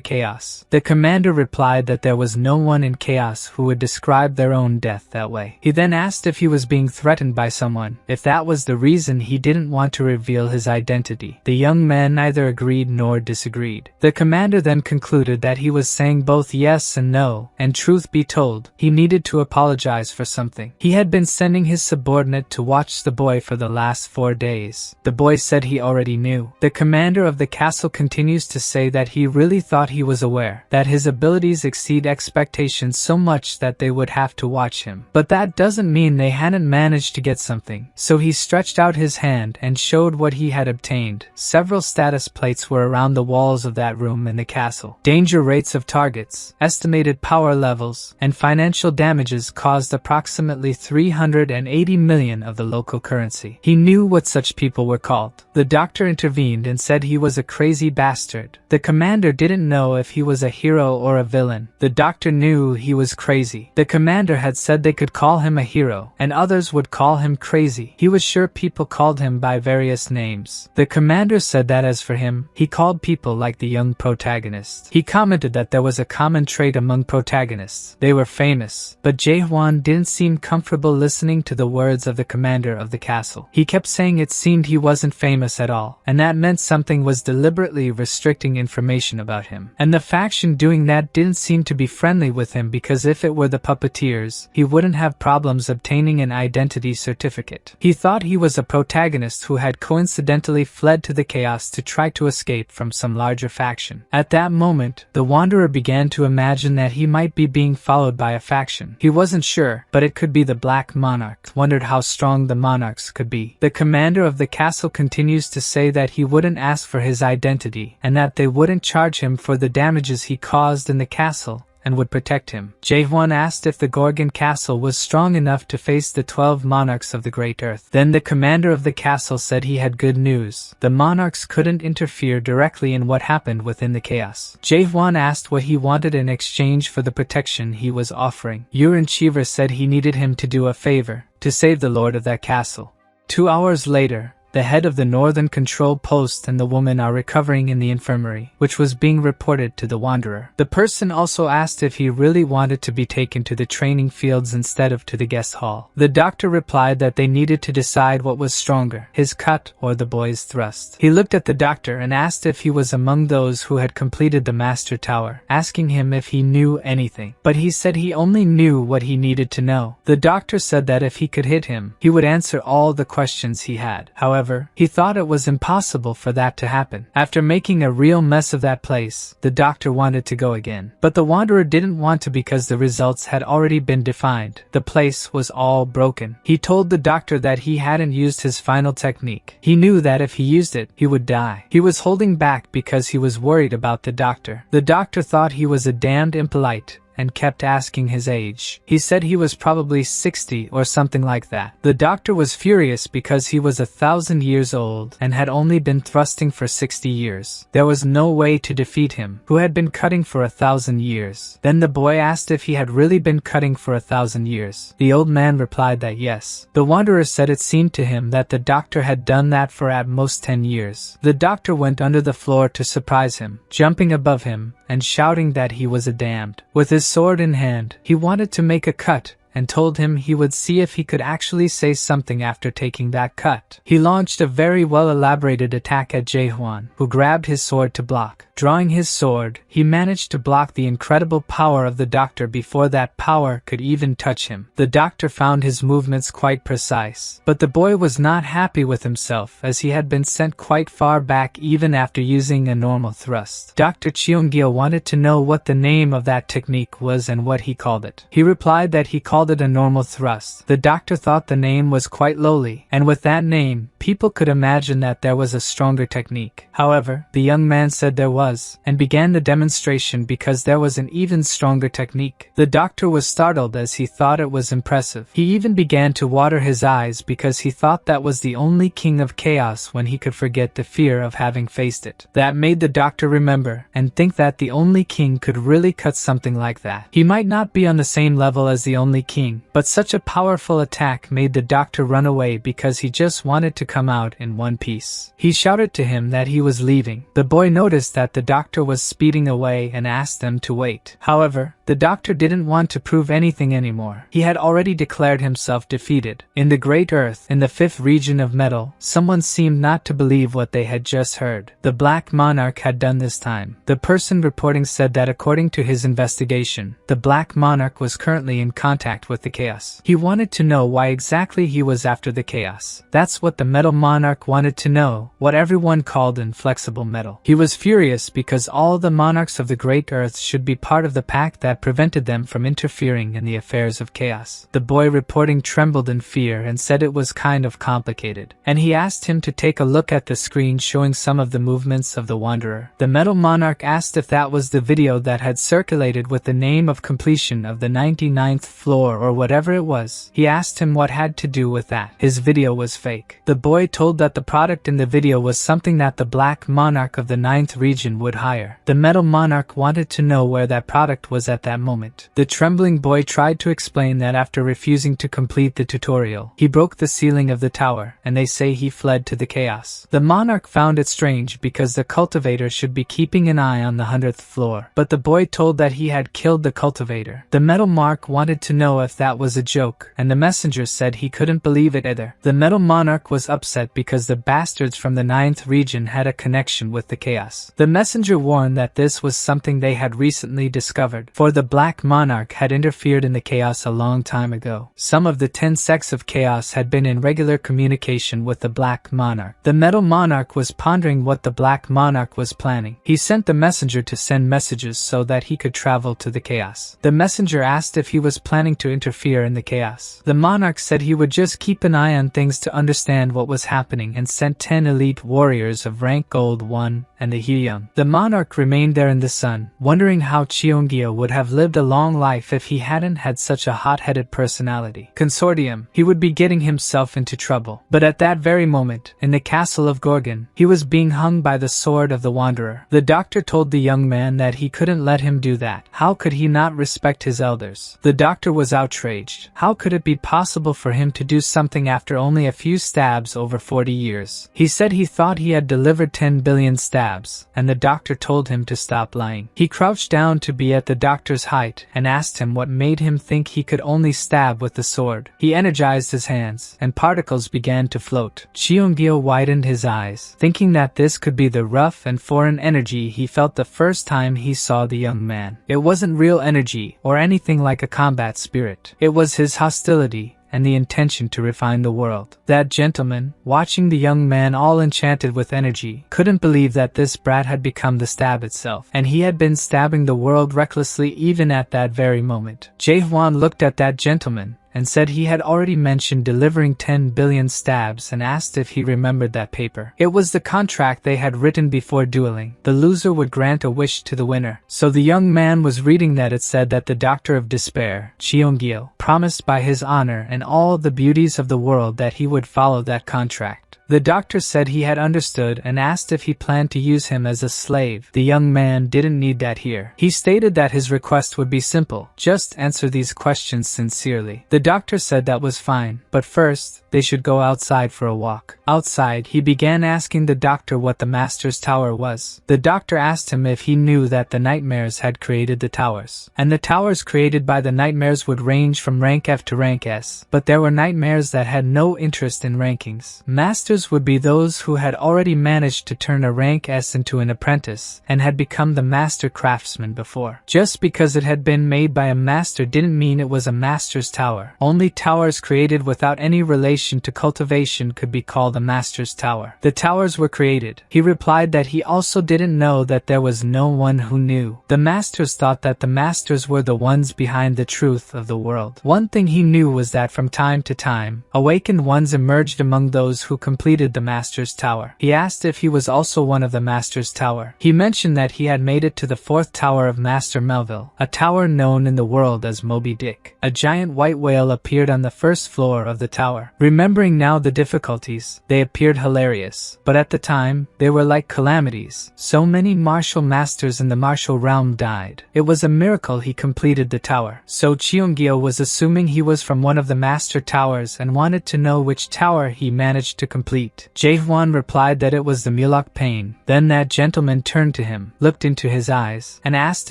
Chaos. The commander replied that there was no one in Chaos who would describe their own death that way. He then asked if he was being threatened by someone. If that was the reason he didn't want to reveal his identity. The young man neither agreed nor disagreed. The commander then concluded that he was saying both yes and no, and truth be told, he needed to apologize for something. He had been sending his subordinate to watch the boy for the last 4 days. The boy said he already knew. The commander of the castle continues to say that he really thought he was aware that his abilities exceed expectations so much that they would have to watch him. But that doesn't mean they hadn't managed to get something. So he stretched out his hand and showed what he had obtained. Several status plates were around the walls of that room in the castle. Danger rates of targets, estimated power levels, and financial damages caused approximately 380 million of the local currency. He knew what such people were called. The doctor intervened and said he was a crazy bastard. The commander didn't know if he was a hero or a villain. The doctor knew he was crazy. The commander had said they could call him a hero, and others would call him crazy. He was sure people called him by various names. The commander said that as for him, he called people like the young protagonist. He commented that there was a common trait among protagonists. They were famous. But Jaehwan didn't seem comfortable listening to the words of the commander of the castle. He kept saying it seemed he wasn't famous at all, and that meant something was deliberately restricting information about him. And the faction doing that didn't seem to be friendly with him, because if it were the puppeteers, he wouldn't have problems obtaining an identity certificate. He thought he was a protagonist who had coincidentally fled to the chaos to try to escape from some larger faction. At that moment, the Wanderer began to imagine that he might be being followed by a faction. He wasn't sure, but it could be the Black Monarch. Wondered how strong the monarchs could be. The commander of the castle continues to say that he wouldn't ask for his identity, and that they wouldn't charge him for the damages he caused in the castle, and would protect him. Jaehwan asked if the Gorgon castle was strong enough to face the 12 monarchs of the Great Earth. Then the commander of the castle said he had good news. The monarchs couldn't interfere directly in what happened within the chaos. Jaehwan asked what he wanted in exchange for the protection he was offering. Yurin Cheever said he needed him to do a favor, to save the lord of that castle. 2 hours later, the head of the Northern Control Post and the woman are recovering in the infirmary, which was being reported to the Wanderer. The person also asked if he really wanted to be taken to the training fields instead of to the guest hall. The doctor replied that they needed to decide what was stronger, his cut or the boy's thrust. He looked at the doctor and asked if he was among those who had completed the Master Tower, asking him if he knew anything. But he said he only knew what he needed to know. The doctor said that if he could hit him, he would answer all the questions he had. However, he thought it was impossible for that to happen. After making a real mess of that place, the doctor wanted to go again. But the Wanderer didn't want to because the results had already been defined. The place was all broken. He told the doctor that he hadn't used his final technique. He knew that if he used it, he would die. He was holding back because he was worried about the doctor. The doctor thought he was a damned impolite and kept asking his age. He said he was probably 60 or something like that. The doctor was furious because he was 1,000 years old and had only been thrusting for 60 years. There was no way to defeat him, who had been cutting for 1,000 years. Then the boy asked if he had really been cutting for 1,000 years. The old man replied that yes. The Wanderer said it seemed to him that the doctor had done that for at most 10 years. The doctor went under the floor to surprise him, jumping above him and shouting that he was a damned. With his sword in hand, he wanted to make a cut and told him he would see if he could actually say something after taking that cut. He launched a very well-elaborated attack at Jaehuan, who grabbed his sword to block. Drawing his sword, he managed to block the incredible power of the doctor before that power could even touch him. The doctor found his movements quite precise, but the boy was not happy with himself as he had been sent quite far back even after using a normal thrust. Dr. Cheongil wanted to know what the name of that technique was and what he called it. He replied that he called it a normal thrust. The doctor thought the name was quite lowly, and with that name, people could imagine that there was a stronger technique. However, the young man said there was, and began the demonstration because there was an even stronger technique. The doctor was startled as he thought it was impressive. He even began to water his eyes because he thought that was the only king of chaos when he could forget the fear of having faced it. That made the doctor remember and think that the only king could really cut something like that. He might not be on the same level as the only king, but such a powerful attack made the doctor run away because he just wanted to come out in one piece. He shouted to him that he was leaving. The boy noticed that the doctor was speeding away and asked them to wait. However, the doctor didn't want to prove anything anymore. He had already declared himself defeated. In the Great Earth, in the 5th region of metal, someone seemed not to believe what they had just heard. The Black Monarch had done this time. The person reporting said that according to his investigation, the Black Monarch was currently in contact with the chaos. He wanted to know why exactly he was after the chaos. That's what the Metal Monarch wanted to know, what everyone called inflexible metal. He was furious because all the monarchs of the Great Earth should be part of the pact that prevented them from interfering in the affairs of chaos. The boy reporting trembled in fear and said it was kind of complicated, and he asked him to take a look at the screen showing some of the movements of the Wanderer. The Metal Monarch asked if that was the video that had circulated with the name of completion of the 99th floor or whatever it was. He asked him what had to do with that. His video was fake. The boy told that the product in the video was something that the Black Monarch of the 9th region would hire. The Metal Monarch wanted to know where that product was at that moment. The trembling boy tried to explain that after refusing to complete the tutorial, he broke the ceiling of the tower, and they say he fled to the chaos. The monarch found it strange because the cultivator should be keeping an eye on the 100th floor, but the boy told that he had killed the cultivator. The Metal Monarch wanted to know if that was a joke, and the messenger said he couldn't believe it either. The Metal Monarch was upset because the bastards from the 9th region had a connection with the chaos. The messenger warned that this was something they had recently discovered, for the Black Monarch had interfered in the chaos a long time ago. Some of the 10 sects of chaos had been in regular communication with the Black Monarch. The Metal Monarch was pondering what the Black Monarch was planning. He sent the messenger to send messages so that he could travel to the chaos. The messenger asked if he was planning to interfere in the chaos. The monarch said he would just keep an eye on things to understand what was happening and sent 10 elite warriors of rank Gold 1 and the Hyeyang. The monarch remained there in the sun, wondering how Cheongil would have have lived a long life if he hadn't had such a hot-headed personality. Consortium, he would be getting himself into trouble. But at that very moment, in the castle of Gorgon, he was being hung by the sword of the Wanderer. The doctor told the young man that he couldn't let him do that. How could he not respect his elders? The doctor was outraged. How could it be possible for him to do something after only a few stabs over 40 years? He said he thought he had delivered 10 billion stabs, and the doctor told him to stop lying. He crouched down to be at the doctor's height and asked him what made him think he could only stab with the sword. He energized his hands, and particles began to float. Cheongil widened his eyes, thinking that this could be the rough and foreign energy he felt the first time he saw the young man. It wasn't real energy or anything like a combat spirit. It was his hostility and the intention to refine the world. That gentleman, watching the young man all enchanted with energy, couldn't believe that this brat had become the stab itself, and he had been stabbing the world recklessly even at that very moment. Jae-hwan looked at that gentleman and said he had already mentioned delivering 10 billion stabs and asked if he remembered that paper. It was the contract they had written before dueling. The loser would grant a wish to the winner. So the young man was reading that it said that the Doctor of Despair, Cheongil, promised by his honor and all the beauties of the world that he would follow that contract. The doctor said he had understood and asked if he planned to use him as a slave. The young man didn't need that here. He stated that his request would be simple. Just answer these questions sincerely. The doctor said that was fine, but first, they should go outside for a walk. Outside, he began asking the doctor what the Master's Tower was. The doctor asked him if he knew that the nightmares had created the towers. And the towers created by the nightmares would range from rank F to rank S, but there were nightmares that had no interest in rankings. Masters would be those who had already managed to turn a rank S into an apprentice, and had become the master craftsman before. Just because it had been made by a master didn't mean it was a master's tower. Only towers created without any relation to cultivation could be called a master's tower. The towers were created. He replied that he also didn't know that there was no one who knew. The masters thought that the masters were the ones behind the truth of the world. One thing he knew was that from time to time, awakened ones emerged among those who completed the master's tower. He asked if he was also one of the master's tower. He mentioned that he had made it to the 4th tower of Master Melville, a tower known in the world as Moby Dick. A giant white whale appeared on the 1st floor of the tower. Remembering now the difficulties, they appeared hilarious, but at the time, they were like calamities. So many martial masters in the martial realm died. It was a miracle he completed the tower. So Cheongil was assuming he was from one of the master towers and wanted to know which tower he managed to complete. Jae-hwan replied that it was the Mulak Pain. Then that gentleman turned to him, looked into his eyes, and asked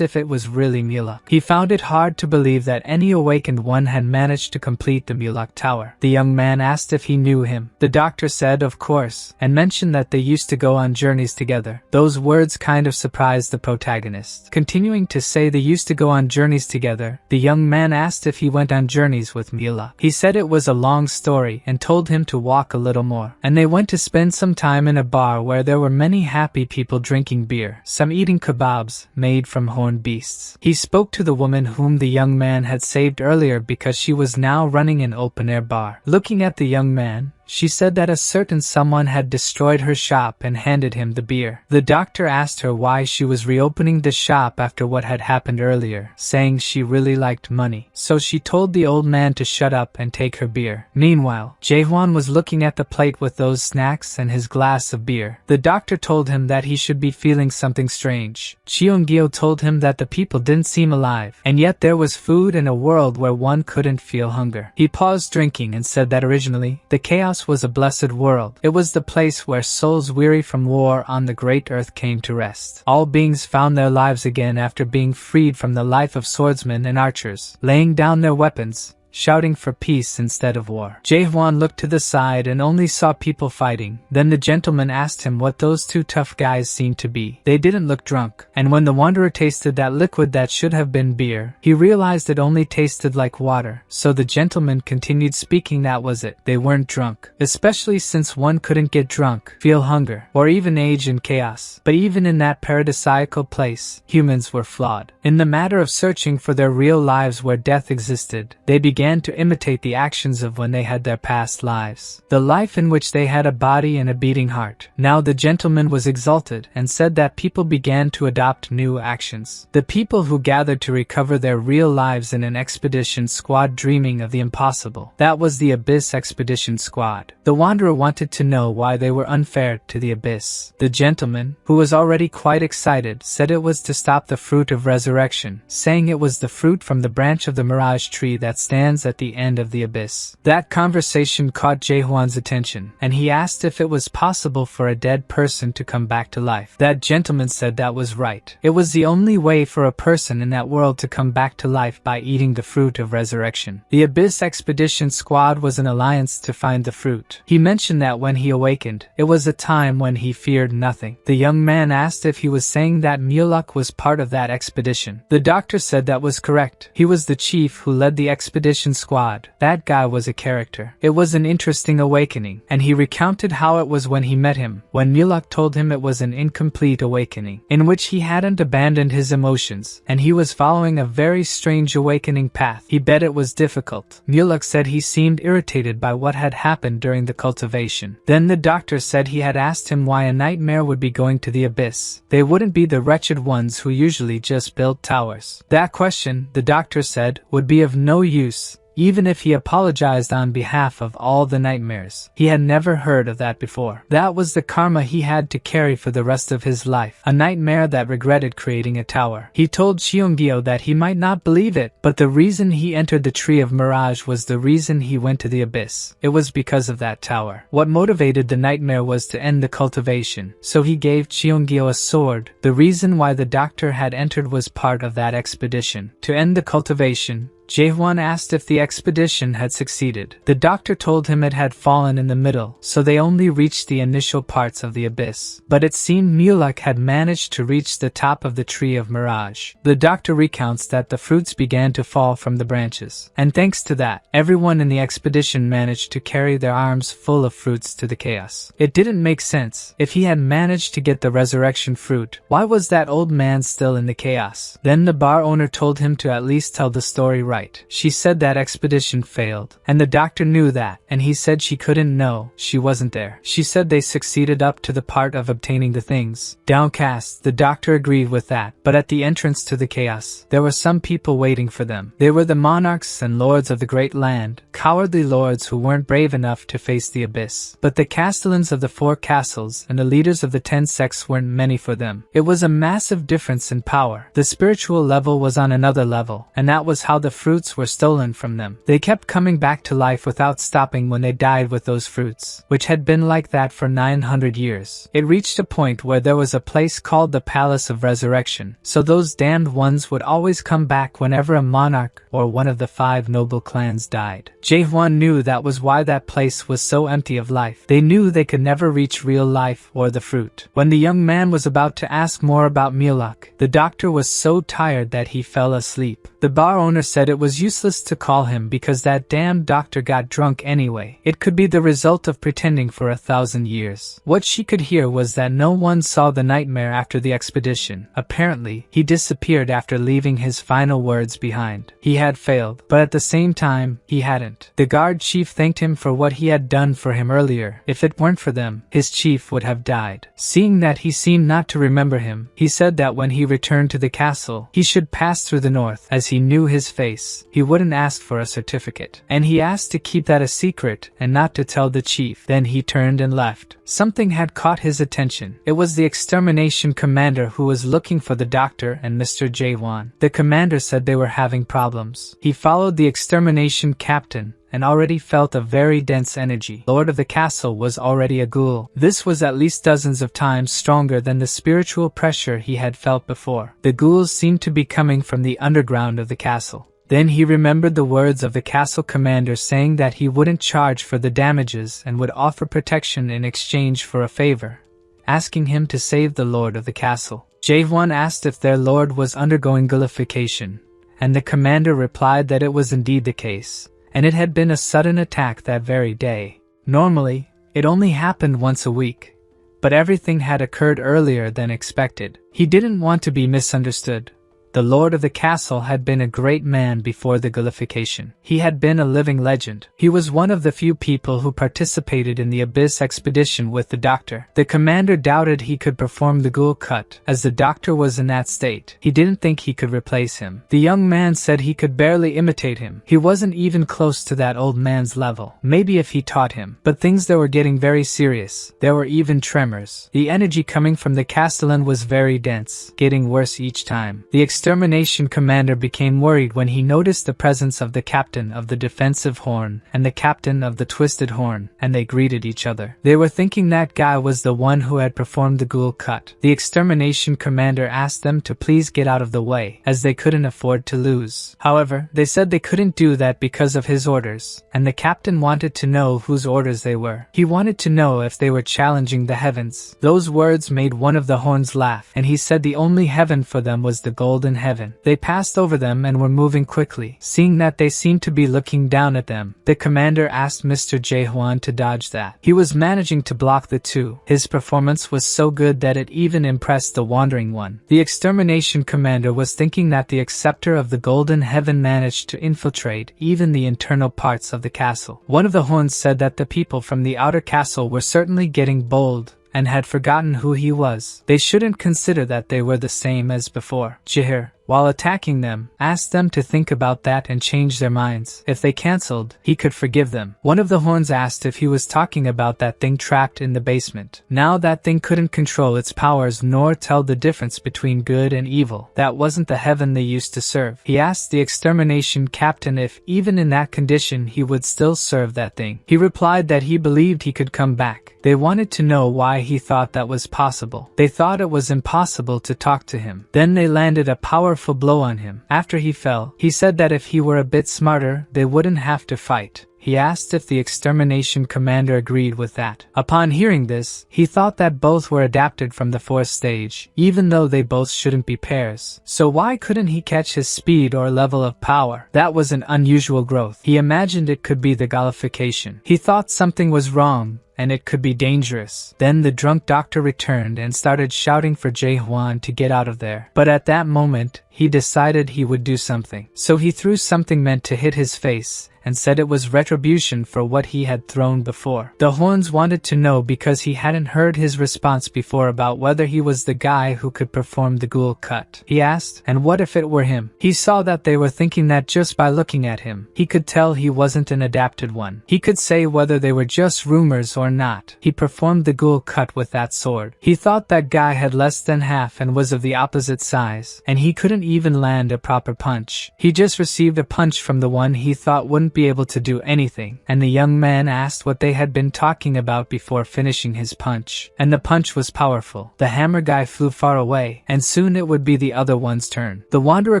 if it was really Mulak. He found it hard to believe that any awakened one had managed to complete the Mulak Tower. The young man asked if he knew him. The doctor said of course, and mentioned that they used to go on journeys together. Those words kind of surprised the protagonist. Continuing to say they used to go on journeys together, the young man asked if he went on journeys with Mulak. He said it was a long story and told him to walk a little more. And they went to spend some time in a bar where there were many happy people drinking beer, some eating kebabs made from horned beasts. He spoke to the woman whom the young man had saved earlier because she was now running an open-air bar. Looking at the young man, she said that a certain someone had destroyed her shop and handed him the beer. The doctor asked her why she was reopening the shop after what had happened earlier, saying she really liked money. So she told the old man to shut up and take her beer. Meanwhile, Jae-hwan was looking at the plate with those snacks and his glass of beer. The doctor told him that he should be feeling something strange. Cheongil told him that the people didn't seem alive, and yet there was food in a world where one couldn't feel hunger. He paused drinking and said that originally, the chaos was a blessed world. It was the place where souls weary from war on the great earth came to rest. All beings found their lives again after being freed from the life of swordsmen and archers, laying down their weapons, shouting for peace instead of war. Jae-hwan looked to the side and only saw people fighting. Then the gentleman asked him what those two tough guys seemed to be. They didn't look drunk, and when the wanderer tasted that liquid that should have been beer, he realized it only tasted like water. So the gentleman continued speaking. That was it. They weren't drunk, especially since one couldn't get drunk, feel hunger, or even age in chaos. But even in that paradisiacal place, humans were flawed. In the matter of searching for their real lives where death existed, they began began to imitate the actions of when they had their past lives, the life in which they had a body and a beating heart. Now the gentleman was exalted and said that people began to adopt new actions. The people who gathered to recover their real lives in an expedition squad dreaming of the impossible. That was the Abyss Expedition Squad. The Wanderer wanted to know why they were unfair to the Abyss. The gentleman, who was already quite excited, said it was to stop the fruit of resurrection, saying it was the fruit from the branch of the mirage tree that stands at the end of the abyss. That conversation caught Jaehwan's attention, and he asked if it was possible for a dead person to come back to life. That gentleman said that was right. It was the only way for a person in that world to come back to life by eating the fruit of resurrection. The Abyss Expedition Squad was an alliance to find the fruit. He mentioned that when he awakened, it was a time when he feared nothing. The young man asked if he was saying that Muluk was part of that expedition. The doctor said that was correct. He was the chief who led the expedition squad. That guy was a character. It was an interesting awakening, and he recounted how it was when he met him, when Muluk told him it was an incomplete awakening, in which he hadn't abandoned his emotions, and he was following a very strange awakening path. He bet it was difficult. Muluk said he seemed irritated by what had happened during the cultivation. Then the doctor said he had asked him why a nightmare would be going to the abyss. They wouldn't be the wretched ones who usually just build towers. That question, the doctor said, would be of no use, even if he apologized on behalf of all the nightmares. He had never heard of that before. That was the karma he had to carry for the rest of his life. A nightmare that regretted creating a tower. He told Cheongyo that he might not believe it, but the reason he entered the Tree of Mirage was the reason he went to the abyss. It was because of that tower. What motivated the nightmare was to end the cultivation, so he gave Cheongyo a sword. The reason why the doctor had entered was part of that expedition. To end the cultivation, Jaehwan asked if the expedition had succeeded. The doctor told him it had fallen in the middle, so they only reached the initial parts of the abyss. But it seemed Muluk had managed to reach the top of the Tree of Mirage. The doctor recounts that the fruits began to fall from the branches, and thanks to that, everyone in the expedition managed to carry their arms full of fruits to the chaos. It didn't make sense. If he had managed to get the resurrection fruit, why was that old man still in the chaos? Then the bar owner told him to at least tell the story right. She said that expedition failed, and the doctor knew that, and he said she couldn't know, she wasn't there. She said they succeeded up to the part of obtaining the things. Downcast, the doctor agreed with that, but at the entrance to the chaos, there were some people waiting for them. They were the monarchs and lords of the great land, cowardly lords who weren't brave enough to face the abyss. But the castellans of the 4 castles and the leaders of the 10 sects weren't many for them. It was a massive difference in power. The spiritual level was on another level, and that was how the fruits were stolen from them. They kept coming back to life without stopping when they died with those fruits, which had been like that for 900 years. It reached a point where there was a place called the Palace of Resurrection, so those damned ones would always come back whenever a monarch or one of the 5 noble clans died. Jaehwan knew that was why that place was so empty of life. They knew they could never reach real life or the fruit. When the young man was about to ask more about Muluk, the doctor was so tired that he fell asleep. The bar owner said it was useless to call him because that damned doctor got drunk anyway. It could be the result of pretending for 1,000 years. What she could hear was that no one saw the nightmare after the expedition. Apparently, he disappeared after leaving his final words behind. He had failed, but at the same time, he hadn't. The guard chief thanked him for what he had done for him earlier. If it weren't for them, his chief would have died. Seeing that he seemed not to remember him, he said that when he returned to the castle, he should pass through the north, as he knew his face. He wouldn't ask for a certificate, and he asked to keep that a secret and not to tell the chief. Then he turned and left. Something had caught his attention. It was the extermination commander who was looking for the doctor and Mr. Jaehwan. The commander said they were having problems. He followed the extermination captain and already felt a very dense energy. Lord of the castle was already a ghoul. This was at least dozens of times stronger than the spiritual pressure he had felt before. The ghouls seemed to be coming from the underground of the castle. Then he remembered the words of the castle commander saying that he wouldn't charge for the damages and would offer protection in exchange for a favor, asking him to save the lord of the castle. Jaehwan asked if their lord was undergoing ghoulification, and the commander replied that it was indeed the case, and it had been a sudden attack that very day. Normally, it only happened once a week, but everything had occurred earlier than expected. He didn't want to be misunderstood, The lord of the castle had been a great man before the gullification. He had been a living legend. He was one of the few people who participated in the Abyss expedition with the doctor. The commander doubted he could perform the ghoul cut, as the doctor was in that state. He didn't think he could replace him. The young man said he could barely imitate him. He wasn't even close to that old man's level. Maybe if he taught him. But things there were getting very serious. There were even tremors. The energy coming from the castellan was very dense, getting worse each time. The extermination commander became worried when he noticed the presence of the captain of the defensive horn and the captain of the twisted horn, and they greeted each other. They were thinking that guy was the one who had performed the ghoul cut. The extermination commander asked them to please get out of the way, as they couldn't afford to lose. However, they said they couldn't do that because of his orders, and the captain wanted to know whose orders they were. He wanted to know if they were challenging the heavens. Those words made one of the horns laugh, and he said the only heaven for them was the golden heaven. They passed over them and were moving quickly. Seeing that they seemed to be looking down at them, the commander asked Mr. Jae-hwan to dodge that. He was managing to block the two. His performance was so good that it even impressed the wandering one. The extermination commander was thinking that the acceptor of the golden heaven managed to infiltrate even the internal parts of the castle. One of the horns said that the people from the outer castle were certainly getting bold and had forgotten who he was. They shouldn't consider that they were the same as before. Jihir, while attacking them, asked them to think about that and change their minds. If they cancelled, he could forgive them. One of the horns asked if he was talking about that thing trapped in the basement. Now that thing couldn't control its powers nor tell the difference between good and evil. That wasn't the heaven they used to serve. He asked the extermination captain if, even in that condition, he would still serve that thing. He replied that he believed he could come back. They wanted to know why he thought that was possible. They thought it was impossible to talk to him. Then they landed a powerful blow on him. After he fell, he said that if he were a bit smarter, they wouldn't have to fight. He asked if the extermination commander agreed with that. Upon hearing this, he thought that both were adapted from the fourth stage, even though they both shouldn't be pairs. So why couldn't he catch his speed or level of power? That was an unusual growth. He imagined it could be the gullification. He thought something was wrong, and it could be dangerous. Then the drunk doctor returned and started shouting for Jae-hwan to get out of there. But at that moment, he decided he would do something. So he threw something meant to hit his face, and said it was retribution for what he had thrown before. The horns wanted to know because he hadn't heard his response before about whether he was the guy who could perform the ghoul cut. He asked, and what if it were him? He saw that they were thinking that just by looking at him. He could tell he wasn't an adapted one. He could say whether they were just rumors or not. He performed the ghoul cut with that sword. He thought that guy had less than half and was of the opposite size, and he couldn't even land a proper punch. He just received a punch from the one he thought wouldn't be able to do anything, and the young man asked what they had been talking about before finishing his punch. And the punch was powerful. The hammer guy flew far away, and soon it would be the other one's turn. The wanderer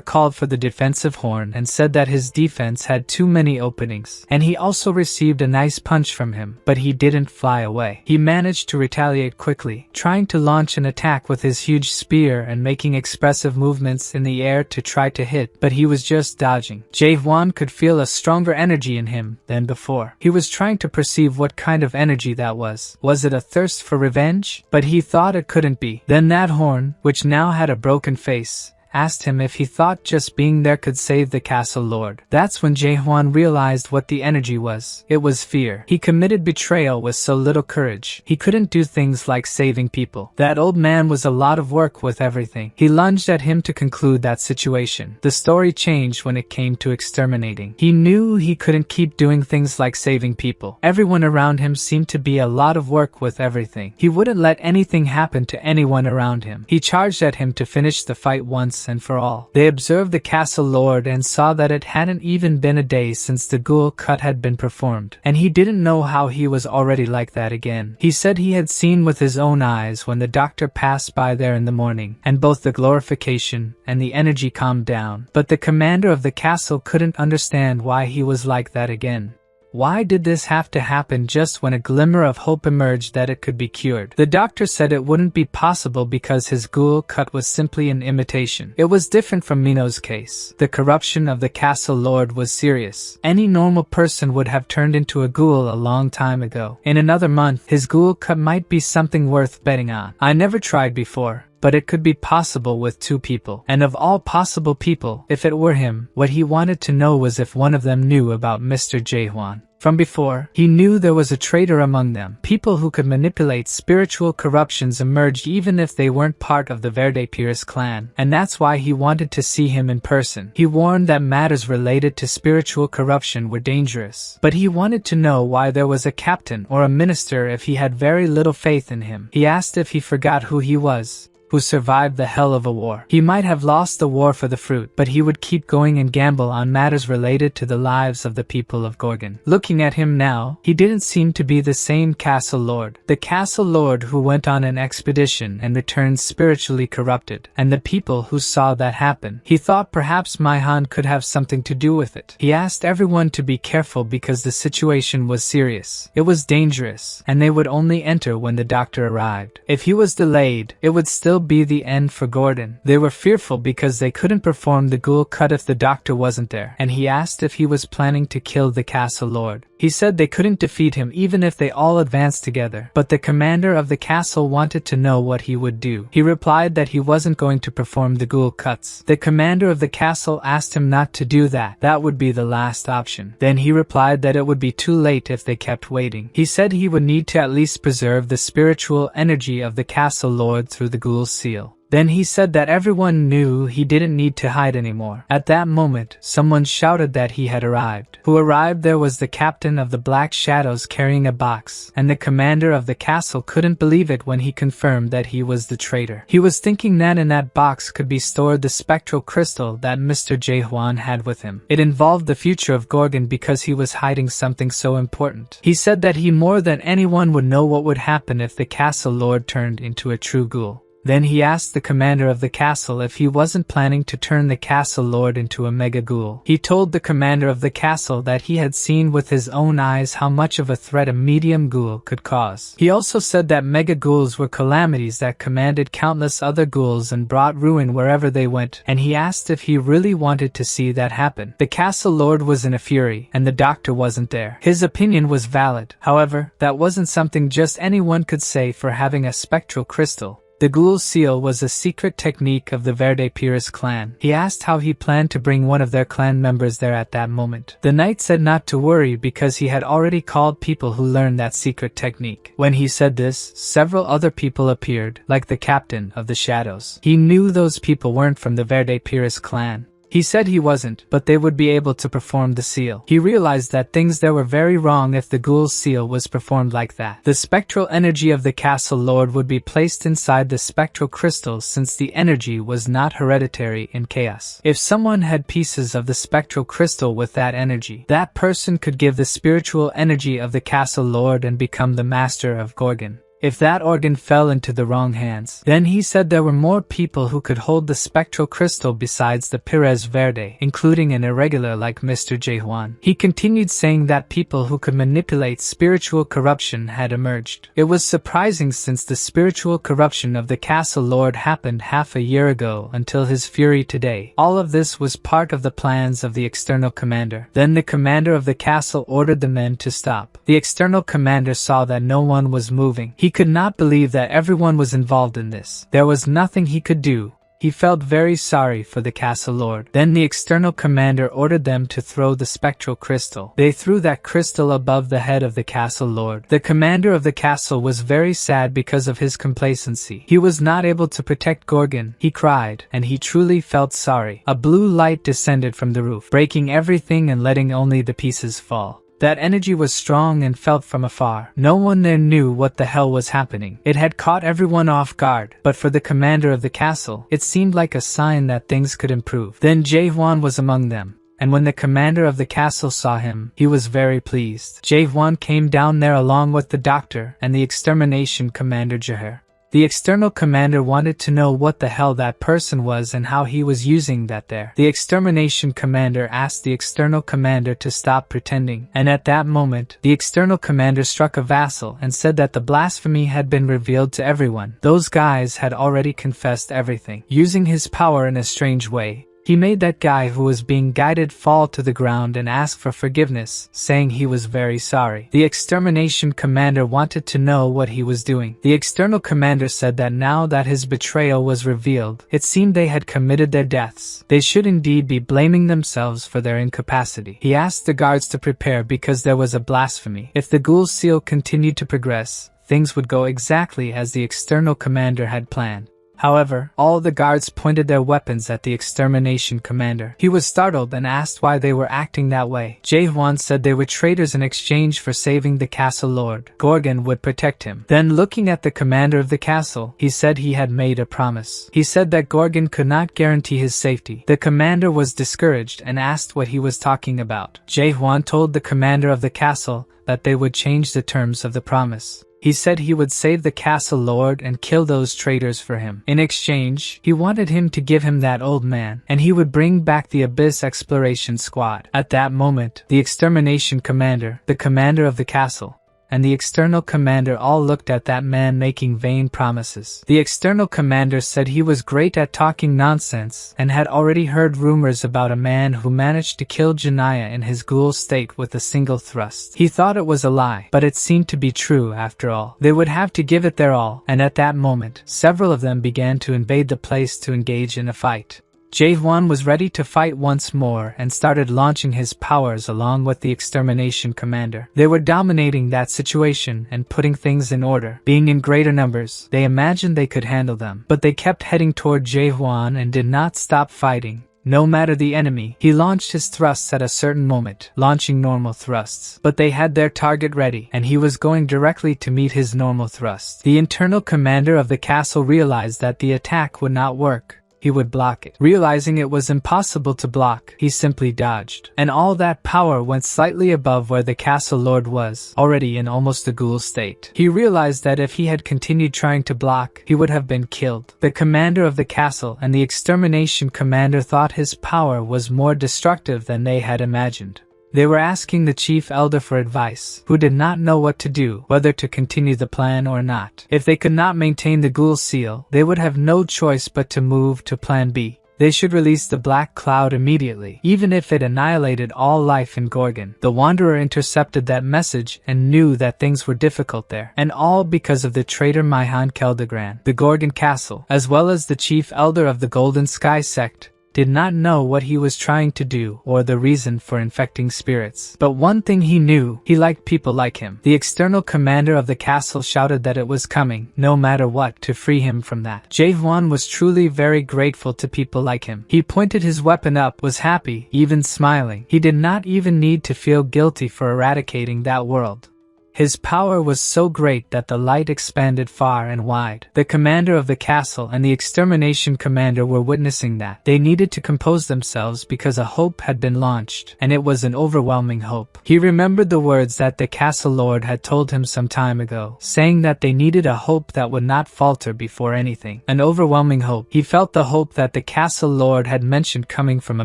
called for the defensive horn and said that his defense had too many openings, and he also received a nice punch from him, but he didn't fly away. He managed to retaliate quickly, trying to launch an attack with his huge spear and making expressive movements in the air to try to hit, but he was just dodging. Jae-hwan could feel a stronger energy in him than before. He was trying to perceive what kind of energy that was. Was it a thirst for revenge? But he thought it couldn't be. Then that horn, which now had a broken face, asked him if he thought just being there could save the castle lord. That's when Jae-hwan realized what the energy was. It was fear. He committed betrayal with so little courage. He couldn't do things like saving people. That old man was a lot of work with everything. He lunged at him to conclude that situation. The story changed when it came to exterminating. He knew he couldn't keep doing things like saving people. Everyone around him seemed to be a lot of work with everything. He wouldn't let anything happen to anyone around him. He charged at him to finish the fight once and for all. They observed the castle lord and saw that it hadn't even been a day since the ghoul cut had been performed, and he didn't know how he was already like that again. He said he had seen with his own eyes when the doctor passed by there in the morning, and both the glorification and the energy calmed down, but the commander of the castle couldn't understand why he was like that again. Why did this have to happen just when a glimmer of hope emerged that it could be cured? The doctor said it wouldn't be possible because his ghoul cut was simply an imitation. It was different from Mino's case. The corruption of the castle lord was serious. Any normal person would have turned into a ghoul a long time ago. In another month, his ghoul cut might be something worth betting on. I never tried before. but it could be possible with 2 people. And of all possible people, if it were him, what he wanted to know was if one of them knew about Mr. Jaehwan. From before, he knew there was a traitor among them. People who could manipulate spiritual corruptions emerged even if they weren't part of the Verde Pires clan, and that's why he wanted to see him in person. He warned that matters related to spiritual corruption were dangerous, but he wanted to know why there was a captain or a minister if he had very little faith in him. He asked if he forgot who he was, who survived the hell of a war. He might have lost the war for the fruit, but he would keep going and gamble on matters related to the lives of the people of Gorgon. Looking at him now, he didn't seem to be the same castle lord. The castle lord who went on an expedition and returned spiritually corrupted, and the people who saw that happen. He thought perhaps Maihan could have something to do with it. He asked everyone to be careful because the situation was serious. It was dangerous, and they would only enter when the doctor arrived. If he was delayed, it would still be the end for Gordon. They were fearful because they couldn't perform the ghoul cut if the doctor wasn't there, and he asked if he was planning to kill the castle lord. He said they couldn't defeat him even if they all advanced together, but the commander of the castle wanted to know what he would do. He replied that he wasn't going to perform the ghoul cuts. The commander of the castle asked him not to do that. That would be the last option. Then he replied that it would be too late if they kept waiting. He said he would need to at least preserve the spiritual energy of the castle lord through the ghoul's seal. Then he said that everyone knew he didn't need to hide anymore. At that moment, someone shouted that he had arrived. Who arrived there was the captain of the Black Shadows carrying a box, and the commander of the castle couldn't believe it when he confirmed that he was the traitor. He was thinking that in that box could be stored the spectral crystal that Mr. Jaehwan had with him. It involved the future of Gorgon because he was hiding something so important. He said that he more than anyone would know what would happen if the castle lord turned into a true ghoul. Then he asked the commander of the castle if he wasn't planning to turn the castle lord into a mega ghoul. He told the commander of the castle that he had seen with his own eyes how much of a threat a medium ghoul could cause. He also said that mega ghouls were calamities that commanded countless other ghouls and brought ruin wherever they went, and he asked if he really wanted to see that happen. The castle lord was in a fury, and the doctor wasn't there. His opinion was valid. However, that wasn't something just anyone could say for having a spectral crystal. The ghoul's seal was a secret technique of the Verde Pires clan. He asked how he planned to bring one of their clan members there at that moment. The knight said not to worry because he had already called people who learned that secret technique. When he said this, several other people appeared, like the captain of the shadows. He knew those people weren't from the Verde Pires clan. He said he wasn't, but they would be able to perform the seal. He realized that things there were very wrong if the ghoul's seal was performed like that. The spectral energy of the castle lord would be placed inside the spectral crystals since the energy was not hereditary in chaos. If someone had pieces of the spectral crystal with that energy, that person could give the spiritual energy of the castle lord and become the master of Gorgon. If that organ fell into the wrong hands, then he said there were more people who could hold the spectral crystal besides the Pires Verde, including an irregular like Mr. Jaehwan. He continued saying that people who could manipulate spiritual corruption had emerged. It was surprising since the spiritual corruption of the castle lord happened half a year ago until his fury today. All of this was part of the plans of the external commander. Then the commander of the castle ordered the men to stop. The external commander saw that no one was moving. He could not believe that everyone was involved in this. There was nothing he could do. He felt very sorry for the castle lord. Then the external commander ordered them to throw the spectral crystal. They threw that crystal above the head of the castle lord. The commander of the castle was very sad because of his complacency. He was not able to protect Gorgon. He cried, and he truly felt sorry. A blue light descended from the roof, breaking everything and letting only the pieces fall. That energy was strong and felt from afar. No one there knew what the hell was happening. It had caught everyone off guard, but for the commander of the castle, it seemed like a sign that things could improve. Then Jaehwan was among them, and when the commander of the castle saw him, he was very pleased. Jaehwan came down there along with the doctor and the extermination commander Jaher. The external commander wanted to know what the hell that person was and how he was using that there. The extermination commander asked the external commander to stop pretending, and at that moment, the external commander struck a vassal and said that the blasphemy had been revealed to everyone. Those guys had already confessed everything. Using his power in a strange way, He made that guy who was being guided fall to the ground and ask for forgiveness, saying he was very sorry. The extermination commander wanted to know what he was doing. The external commander said that now that his betrayal was revealed, it seemed they had committed their deaths. They should indeed be blaming themselves for their incapacity. He asked the guards to prepare because there was a blasphemy. If the ghoul seal continued to progress, things would go exactly as the external commander had planned. However, all the guards pointed their weapons at the extermination commander. He was startled and asked why they were acting that way. Jae-hwan said they were traitors in exchange for saving the castle lord. Gorgon would protect him. Then looking at the commander of the castle, he said he had made a promise. He said that Gorgon could not guarantee his safety. The commander was discouraged and asked what he was talking about. Jae-hwan told the commander of the castle that they would change the terms of the promise. He said he would save the castle lord and kill those traitors for him. In exchange, he wanted him to give him that old man, and he would bring back the Abyss Exploration Squad. At that moment, the extermination commander, the commander of the castle, and the external commander all looked at that man making vain promises. The external commander said he was great at talking nonsense and had already heard rumors about a man who managed to kill Janaya in his ghoul state with a single thrust. He thought it was a lie, but it seemed to be true after all. They would have to give it their all, and at that moment, several of them began to invade the place to engage in a fight. Jae-hwan was ready to fight once more and started launching his powers along with the extermination commander. They were dominating that situation and putting things in order. Being in greater numbers, they imagined they could handle them, but they kept heading toward Jae-hwan and did not stop fighting. No matter the enemy, he launched his thrusts at a certain moment, launching normal thrusts. But they had their target ready, and he was going directly to meet his normal thrust. The internal commander of the castle realized that the attack would not work. He would block it. Realizing it was impossible to block, he simply dodged. And all that power went slightly above where the castle lord was, already in almost a ghoul state. He realized that if he had continued trying to block, he would have been killed. The commander of the castle and the extermination commander thought his power was more destructive than they had imagined. They were asking the chief elder for advice, who did not know what to do, whether to continue the plan or not. If they could not maintain the ghoul seal, they would have no choice but to move to plan B. They should release the black cloud immediately, even if it annihilated all life in Gorgon. The Wanderer intercepted that message and knew that things were difficult there, and all because of the traitor Maihan Keldegran. The Gorgon castle, as well as the chief elder of the Golden Sky sect, did not know what he was trying to do or the reason for infecting spirits. But one thing he knew, he liked people like him. The external commander of the castle shouted that it was coming, no matter what, to free him from that. Jae-hwan was truly very grateful to people like him. He pointed his weapon up, was happy, even smiling. He did not even need to feel guilty for eradicating that world. His power was so great that the light expanded far and wide. The commander of the castle and the extermination commander were witnessing that. They needed to compose themselves because a hope had been launched, and it was an overwhelming hope. He remembered the words that the castle lord had told him some time ago, saying that they needed a hope that would not falter before anything. An overwhelming hope. He felt the hope that the castle lord had mentioned coming from a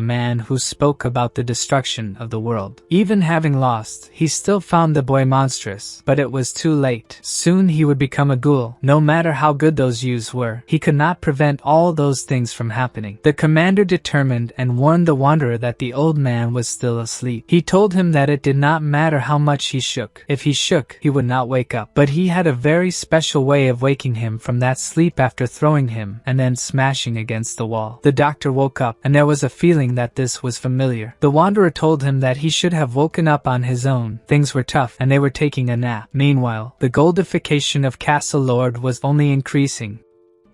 man who spoke about the destruction of the world. Even having lost, he still found the boy monstrous. But it was too late. Soon he would become a ghoul. No matter how good those youths were, he could not prevent all those things from happening. The commander determined and warned the Wanderer that the old man was still asleep. He told him that it did not matter how much he shook. If he shook, he would not wake up. But he had a very special way of waking him from that sleep after throwing him and then smashing against the wall. The doctor woke up, and there was a feeling that this was familiar. The Wanderer told him that he should have woken up on his own. Things were tough, and they were taking a nap. Meanwhile, the goldification of Castle Lord was only increasing,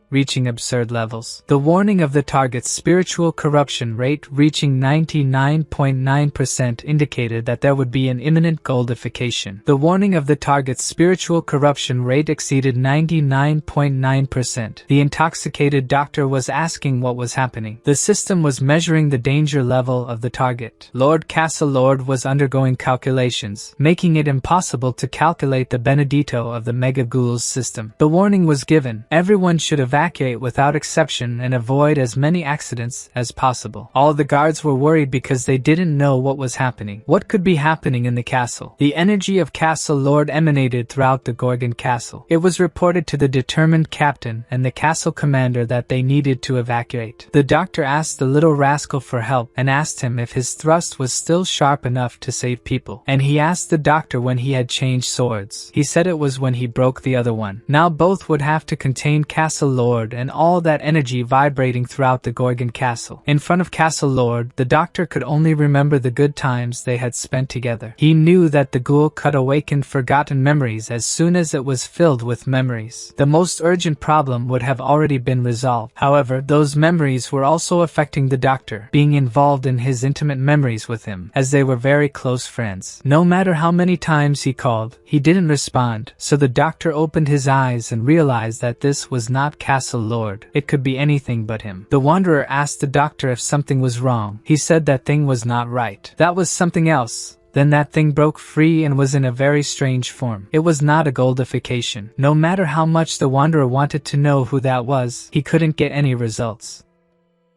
reaching absurd levels. The warning of the target's spiritual corruption rate reaching 99.9% indicated that there would be an imminent goldification. The warning of the target's spiritual corruption rate exceeded 99.9%. The intoxicated doctor was asking what was happening. The system was measuring the danger level of the target. Lord Castle Lord was undergoing calculations, making it impossible to calculate the Benedito of the Mega Ghouls system. The warning was given. Everyone should evacuate evacuate without exception and avoid as many accidents as possible. All the guards were worried because they didn't know what was happening. What could be happening in the castle? The energy of Castle Lord emanated throughout the Gorgon castle. It was reported to the determined captain and the castle commander that they needed to evacuate. The doctor asked the little rascal for help and asked him if his thrust was still sharp enough to save people. And he asked the doctor when he had changed swords. He said it was when he broke the other one. Now both would have to contain Castle Lord and all that energy vibrating throughout the Gorgon castle. In front of Castle Lord, the doctor could only remember the good times they had spent together. He knew that the ghoul could awaken forgotten memories as soon as it was filled with memories. The most urgent problem would have already been resolved. However, those memories were also affecting the doctor, being involved in his intimate memories with him, as they were very close friends. No matter how many times he called, he didn't respond, so the doctor opened his eyes and realized that this was not Castle Lord. It could be anything but him. The Wanderer asked the doctor if something was wrong. He said that thing was not right. That was something else. Then that thing broke free and was in a very strange form. It was not a goldification. No matter how much the Wanderer wanted to know who that was, he couldn't get any results.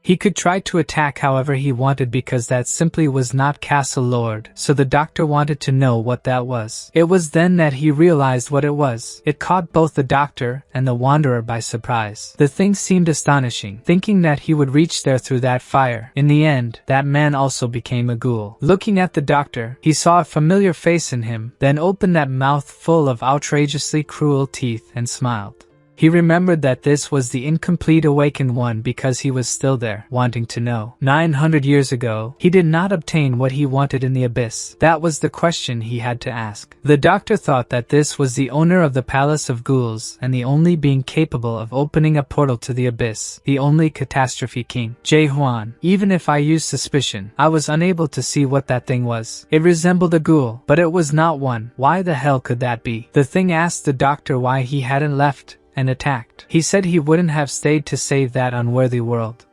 He could try to attack however he wanted because that simply was not Castle Lord, so the doctor wanted to know what that was. It was then that he realized what it was. It caught both the doctor and the Wanderer by surprise. The thing seemed astonishing, thinking that he would reach there through that fire. In the end, that man also became a ghoul. Looking at the doctor, he saw a familiar face in him, then opened that mouth full of outrageously cruel teeth and smiled. He remembered that this was the incomplete awakened one because he was still there, wanting to know. 900 years ago, he did not obtain what he wanted in the abyss. That was the question he had to ask. The doctor thought that this was the owner of the Palace of Ghouls and the only being capable of opening a portal to the abyss, the only catastrophe king. Jae-hwan, even if I used suspicion, I was unable to see what that thing was. It resembled a ghoul, but it was not one. Why the hell could that be? The thing asked the doctor why he hadn't left and attacked. He said he wouldn't have stayed to save that unworthy world.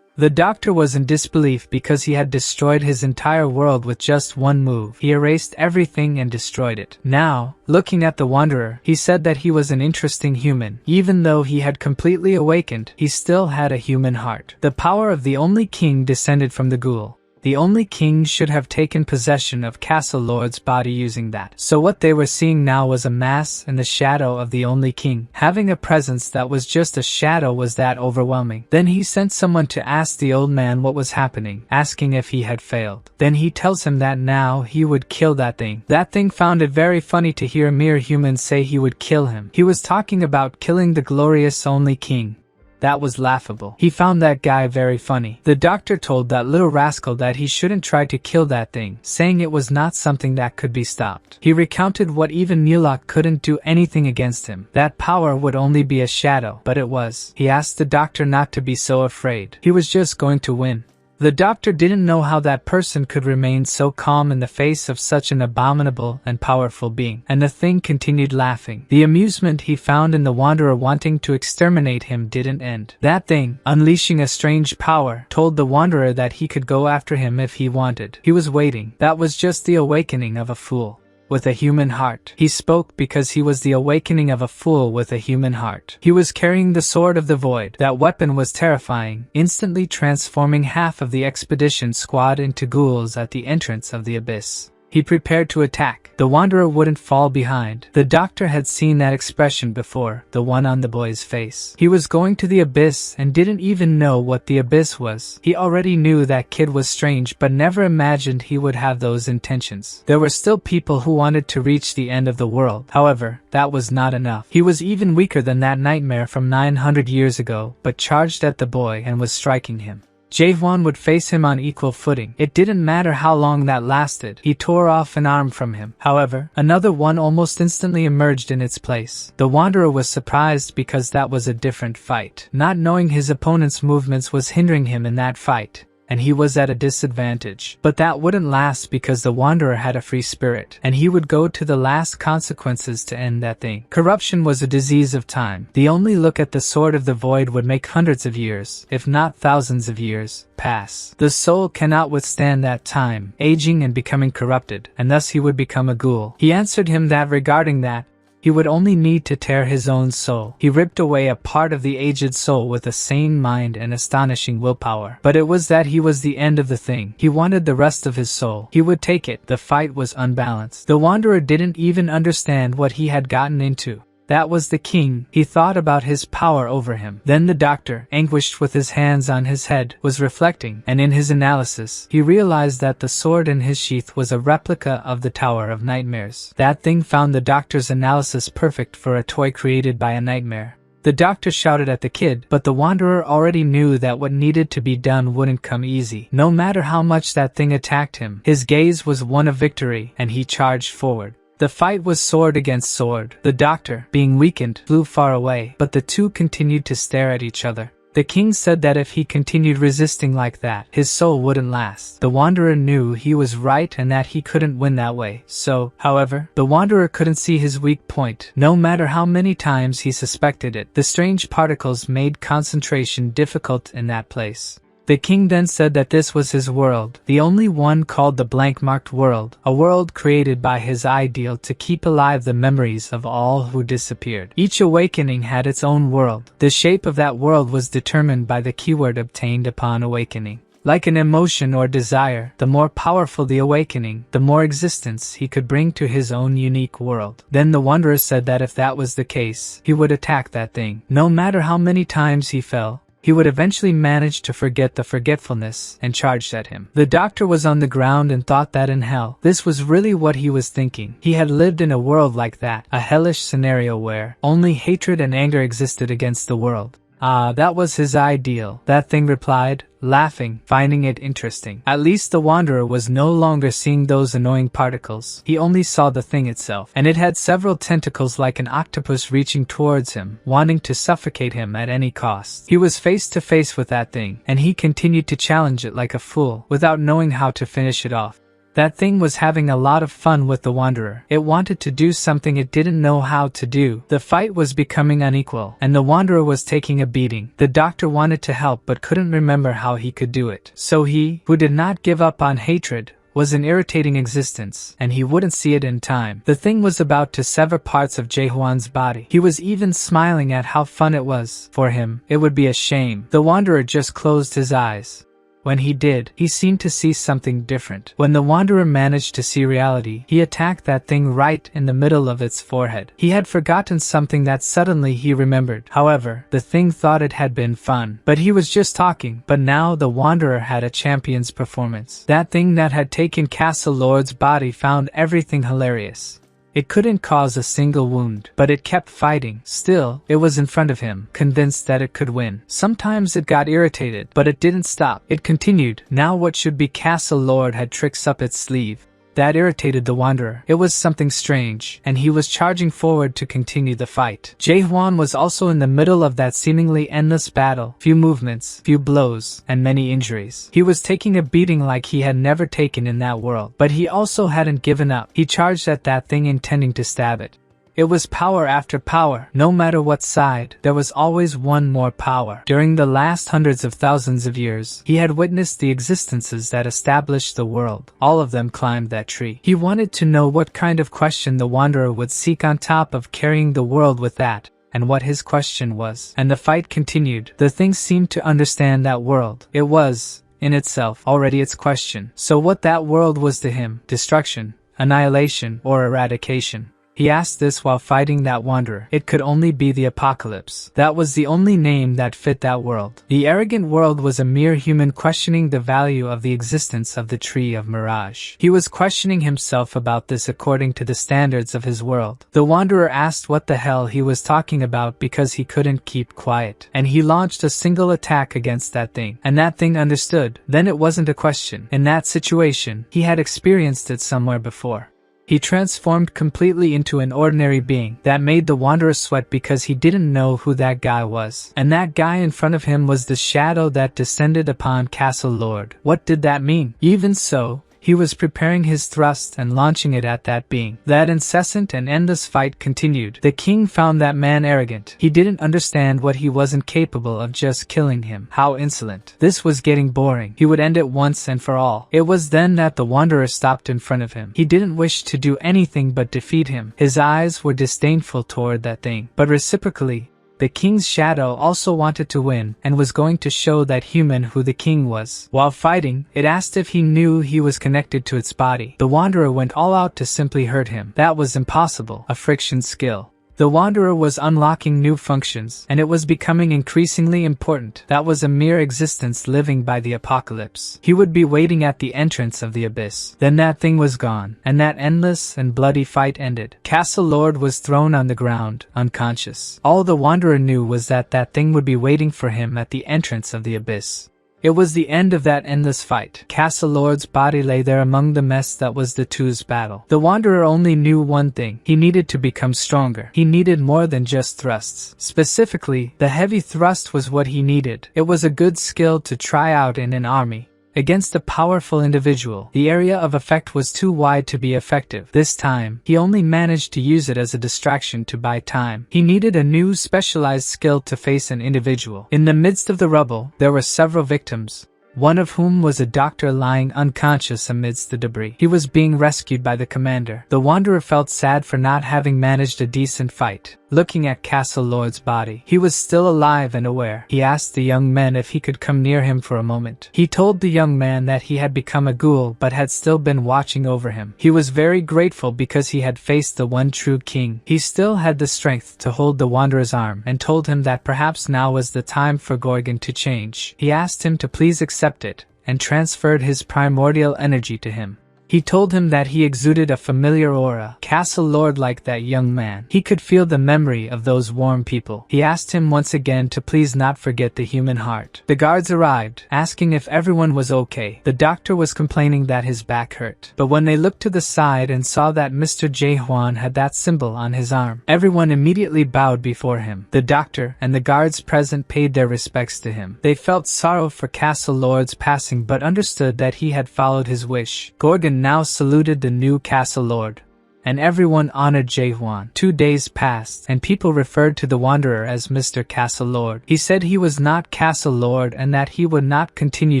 The doctor was in disbelief because he had destroyed his entire world with just one move. He erased everything and destroyed it. Now, looking at the Wanderer, he said that he was an interesting human. Even though he had completely awakened, he still had a human heart. The power of the only king descended from the ghoul. The only king should have taken possession of Castle Lord's body using that. So what they were seeing now was a mass and the shadow of the only king. Having a presence that was just a shadow was that overwhelming. Then he sent someone to ask the old man what was happening, asking if he had failed. Then he tells him that now he would kill that thing. That thing found it very funny to hear a mere human say he would kill him. He was talking about killing the glorious only king. That was laughable. He found that guy very funny. The doctor told that little rascal that he shouldn't try to kill that thing, saying it was not something that could be stopped. He recounted what even Mulak couldn't do anything against him. That power would only be a shadow, but it was. He asked the doctor not to be so afraid. He was just going to win. The doctor didn't know how that person could remain so calm in the face of such an abominable and powerful being, and the thing continued laughing. The amusement he found in the Wanderer wanting to exterminate him didn't end. That thing, unleashing a strange power, told the Wanderer that he could go after him if he wanted. He was waiting. That was just the awakening of a fool with a human heart. He spoke because he was the awakening of a fool with a human heart. He was carrying the sword of the void. That weapon was terrifying, instantly transforming half of the expedition squad into ghouls at the entrance of the abyss. He prepared to attack. The Wanderer wouldn't fall behind. The doctor had seen that expression before, the one on the boy's face. He was going to the abyss and didn't even know what the abyss was. He already knew that kid was strange but never imagined he would have those intentions. There were still people who wanted to reach the end of the world. However, that was not enough. He was even weaker than that nightmare from 900 years ago, but charged at the boy and was striking him. Jae-hwan would face him on equal footing. It didn't matter how long that lasted. He tore off an arm from him. However, another one almost instantly emerged in its place. The Wanderer was surprised because that was a different fight. Not knowing his opponent's movements was hindering him in that fight, and he was at a disadvantage. But that wouldn't last because the Wanderer had a free spirit, and he would go to the last consequences to end that thing. Corruption was a disease of time. The only look at the sword of the void would make hundreds of years, if not thousands of years, pass. The soul cannot withstand that time, aging and becoming corrupted, and thus he would become a ghoul. He answered him that regarding that, He would only need to tear his own soul. He ripped away a part of the aged soul with a sane mind and astonishing willpower. But it was that he was the end of the thing. He wanted the rest of his soul. He would take it. The fight was unbalanced. The wanderer didn't even understand what he had gotten into. That was the king. He thought about his power over him. Then the doctor, anguished with his hands on his head, was reflecting, and in his analysis, he realized that the sword in his sheath was a replica of the Tower of Nightmares. That thing found the doctor's analysis perfect for a toy created by a nightmare. The doctor shouted at the kid, but the wanderer already knew that what needed to be done wouldn't come easy. No matter how much that thing attacked him, his gaze was one of victory, and he charged forward. The fight was sword against sword. The doctor, being weakened, flew far away, but the two continued to stare at each other. The king said that if he continued resisting like that, his soul wouldn't last. The wanderer knew he was right and that he couldn't win that way. So, however, the wanderer couldn't see his weak point. No matter how many times he suspected it, the strange particles made concentration difficult in that place. The king then said that this was his world, the only one called the blank-marked world, a world created by his ideal to keep alive the memories of all who disappeared. Each awakening had its own world. The shape of that world was determined by the keyword obtained upon awakening. Like an emotion or desire, the more powerful the awakening, the more existence he could bring to his own unique world. Then the wanderer said that if that was the case, he would attack that thing. No matter how many times he fell, he would eventually manage to forget the forgetfulness and charged at him. The doctor was on the ground and thought that in hell, this was really what he was thinking. He had lived in a world like that, a hellish scenario where only hatred and anger existed against the world. Ah, that was his ideal, that thing replied, laughing, finding it interesting. At least the wanderer was no longer seeing those annoying particles. He only saw the thing itself, and it had several tentacles like an octopus reaching towards him, wanting to suffocate him at any cost. He was face to face with that thing, and he continued to challenge it like a fool, without knowing how to finish it off. That thing was having a lot of fun with the wanderer. It wanted to do something it didn't know how to do. The fight was becoming unequal, and the wanderer was taking a beating. The doctor wanted to help but couldn't remember how he could do it. So he, who did not give up on hatred, was an irritating existence, and he wouldn't see it in time. The thing was about to sever parts of Jaehwan's body. He was even smiling at how fun it was. For him, it would be a shame. The wanderer just closed his eyes. When he did, he seemed to see something different. When the wanderer managed to see reality, he attacked that thing right in the middle of its forehead. He had forgotten something that suddenly he remembered. However, the thing thought it had been fun. But he was just talking. But now the wanderer had a champion's performance. That thing that had taken Castle Lord's body found everything hilarious. It couldn't cause a single wound, but it kept fighting. Still, it was in front of him, convinced that it could win. Sometimes it got irritated, but it didn't stop. It continued. Now what should be Castle Lord had tricks up its sleeve. That irritated the wanderer. It was something strange, and he was charging forward to continue the fight. Jaehwan was also in the middle of that seemingly endless battle. Few movements, few blows, and many injuries. He was taking a beating like he had never taken in that world. But he also hadn't given up. He charged at that thing intending to stab it. It was power after power. No matter what side, there was always one more power. During the last hundreds of thousands of years, he had witnessed the existences that established the world. All of them climbed that tree. He wanted to know what kind of question the wanderer would seek on top of carrying the world with that, and what his question was. And the fight continued. The thing seemed to understand that world. It was, in itself, already its question. So what that world was to him, destruction, annihilation, or eradication. He asked this while fighting that wanderer. It could only be the apocalypse. That was the only name that fit that world. The arrogant world was a mere human questioning the value of the existence of the tree of mirage. He was questioning himself about this according to the standards of his world. The wanderer asked what the hell he was talking about because he couldn't keep quiet. And he launched a single attack against that thing. And that thing understood. Then it wasn't a question. In that situation, he had experienced it somewhere before. He transformed completely into an ordinary being. That made the wanderer sweat because he didn't know who that guy was. And that guy in front of him was the shadow that descended upon Castle Lord. What did that mean? Even so, He was preparing his thrust and launching it at that being. That incessant and endless fight continued. The king found that man arrogant. He didn't understand what he wasn't capable of just killing him. How insolent. This was getting boring. He would end it once and for all. It was then that the wanderer stopped in front of him. He didn't wish to do anything but defeat him. His eyes were disdainful toward that thing. But reciprocally, the king's shadow also wanted to win and was going to show that human who the king was. While fighting, it asked if he knew he was connected to its body. The wanderer went all out to simply hurt him. That was impossible. A friction skill. The wanderer was unlocking new functions, and it was becoming increasingly important. That was a mere existence living by the apocalypse. He would be waiting at the entrance of the abyss. Then that thing was gone, and that endless and bloody fight ended. Castle Lord was thrown on the ground, unconscious. All the wanderer knew was that that thing would be waiting for him at the entrance of the abyss. It was the end of that endless fight. Castle Lord's body lay there among the mess that was the two's battle. The wanderer only knew one thing. He needed to become stronger. He needed more than just thrusts. Specifically, the heavy thrust was what he needed. It was a good skill to try out in an army. Against a powerful individual, the area of effect was too wide to be effective. This time, he only managed to use it as a distraction to buy time. He needed a new specialized skill to face an individual. In the midst of the rubble, there were several victims, one of whom was a doctor lying unconscious amidst the debris. He was being rescued by the commander. The wanderer felt sad for not having managed a decent fight. Looking at Castle Lord's body, he was still alive and aware. He asked the young man if he could come near him for a moment. He told the young man that he had become a ghoul but had still been watching over him. He was very grateful because he had faced the one true king. He still had the strength to hold the wanderer's arm and told him that perhaps now was the time for Gorgon to change. He asked him to please accept it and transferred his primordial energy to him. He told him that he exuded a familiar aura. Castle Lord liked that young man. He could feel the memory of those warm people. He asked him once again to please not forget the human heart. The guards arrived, asking if everyone was okay. The doctor was complaining that his back hurt. But when they looked to the side and saw that Mr. Jae-hwan had that symbol on his arm, everyone immediately bowed before him. The doctor and the guards present paid their respects to him. They felt sorrow for Castle Lord's passing but understood that he had followed his wish. Gorgon now saluted the new Castle Lord, and everyone honored Jae-hwan. 2 days passed, and people referred to the wanderer as Mr. Castle Lord. He said he was not Castle Lord and that he would not continue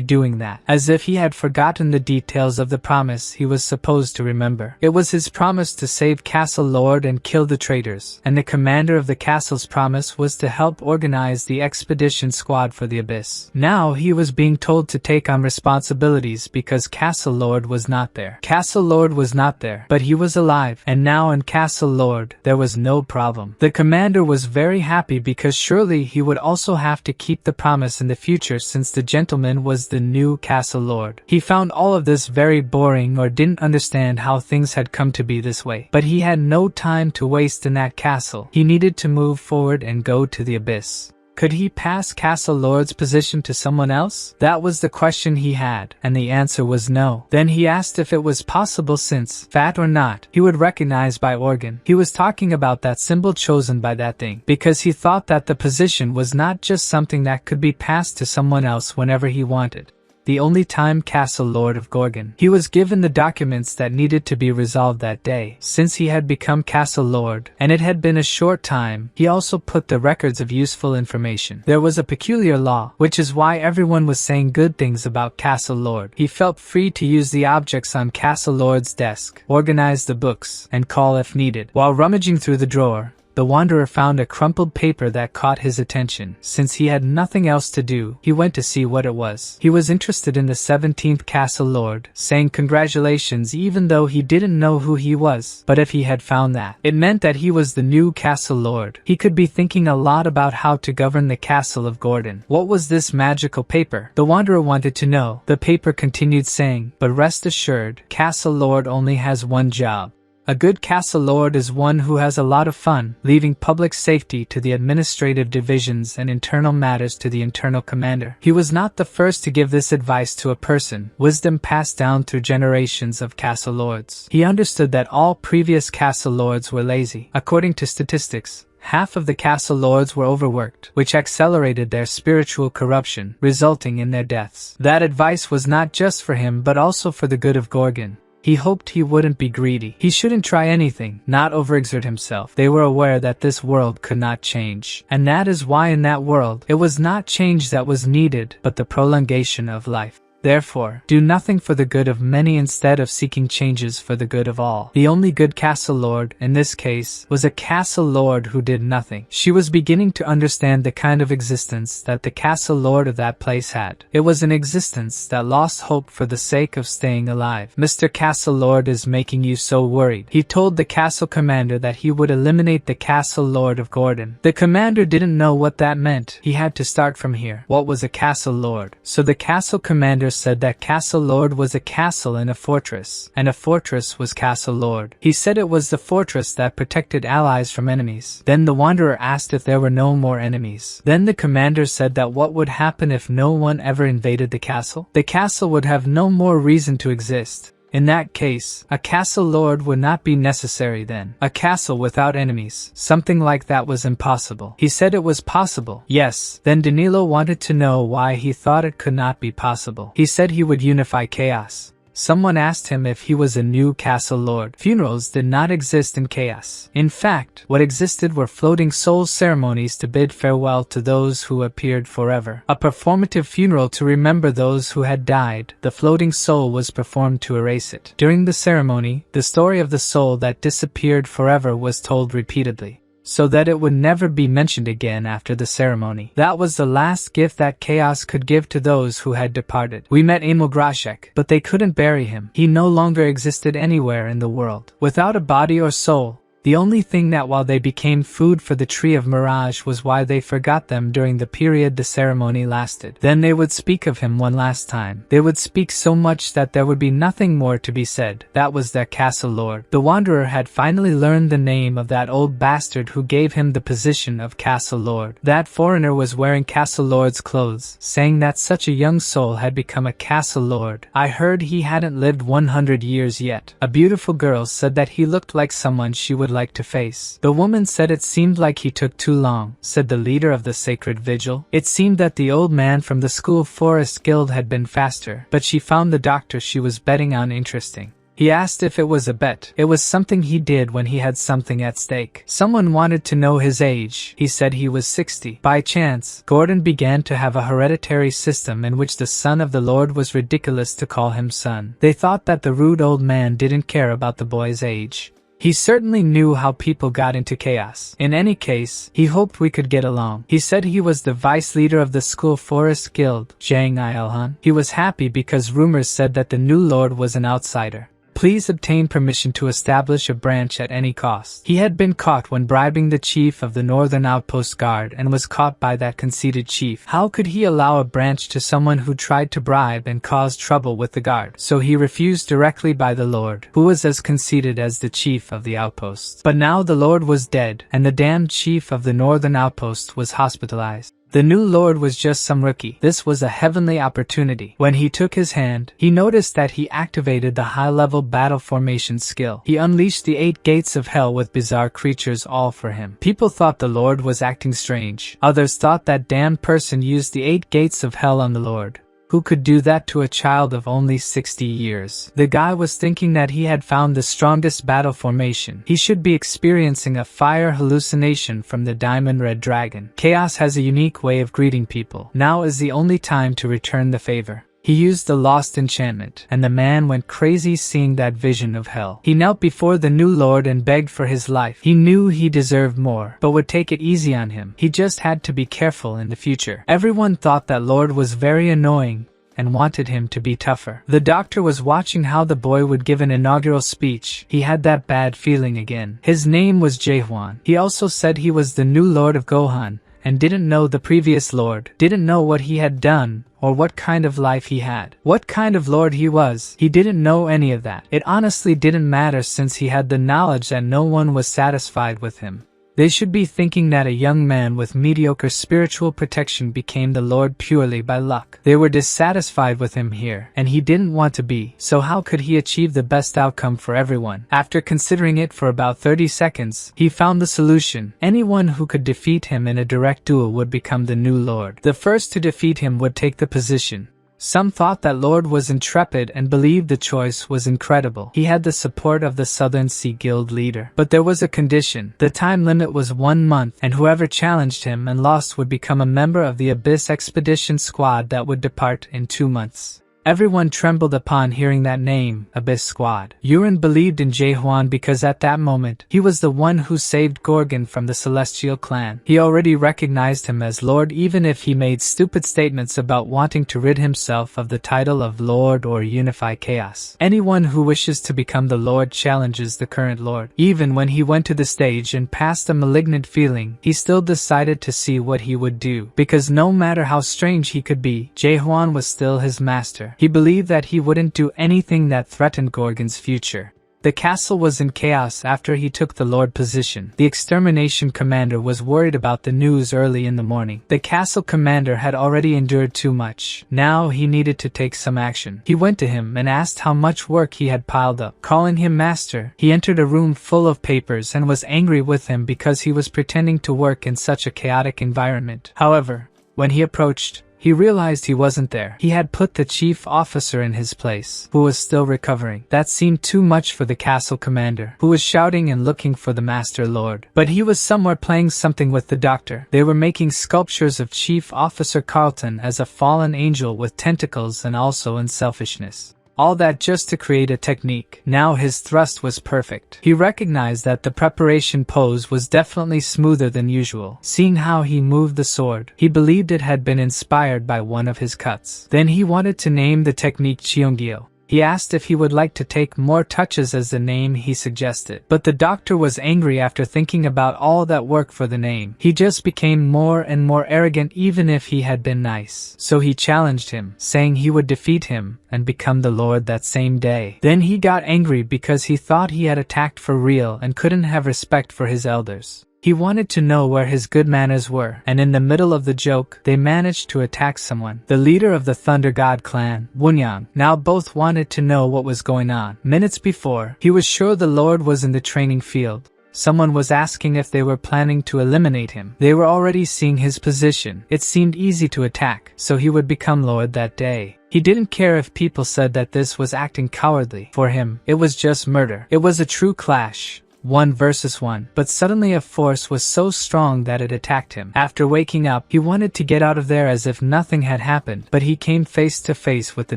doing that, as if he had forgotten the details of the promise he was supposed to remember. It was his promise to save Castle Lord and kill the traitors, and the commander of the castle's promise was to help organize the expedition squad for the abyss. Now he was being told to take on responsibilities because Castle Lord was not there. Castle Lord was not there, but he was alive. And now in Castle Lord, there was no problem. The commander was very happy because surely he would also have to keep the promise in the future since the gentleman was the new Castle Lord. He found all of this very boring or didn't understand how things had come to be this way. But he had no time to waste in that castle. He needed to move forward and go to the abyss. Could he pass Castle Lord's position to someone else? That was the question he had, and the answer was no. Then he asked if it was possible since, fat or not, he would recognize by organ. He was talking about that symbol chosen by that thing, because he thought that the position was not just something that could be passed to someone else whenever he wanted. The only time Castle Lord of Gorgon. He was given the documents that needed to be resolved that day. Since he had become Castle Lord, and it had been a short time, he also put the records of useful information. There was a peculiar law, which is why everyone was saying good things about Castle Lord. He felt free to use the objects on Castle Lord's desk, organize the books, and call if needed. While rummaging through the drawer, the wanderer found a crumpled paper that caught his attention. Since he had nothing else to do, he went to see what it was. He was interested in the 17th Castle Lord, saying congratulations even though he didn't know who he was. But if he had found that, it meant that he was the new Castle Lord. He could be thinking a lot about how to govern the castle of Gordon. What was this magical paper? The wanderer wanted to know. The paper continued saying, but rest assured, Castle Lord only has one job. A good Castle Lord is one who has a lot of fun, leaving public safety to the administrative divisions and internal matters to the internal commander. He was not the first to give this advice to a person, wisdom passed down through generations of Castle Lords. He understood that all previous Castle Lords were lazy. According to statistics, Half of the castle lords were overworked, which accelerated their spiritual corruption, resulting in their deaths. That advice was not just for him but also for the good of Gorgon. He hoped he wouldn't be greedy. He shouldn't try anything, not overexert himself. They were aware that this world could not change. And that is why in that world, it was not change that was needed, but the prolongation of life. Therefore, do nothing for the good of many instead of seeking changes for the good of all. The only good castle lord, in this case, was a castle lord who did nothing. She was beginning to understand the kind of existence that the castle lord of that place had. It was an existence that lost hope for the sake of staying alive. Mr. Castle Lord is making you so worried. He told the castle commander that he would eliminate the castle lord of Gordon. The commander didn't know what that meant. He had to start from here. What was a castle lord? So the castle commander said that castle lord was a castle in a fortress, and a fortress was castle lord. He said it was the fortress that protected allies from enemies. Then the wanderer asked if there were no more enemies. Then the commander said that what would happen if no one ever invaded the castle? The castle would have no more reason to exist. In that case, a castle lord would not be necessary then. A castle without enemies. Something like that was impossible. He said it was possible. Yes. Then Danilo wanted to know why he thought it could not be possible. He said he would unify chaos. Someone asked him if he was a new castle lord. Funerals did not exist in chaos. In fact, what existed were floating soul ceremonies to bid farewell to those who appeared forever. A performative funeral to remember those who had died. The floating soul was performed to erase it. During the ceremony, the story of the soul that disappeared forever was told repeatedly, so that it would never be mentioned again after the ceremony. That was the last gift that chaos could give to those who had departed. We met Emil Grashek, but they couldn't bury him. He no longer existed anywhere in the world. Without a body or soul, the only thing that while they became food for the tree of mirage was why they forgot them during the period the ceremony lasted. Then they would speak of him one last time. They would speak so much that there would be nothing more to be said. That was their castle lord. The wanderer had finally learned the name of that old bastard who gave him the position of castle lord. That foreigner was wearing castle lord's clothes, saying that such a young soul had become a castle lord. I heard he hadn't lived 100 years yet. A beautiful girl said that he looked like someone she would like to face. The woman said it seemed like he took too long, said the leader of the sacred vigil. It seemed that the old man from the school forest guild had been faster, but she found the doctor she was betting on interesting. He asked if it was a bet. It was something he did when he had something at stake. Someone wanted to know his age. He said he was 60. By chance, Gordon began to have a hereditary system in which the son of the Lord was ridiculous to call him son. They thought that the rude old man didn't care about the boy's age. He certainly knew how people got into chaos. In any case, he hoped we could get along. He said he was the vice leader of the school forest guild, Jang Ilhan. He was happy because rumors said that the new lord was an outsider. Please obtain permission to establish a branch at any cost. He had been caught when bribing the chief of the Northern Outpost Guard and was caught by that conceited chief. How could he allow a branch to someone who tried to bribe and cause trouble with the guard? So he refused directly by the lord, who was as conceited as the chief of the outpost. But now the lord was dead, and the damned chief of the Northern Outpost was hospitalized. The new lord was just some rookie. This was a heavenly opportunity. When he took his hand, he noticed that he activated the high-level battle formation skill. He unleashed the 8 gates of hell with bizarre creatures all for him. People thought the lord was acting strange. Others thought that damned person used the 8 gates of hell on the lord. Who could do that to a child of only 60 years? The guy was thinking that he had found the strongest battle formation. He should be experiencing a fire hallucination from the Diamond Red Dragon. Chaos has a unique way of greeting people. Now is the only time to return the favor. He used the lost enchantment, and the man went crazy seeing that vision of hell. He knelt before the new lord and begged for his life. He knew he deserved more, but would take it easy on him. He just had to be careful in the future. Everyone thought that lord was very annoying and wanted him to be tougher. The doctor was watching how the boy would give an inaugural speech. He had that bad feeling again. His name was Jaehwan. He also said he was the new lord of Gohan, and didn't know the previous lord, didn't know what he had done, or what kind of life he had. What kind of lord he was, he didn't know any of that. It honestly didn't matter since he had the knowledge that no one was satisfied with him. They should be thinking that a young man with mediocre spiritual protection became the Lord purely by luck. They were dissatisfied with him here, and he didn't want to be, so how could he achieve the best outcome for everyone? After considering it for about 30 seconds, he found the solution. Anyone who could defeat him in a direct duel would become the new Lord. The first to defeat him would take the position. Some thought that Lord was intrepid and believed the choice was incredible. He had the support of the Southern Sea Guild leader. But there was a condition. The time limit was 1 month, and whoever challenged him and lost would become a member of the Abyss Expedition Squad that would depart in 2 months. Everyone trembled upon hearing that name, Abyss Squad. Yuren believed in Jae-hwan because at that moment, he was the one who saved Gorgon from the Celestial Clan. He already recognized him as Lord even if he made stupid statements about wanting to rid himself of the title of Lord or unify chaos. Anyone who wishes to become the Lord challenges the current Lord. Even when he went to the stage and passed a malignant feeling, he still decided to see what he would do. Because no matter how strange he could be, Jae-hwan was still his master. He believed that he wouldn't do anything that threatened Gorgon's future. The castle was in chaos after he took the Lord position. The extermination commander was worried about the news early in the morning. The castle commander had already endured too much. Now he needed to take some action. He went to him and asked how much work he had piled up. Calling him master, he entered a room full of papers and was angry with him because he was pretending to work in such a chaotic environment. However, when he approached, he realized he wasn't there. He had put the chief officer in his place, who was still recovering. That seemed too much for the castle commander, who was shouting and looking for the Master Lord. But he was somewhere playing something with the doctor. They were making sculptures of Chief Officer Carlton as a fallen angel with tentacles and also unselfishness. All that just to create a technique. Now his thrust was perfect. He recognized that the preparation pose was definitely smoother than usual. Seeing how he moved the sword, he believed it had been inspired by one of his cuts. Then he wanted to name the technique Cheongyo. He asked if he would like to take more touches as the name he suggested. But the doctor was angry after thinking about all that work for the name. He just became more and more arrogant even if he had been nice. So he challenged him, saying he would defeat him and become the Lord that same day. Then he got angry because he thought he had attacked for real and couldn't have respect for his elders. He wanted to know where his good manners were, and in the middle of the joke, they managed to attack someone. The leader of the Thunder God clan, Wunyang. Now both wanted to know what was going on. Minutes before, he was sure the Lord was in the training field. Someone was asking if they were planning to eliminate him. They were already seeing his position. It seemed easy to attack, so he would become Lord that day. He didn't care if people said that this was acting cowardly. For him, it was just murder. It was a true clash. 1 versus 1, but suddenly a force was so strong that it attacked him. After waking up, he wanted to get out of there as if nothing had happened, but he came face to face with the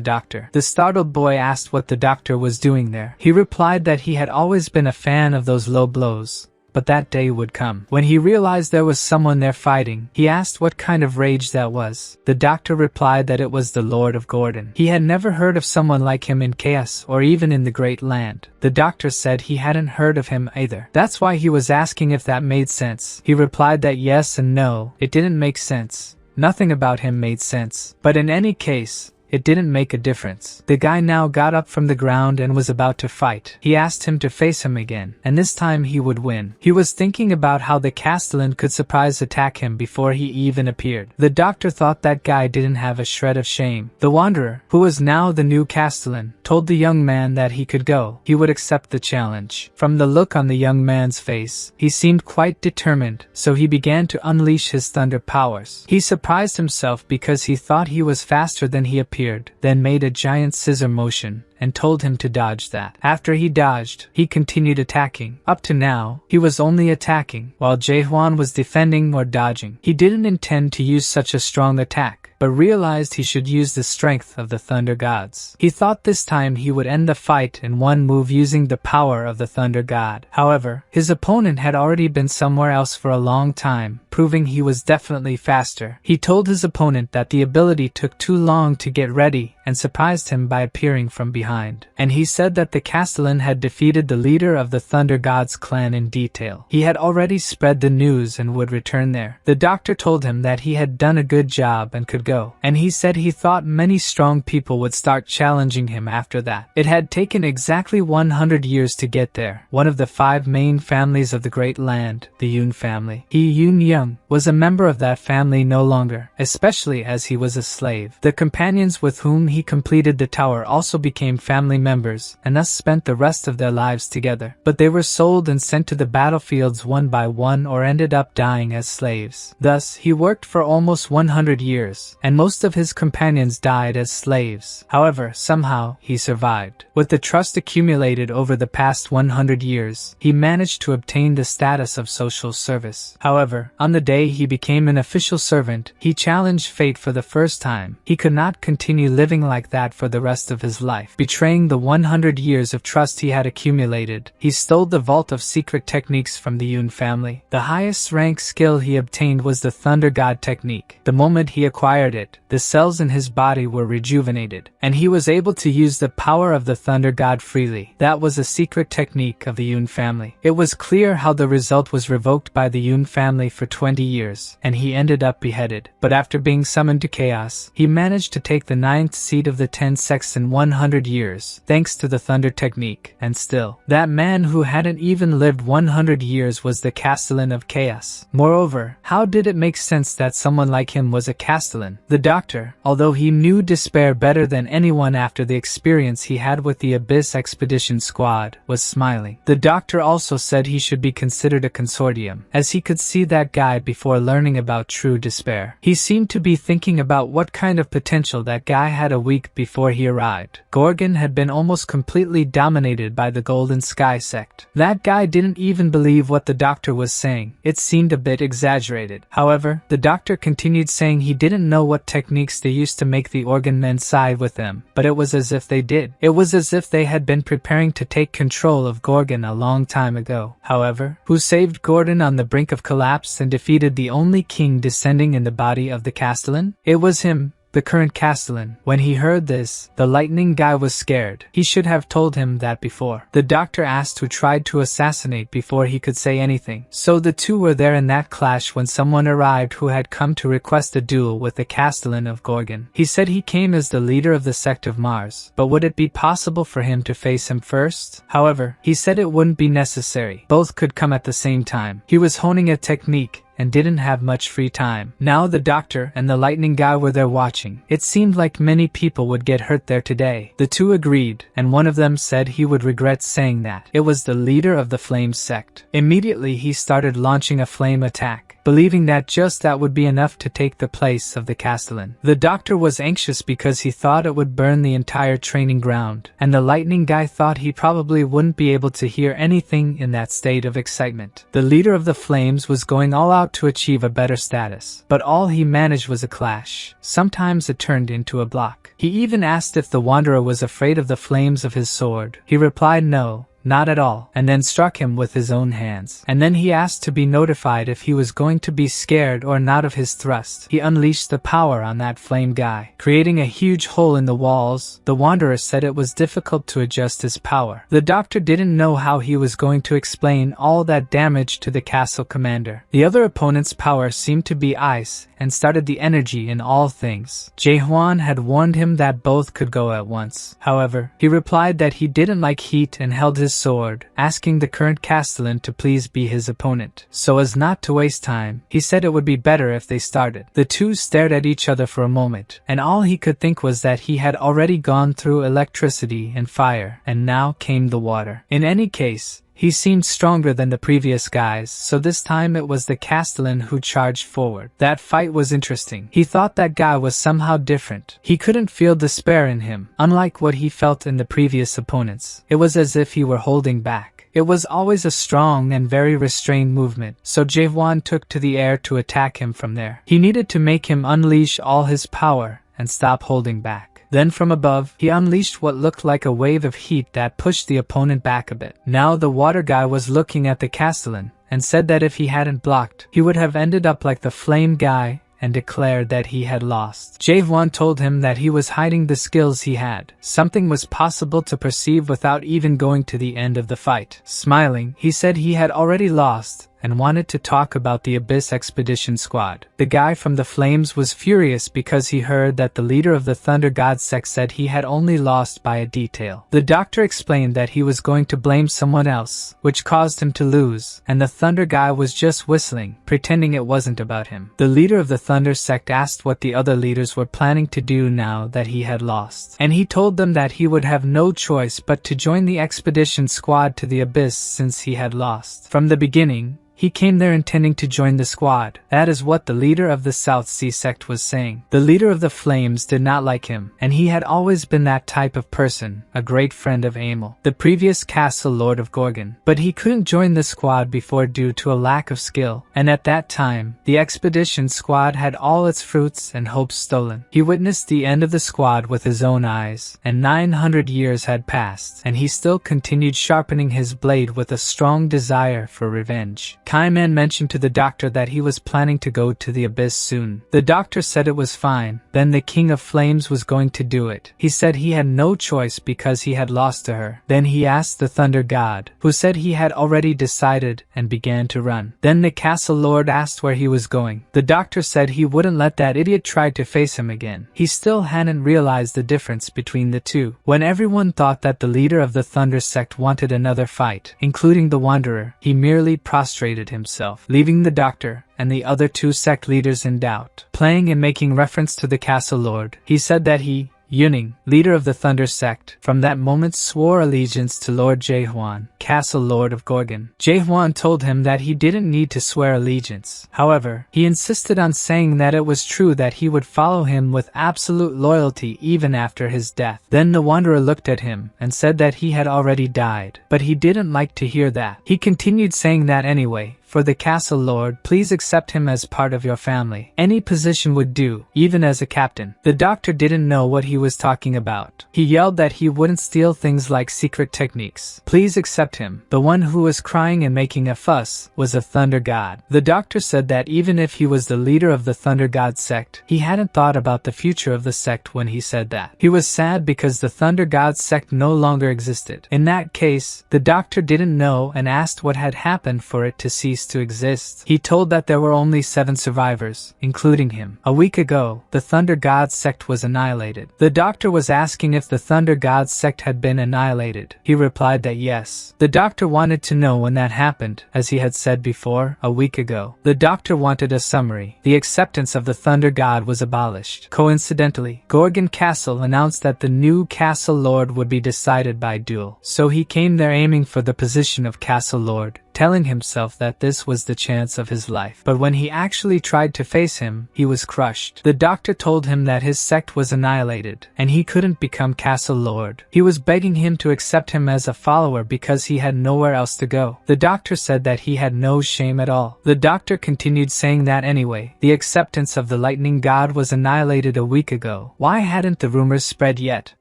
doctor. The startled boy asked what the doctor was doing there. He replied that he had always been a fan of those low blows. But that day would come. When he realized there was someone there fighting, he asked what kind of rage that was. The doctor replied that it was the Lord of Gordon. He had never heard of someone like him in Chaos or even in the Great Land. The doctor said he hadn't heard of him either. That's why he was asking if that made sense. He replied that yes and no, it didn't make sense. Nothing about him made sense. But in any case, it didn't make a difference. The guy now got up from the ground and was about to fight. He asked him to face him again, and this time he would win. He was thinking about how the Castellan could surprise attack him before he even appeared. The doctor thought that guy didn't have a shred of shame. The Wanderer, who was now the new Castellan, told the young man that he could go. He would accept the challenge. From the look on the young man's face, he seemed quite determined, so he began to unleash his thunder powers. He surprised himself because he thought he was faster than he appeared. Then made a giant scissor motion and told him to dodge that. After he dodged, he continued attacking. Up to now, he was only attacking, while Jae-hwan was defending or dodging. He didn't intend to use such a strong attack, but realized he should use the strength of the Thunder Gods. He thought this time he would end the fight in one move using the power of the Thunder God. However, his opponent had already been somewhere else for a long time, proving he was definitely faster. He told his opponent that the ability took too long to get ready and surprised him by appearing from behind. And he said that the Castellan had defeated the leader of the Thunder God's clan in detail. He had already spread the news and would return there. The doctor told him that he had done a good job and could go, and he said he thought many strong people would start challenging him after that. It had taken exactly 100 years to get there. One of the 5 main families of the Great Land, the Yun family, Yun Young, was a member of that family no longer, especially as he was a slave. The companions with whom he completed the tower also became family members, and thus spent the rest of their lives together. But they were sold and sent to the battlefields one by one or ended up dying as slaves. Thus, he worked for almost 100 years, and most of his companions died as slaves. However, somehow, he survived. With the trust accumulated over the past 100 years, he managed to obtain the status of social service. However, on the day he became an official servant, he challenged fate for the first time. He could not continue living like that for the rest of his life, betraying the 100 years of trust he had accumulated. He stole the vault of secret techniques from the Yun family. The highest rank skill he obtained was the Thunder God technique. The moment he acquired it, the cells in his body were rejuvenated, and he was able to use the power of the Thunder God freely. That was a secret technique of the Yun family. It was clear how the result was revoked by the Yun family for 20 years, and he ended up beheaded. But after being summoned to chaos, he managed to take the 9th seat of the 10 sects in 100 years, thanks to the Thunder technique. And still, that man who hadn't even lived 100 years was the Castellan of Chaos. Moreover, how did it make sense that someone like him was a Castellan? The doctor, although he knew despair better than anyone after the experience he had with the Abyss Expedition Squad, was smiling. The doctor also said he should be considered a consortium, as he could see that guy before learning about true despair. He seemed to be thinking about what kind of potential that guy had a week before he arrived. Gorgon had been almost completely dominated by the Golden Sky sect. That guy didn't even believe what the doctor was saying. It seemed a bit exaggerated. However, the doctor continued saying he didn't know what techniques they used to make the organ men side with them, but it was as if they did. It was as if they had been preparing to take control of Gorgon a long time ago. However, who saved Gorgon on the brink of collapse and defeated the only king descending in the body of the Castellan? It was him, the current Castellan. When he heard this, the lightning guy was scared. He should have told him that before. The doctor asked who tried to assassinate before he could say anything. So the two were there in that clash when someone arrived who had come to request a duel with the Castellan of Gorgon. He said he came as the leader of the sect of Mars, but would it be possible for him to face him first? However, he said it wouldn't be necessary. Both could come at the same time. He was honing a technique and didn't have much free time. Now the doctor and the lightning guy were there watching. It seemed like many people would get hurt there today. The two agreed, and one of them said he would regret saying that. It was the leader of the Flame sect. Immediately he started launching a flame attack, believing that just that would be enough to take the place of the Castellan. The doctor was anxious because he thought it would burn the entire training ground, and the lightning guy thought he probably wouldn't be able to hear anything in that state of excitement. The leader of the flames was going all out to achieve a better status, but all he managed was a clash. Sometimes it turned into a block. He even asked if the wanderer was afraid of the flames of his sword. He replied no, not at all, and then struck him with his own hands. And then he asked to be notified if he was going to be scared or not of his thrust. He unleashed the power on that flame guy, creating a huge hole in the walls. The wanderer said it was difficult to adjust his power. The doctor didn't know how he was going to explain all that damage to the castle commander. The other opponent's power seemed to be ice, and started the energy in all things. Jaehuan had warned him that both could go at once. However, he replied that he didn't like heat and held his sword, asking the current Castellan to please be his opponent. So as not to waste time, he said it would be better if they started. The two stared at each other for a moment, and all he could think was that he had already gone through electricity and fire, and now came the water. In any case, he seemed stronger than the previous guys, so this time it was the Castellan who charged forward. That fight was interesting. He thought that guy was somehow different. He couldn't feel despair in him, unlike what he felt in the previous opponents. It was as if he were holding back. It was always a strong and very restrained movement, so Jaehuan took to the air to attack him from there. He needed to make him unleash all his power and stop holding back. Then from above, he unleashed what looked like a wave of heat that pushed the opponent back a bit. Now the water guy was looking at the Castellan and said that if he hadn't blocked, he would have ended up like the flame guy and declared that he had lost. Jae-hwan told him that he was hiding the skills he had. Something was possible to perceive without even going to the end of the fight. Smiling, he said he had already lost and wanted to talk about the Abyss Expedition Squad. The guy from the Flames was furious because he heard that the leader of the Thunder God sect said he had only lost by a detail. The doctor explained that he was going to blame someone else, which caused him to lose, and the Thunder guy was just whistling, pretending it wasn't about him. The leader of the Thunder sect asked what the other leaders were planning to do now that he had lost, and he told them that he would have no choice but to join the expedition squad to the Abyss since he had lost. From the beginning, he came there intending to join the squad. That is what the leader of the South Sea sect was saying. The leader of the Flames did not like him, and he had always been that type of person, a great friend of Amel, the previous castle lord of Gorgon. But he couldn't join the squad before due to a lack of skill, and at that time, the expedition squad had all its fruits and hopes stolen. He witnessed the end of the squad with his own eyes, and 900 years had passed, and he still continued sharpening his blade with a strong desire for revenge. Kaiman mentioned to the doctor that he was planning to go to the Abyss soon. The doctor said it was fine, then the King of Flames was going to do it. He said he had no choice because he had lost to her. Then he asked the Thunder God, who said he had already decided and began to run. Then the castle lord asked where he was going. The doctor said he wouldn't let that idiot try to face him again. He still hadn't realized the difference between the two. When everyone thought that the leader of the Thunder sect wanted another fight, including the Wanderer, he merely prostrated himself, leaving the doctor and the other two sect leaders in doubt. Playing and making reference to the castle lord, he said that he, Yuning, leader of the Thunder sect, from that moment swore allegiance to Lord Jae-hwan, castle lord of Gorgon. Jae-hwan told him that he didn't need to swear allegiance. However, he insisted on saying that it was true that he would follow him with absolute loyalty even after his death. Then the Wanderer looked at him and said that he had already died, but he didn't like to hear that. He continued saying that anyway. For the castle lord, please accept him as part of your family. Any position would do, even as a captain. The doctor didn't know what he was talking about. He yelled that he wouldn't steal things like secret techniques. Please accept him. The one who was crying and making a fuss was a Thunder God. The doctor said that even if he was the leader of the Thunder God sect, he hadn't thought about the future of the sect when he said that. He was sad because the Thunder God sect no longer existed. In that case, the doctor didn't know and asked what had happened for it to cease to exist. He told that there were only 7 survivors, including him. A week ago, the Thunder God sect was annihilated. The doctor was asking if the Thunder God sect had been annihilated. He replied that yes. The doctor wanted to know when that happened, as he had said before, a week ago. The doctor wanted a summary. The acceptance of the Thunder God was abolished. Coincidentally, Gorgon Castle announced that the new castle lord would be decided by duel. So he came there aiming for the position of castle lord, telling himself that this was the chance of his life. But when he actually tried to face him, he was crushed. The doctor told him that his sect was annihilated, and he couldn't become castle lord. He was begging him to accept him as a follower because he had nowhere else to go. The doctor said that he had no shame at all. The doctor continued saying that anyway. The acceptance of the lightning god was annihilated a week ago. Why hadn't the rumors spread yet?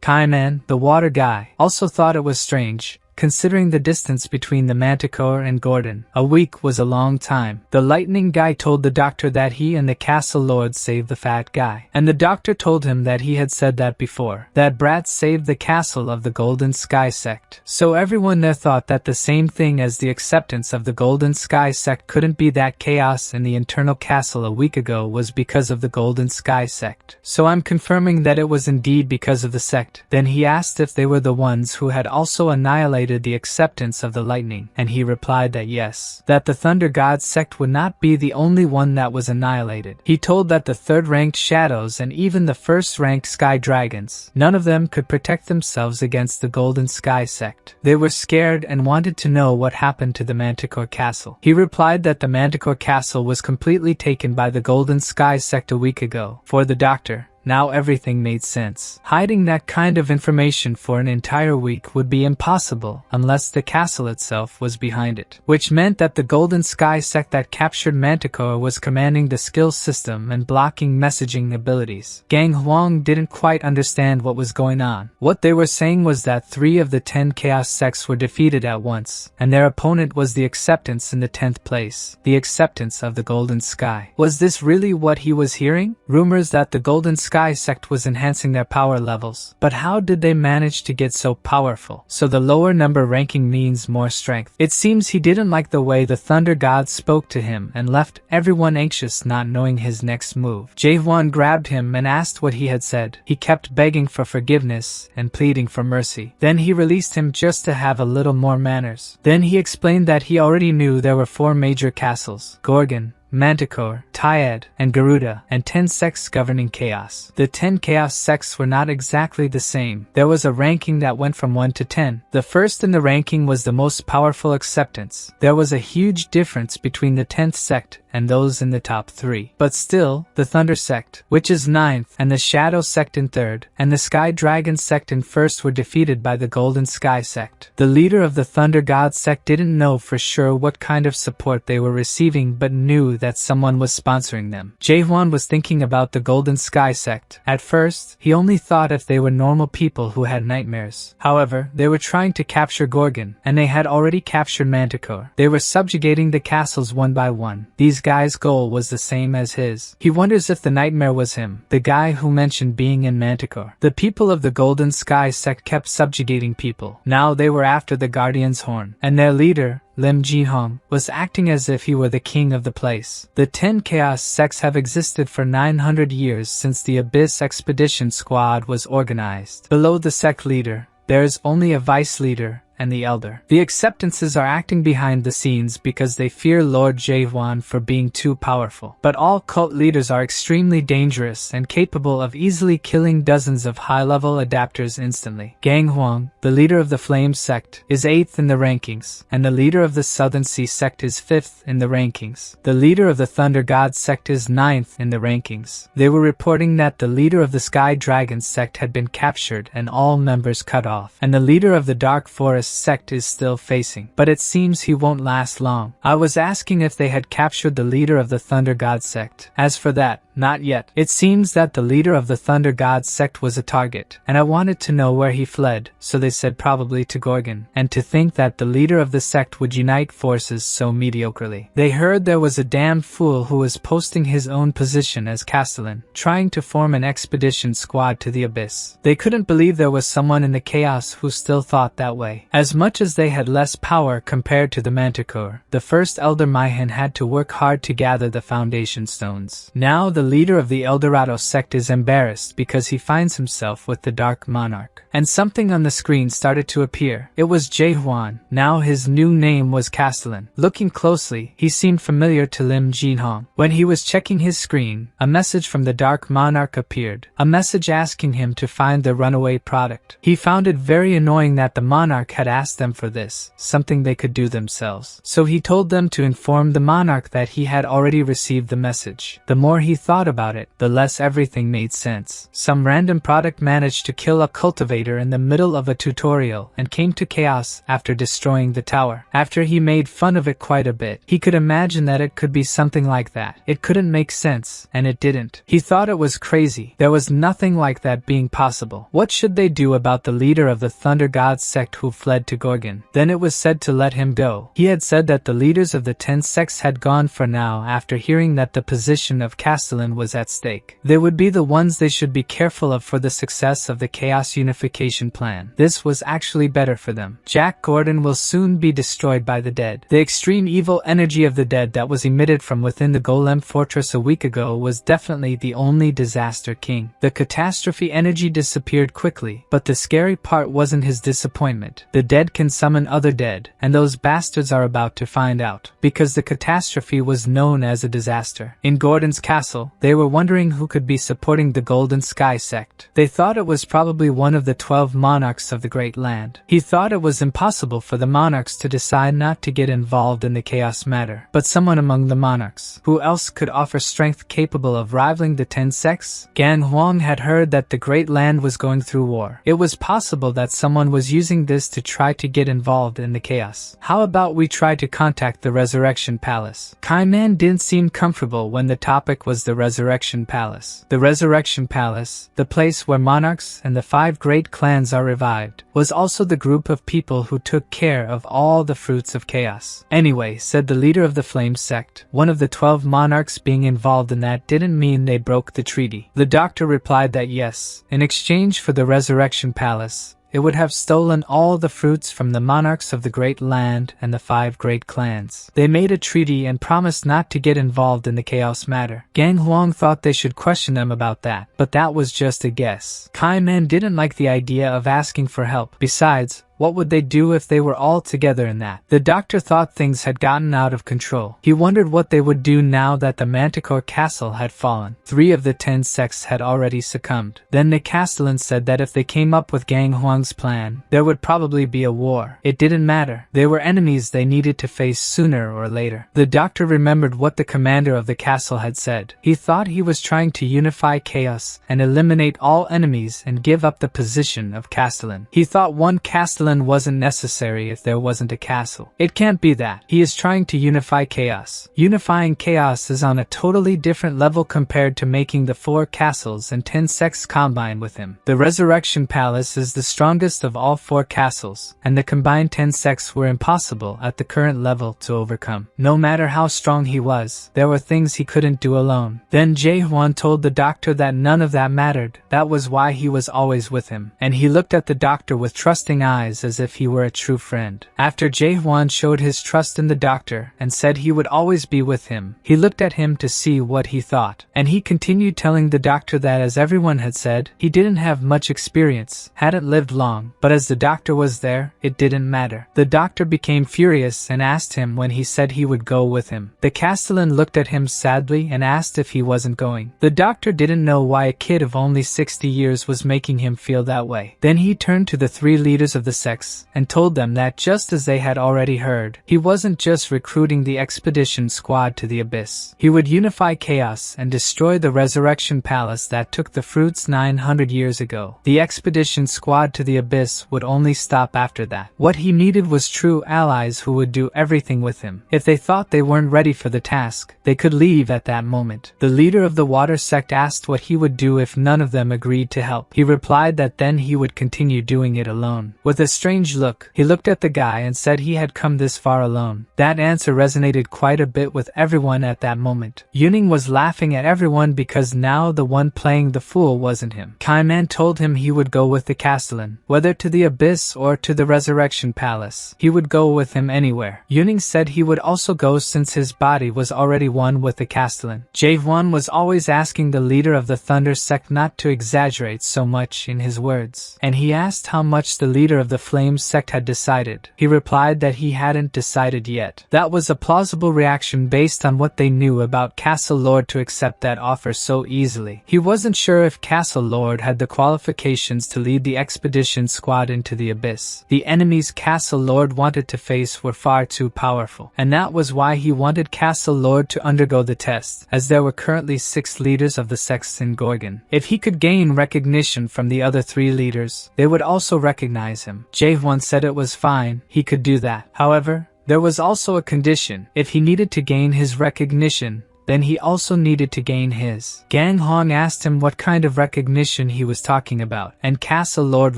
Kaiman, the water guy, also thought it was strange, considering the distance between the Manticore and Gordon. A week was a long time. The lightning guy told the doctor that he and the castle lord saved the fat guy. And the doctor told him that he had said that before. That brat saved the castle of the Golden Sky sect. So everyone there thought that the same thing as the acceptance of the Golden Sky sect couldn't be that chaos in the internal castle a week ago was because of the Golden Sky sect. So I'm confirming that it was indeed because of the sect. Then he asked if they were the ones who had also annihilated the acceptance of the lightning, and he replied that yes, that the Thunder God sect would not be the only one that was annihilated. He told that the 3rd ranked shadows and even the 1st ranked sky dragons, none of them could protect themselves against the Golden Sky sect. They were scared and wanted to know what happened to the Manticore Castle. He replied that the Manticore Castle was completely taken by the Golden Sky sect a week ago. For the doctor, Now everything made sense. Hiding that kind of information for an entire week would be impossible unless the castle itself was behind it, which meant that the Golden Sky sect that captured Manticore was commanding the skill system and blocking messaging abilities. Gang Huang didn't quite understand what was going on. What they were saying was that 3 of the 10 chaos sects were defeated at once, and their opponent was the Acceptance in the 10th place, the Acceptance of the Golden Sky. Was this really what he was hearing? Rumors that the Golden Sky sect was enhancing their power levels. But how did they manage to get so powerful? So the lower number ranking means more strength. It seems he didn't like the way the Thunder God spoke to him and left everyone anxious not knowing his next move. Jaehwan grabbed him and asked what he had said. He kept begging for forgiveness and pleading for mercy. Then he released him just to have a little more manners. Then he explained that he already knew there were 4 major castles: Gorgon, Manticore, Tiad, and Garuda, and 10 sects governing chaos. The 10 chaos sects were not exactly the same. There was a ranking that went from 1 to 10. The first in the ranking was the most powerful Acceptance. There was a huge difference between the 10th sect and those in the top 3. But still, the Thunder sect, which is 9th, and the Shadow sect in 3rd, and the Sky Dragon sect in 1st were defeated by the Golden Sky sect. The leader of the Thunder God sect didn't know for sure what kind of support they were receiving but knew that someone was sponsoring them. Jaehwan was thinking about the Golden Sky sect. At first, he only thought if they were normal people who had nightmares. However, they were trying to capture Gorgon, and they had already captured Manticore. They were subjugating the castles one by one. These guys' goal was the same as his. He wonders if the nightmare was him, the guy who mentioned being in Manticore. The people of the Golden Sky sect kept subjugating people. Now they were after the Guardian's Horn, and their leader, Lim Jihong, was acting as if he were the king of the place. The 10 chaos sects have existed for 900 years since the Abyss Expedition Squad was organized. Below the sect leader, there is only a vice leader and the elder. The Acceptances are acting behind the scenes because they fear Lord Jaehwan for being too powerful. But all cult leaders are extremely dangerous and capable of easily killing dozens of high-level adapters instantly. Gang Huang, the leader of the Flame sect, is 8th in the rankings, and the leader of the Southern Sea sect is 5th in the rankings. The leader of the Thunder God sect is 9th in the rankings. They were reporting that the leader of the Sky Dragon sect had been captured and all members cut off, and the leader of the Dark Forest sect is still facing, but it seems he won't last long. I was asking if they had captured the leader of the Thunder God sect. As for that, not yet. It seems that the leader of the Thunder God sect was a target, and I wanted to know where he fled, so they said probably to Gorgon. And to think that the leader of the sect would unite forces so mediocrely. They heard there was a damned fool who was posting his own position as Castellan, trying to form an expedition squad to the Abyss. They couldn't believe there was someone in the chaos who still thought that way. As much as they had less power compared to the Manticore, the first Elder Mayhan had to work hard to gather the foundation stones. Now the leader of the Eldorado sect is embarrassed because he finds himself with the Dark Monarch. And something on the screen started to appear. It was Jaehwan. Now his new name was Castellan. Looking closely, he seemed familiar to Lim Jinhong. When he was checking his screen, a message from the Dark Monarch appeared. A message asking him to find the runaway product. He found it very annoying that the Monarch had asked them for this, something they could do themselves. So he told them to inform the Monarch that he had already received the message. The more he thought about it, the less everything made sense. Some random product managed to kill a cultivator in the middle of a tutorial and came to chaos after destroying the tower. After he made fun of it quite a bit, he could imagine that it could be something like that. It couldn't make sense, and it didn't. He thought it was crazy. There was nothing like that being possible. What should they do about the leader of the Thunder God sect who fled to Gorgon? Then it was said to let him go. He had said that the leaders of the 10 sects had gone for now after hearing that the position of Castellan was at stake. They would be the ones they should be careful of for the success of the Chaos Unification plan. This was actually better for them. Jack Gordon will soon be destroyed by the dead. The extreme evil energy of the dead that was emitted from within the Golem Fortress a week ago was definitely the only disaster king. The catastrophe energy disappeared quickly, but the scary part wasn't his disappointment. The dead can summon other dead, and those bastards are about to find out, because the catastrophe was known as a disaster. In Gordon's castle, They were wondering who could be supporting the Golden Sky sect. They thought it was probably one of the 12 monarchs of the Great Land. He thought it was impossible for the monarchs to decide not to get involved in the chaos matter. But someone among the monarchs, who else could offer strength capable of rivaling the 10 sects? Gang Huang had heard that the Great Land was going through war. It was possible that someone was using this to try to get involved in the chaos. How about we try to contact the Resurrection Palace? Kaiman didn't seem comfortable when the topic was the Resurrection Palace. The Resurrection Palace, the place where monarchs and the 5 great clans are revived, was also the group of people who took care of all the fruits of chaos. Anyway, said the leader of the Flame sect, one of the 12 monarchs being involved in that didn't mean they broke the treaty. The doctor replied that yes, in exchange for the Resurrection Palace, it would have stolen all the fruits from the monarchs of the Great Land and the 5 great clans. They made a treaty and promised not to get involved in the chaos matter. Gang Huang thought they should question them about that, but that was just a guess. Kaiman didn't like the idea of asking for help. Besides, what would they do if they were all together in that? The doctor thought things had gotten out of control. He wondered what they would do now that the Manticore Castle had fallen. 3 of the 10 sects had already succumbed. Then the Castellan said that if they came up with Gang Huang's plan, there would probably be a war. It didn't matter. They were enemies they needed to face sooner or later. The doctor remembered what the commander of the castle had said. He thought he was trying to unify chaos and eliminate all enemies and give up the position of Castellan. He thought one Castellan wasn't necessary if there wasn't a castle. It can't be that. He is trying to unify chaos. Unifying chaos is on a totally different level compared to making the 4 castles and 10 sects combine with him. The Resurrection Palace is the strongest of all 4 castles, and the combined 10 sects were impossible at the current level to overcome. No matter how strong he was, there were things he couldn't do alone. Then Jae-hwan told the doctor that none of that mattered. That was why he was always with him. And he looked at the doctor with trusting eyes as if he were a true friend. After Jae-hwan showed his trust in the doctor and said he would always be with him, he looked at him to see what he thought. And he continued telling the doctor that, as everyone had said, he didn't have much experience, hadn't lived long, but as the doctor was there, it didn't matter. The doctor became furious and asked him when he said he would go with him. The Castellan looked at him sadly and asked if he wasn't going. The doctor didn't know why a kid of only 60 years was making him feel that way. Then he turned to the 3 leaders of the sects and told them that, just as they had already heard, he wasn't just recruiting the expedition squad to the abyss. He would unify chaos and destroy the Resurrection Palace that took the fruits 900 years ago. The expedition squad to the abyss would only stop after that. What he needed was true allies who would do everything with him. If they thought they weren't ready for the task, they could leave at that moment. The leader of the water sect asked what he would do if none of them agreed to help. He replied that then he would continue doing it alone. With a strange look, he looked at the guy and said he had come this far alone. That answer resonated quite a bit with everyone at that moment. Yuning was laughing at everyone because now the one playing the fool wasn't him. Kaiman told him he would go with the Castellan, whether to the abyss or to the Resurrection Palace. He would go with him anywhere. Yuning said he would also go since his body was already one with the Castellan. Jae-hwan was always asking the leader of the Thunder sect not to exaggerate so much in his words, and he asked how much the leader of the Flame sect had decided. He replied that he hadn't decided yet. That was a plausible reaction based on what they knew about Castle Lord to accept that offer so easily. He wasn't sure if Castle Lord had the qualifications to lead the expedition squad into the abyss. The enemies Castle Lord wanted to face were far too powerful, and that was why he wanted Castle Lord to undergo the test, as there were currently 6 leaders of the sects in Gorgon. If he could gain recognition from the other 3 leaders, they would also recognize him. Jae-hwan said it was fine, he could do that. However, there was also a condition. If he needed to gain his recognition, then he also needed to gain his. Gang Hong asked him what kind of recognition he was talking about, and Castle Lord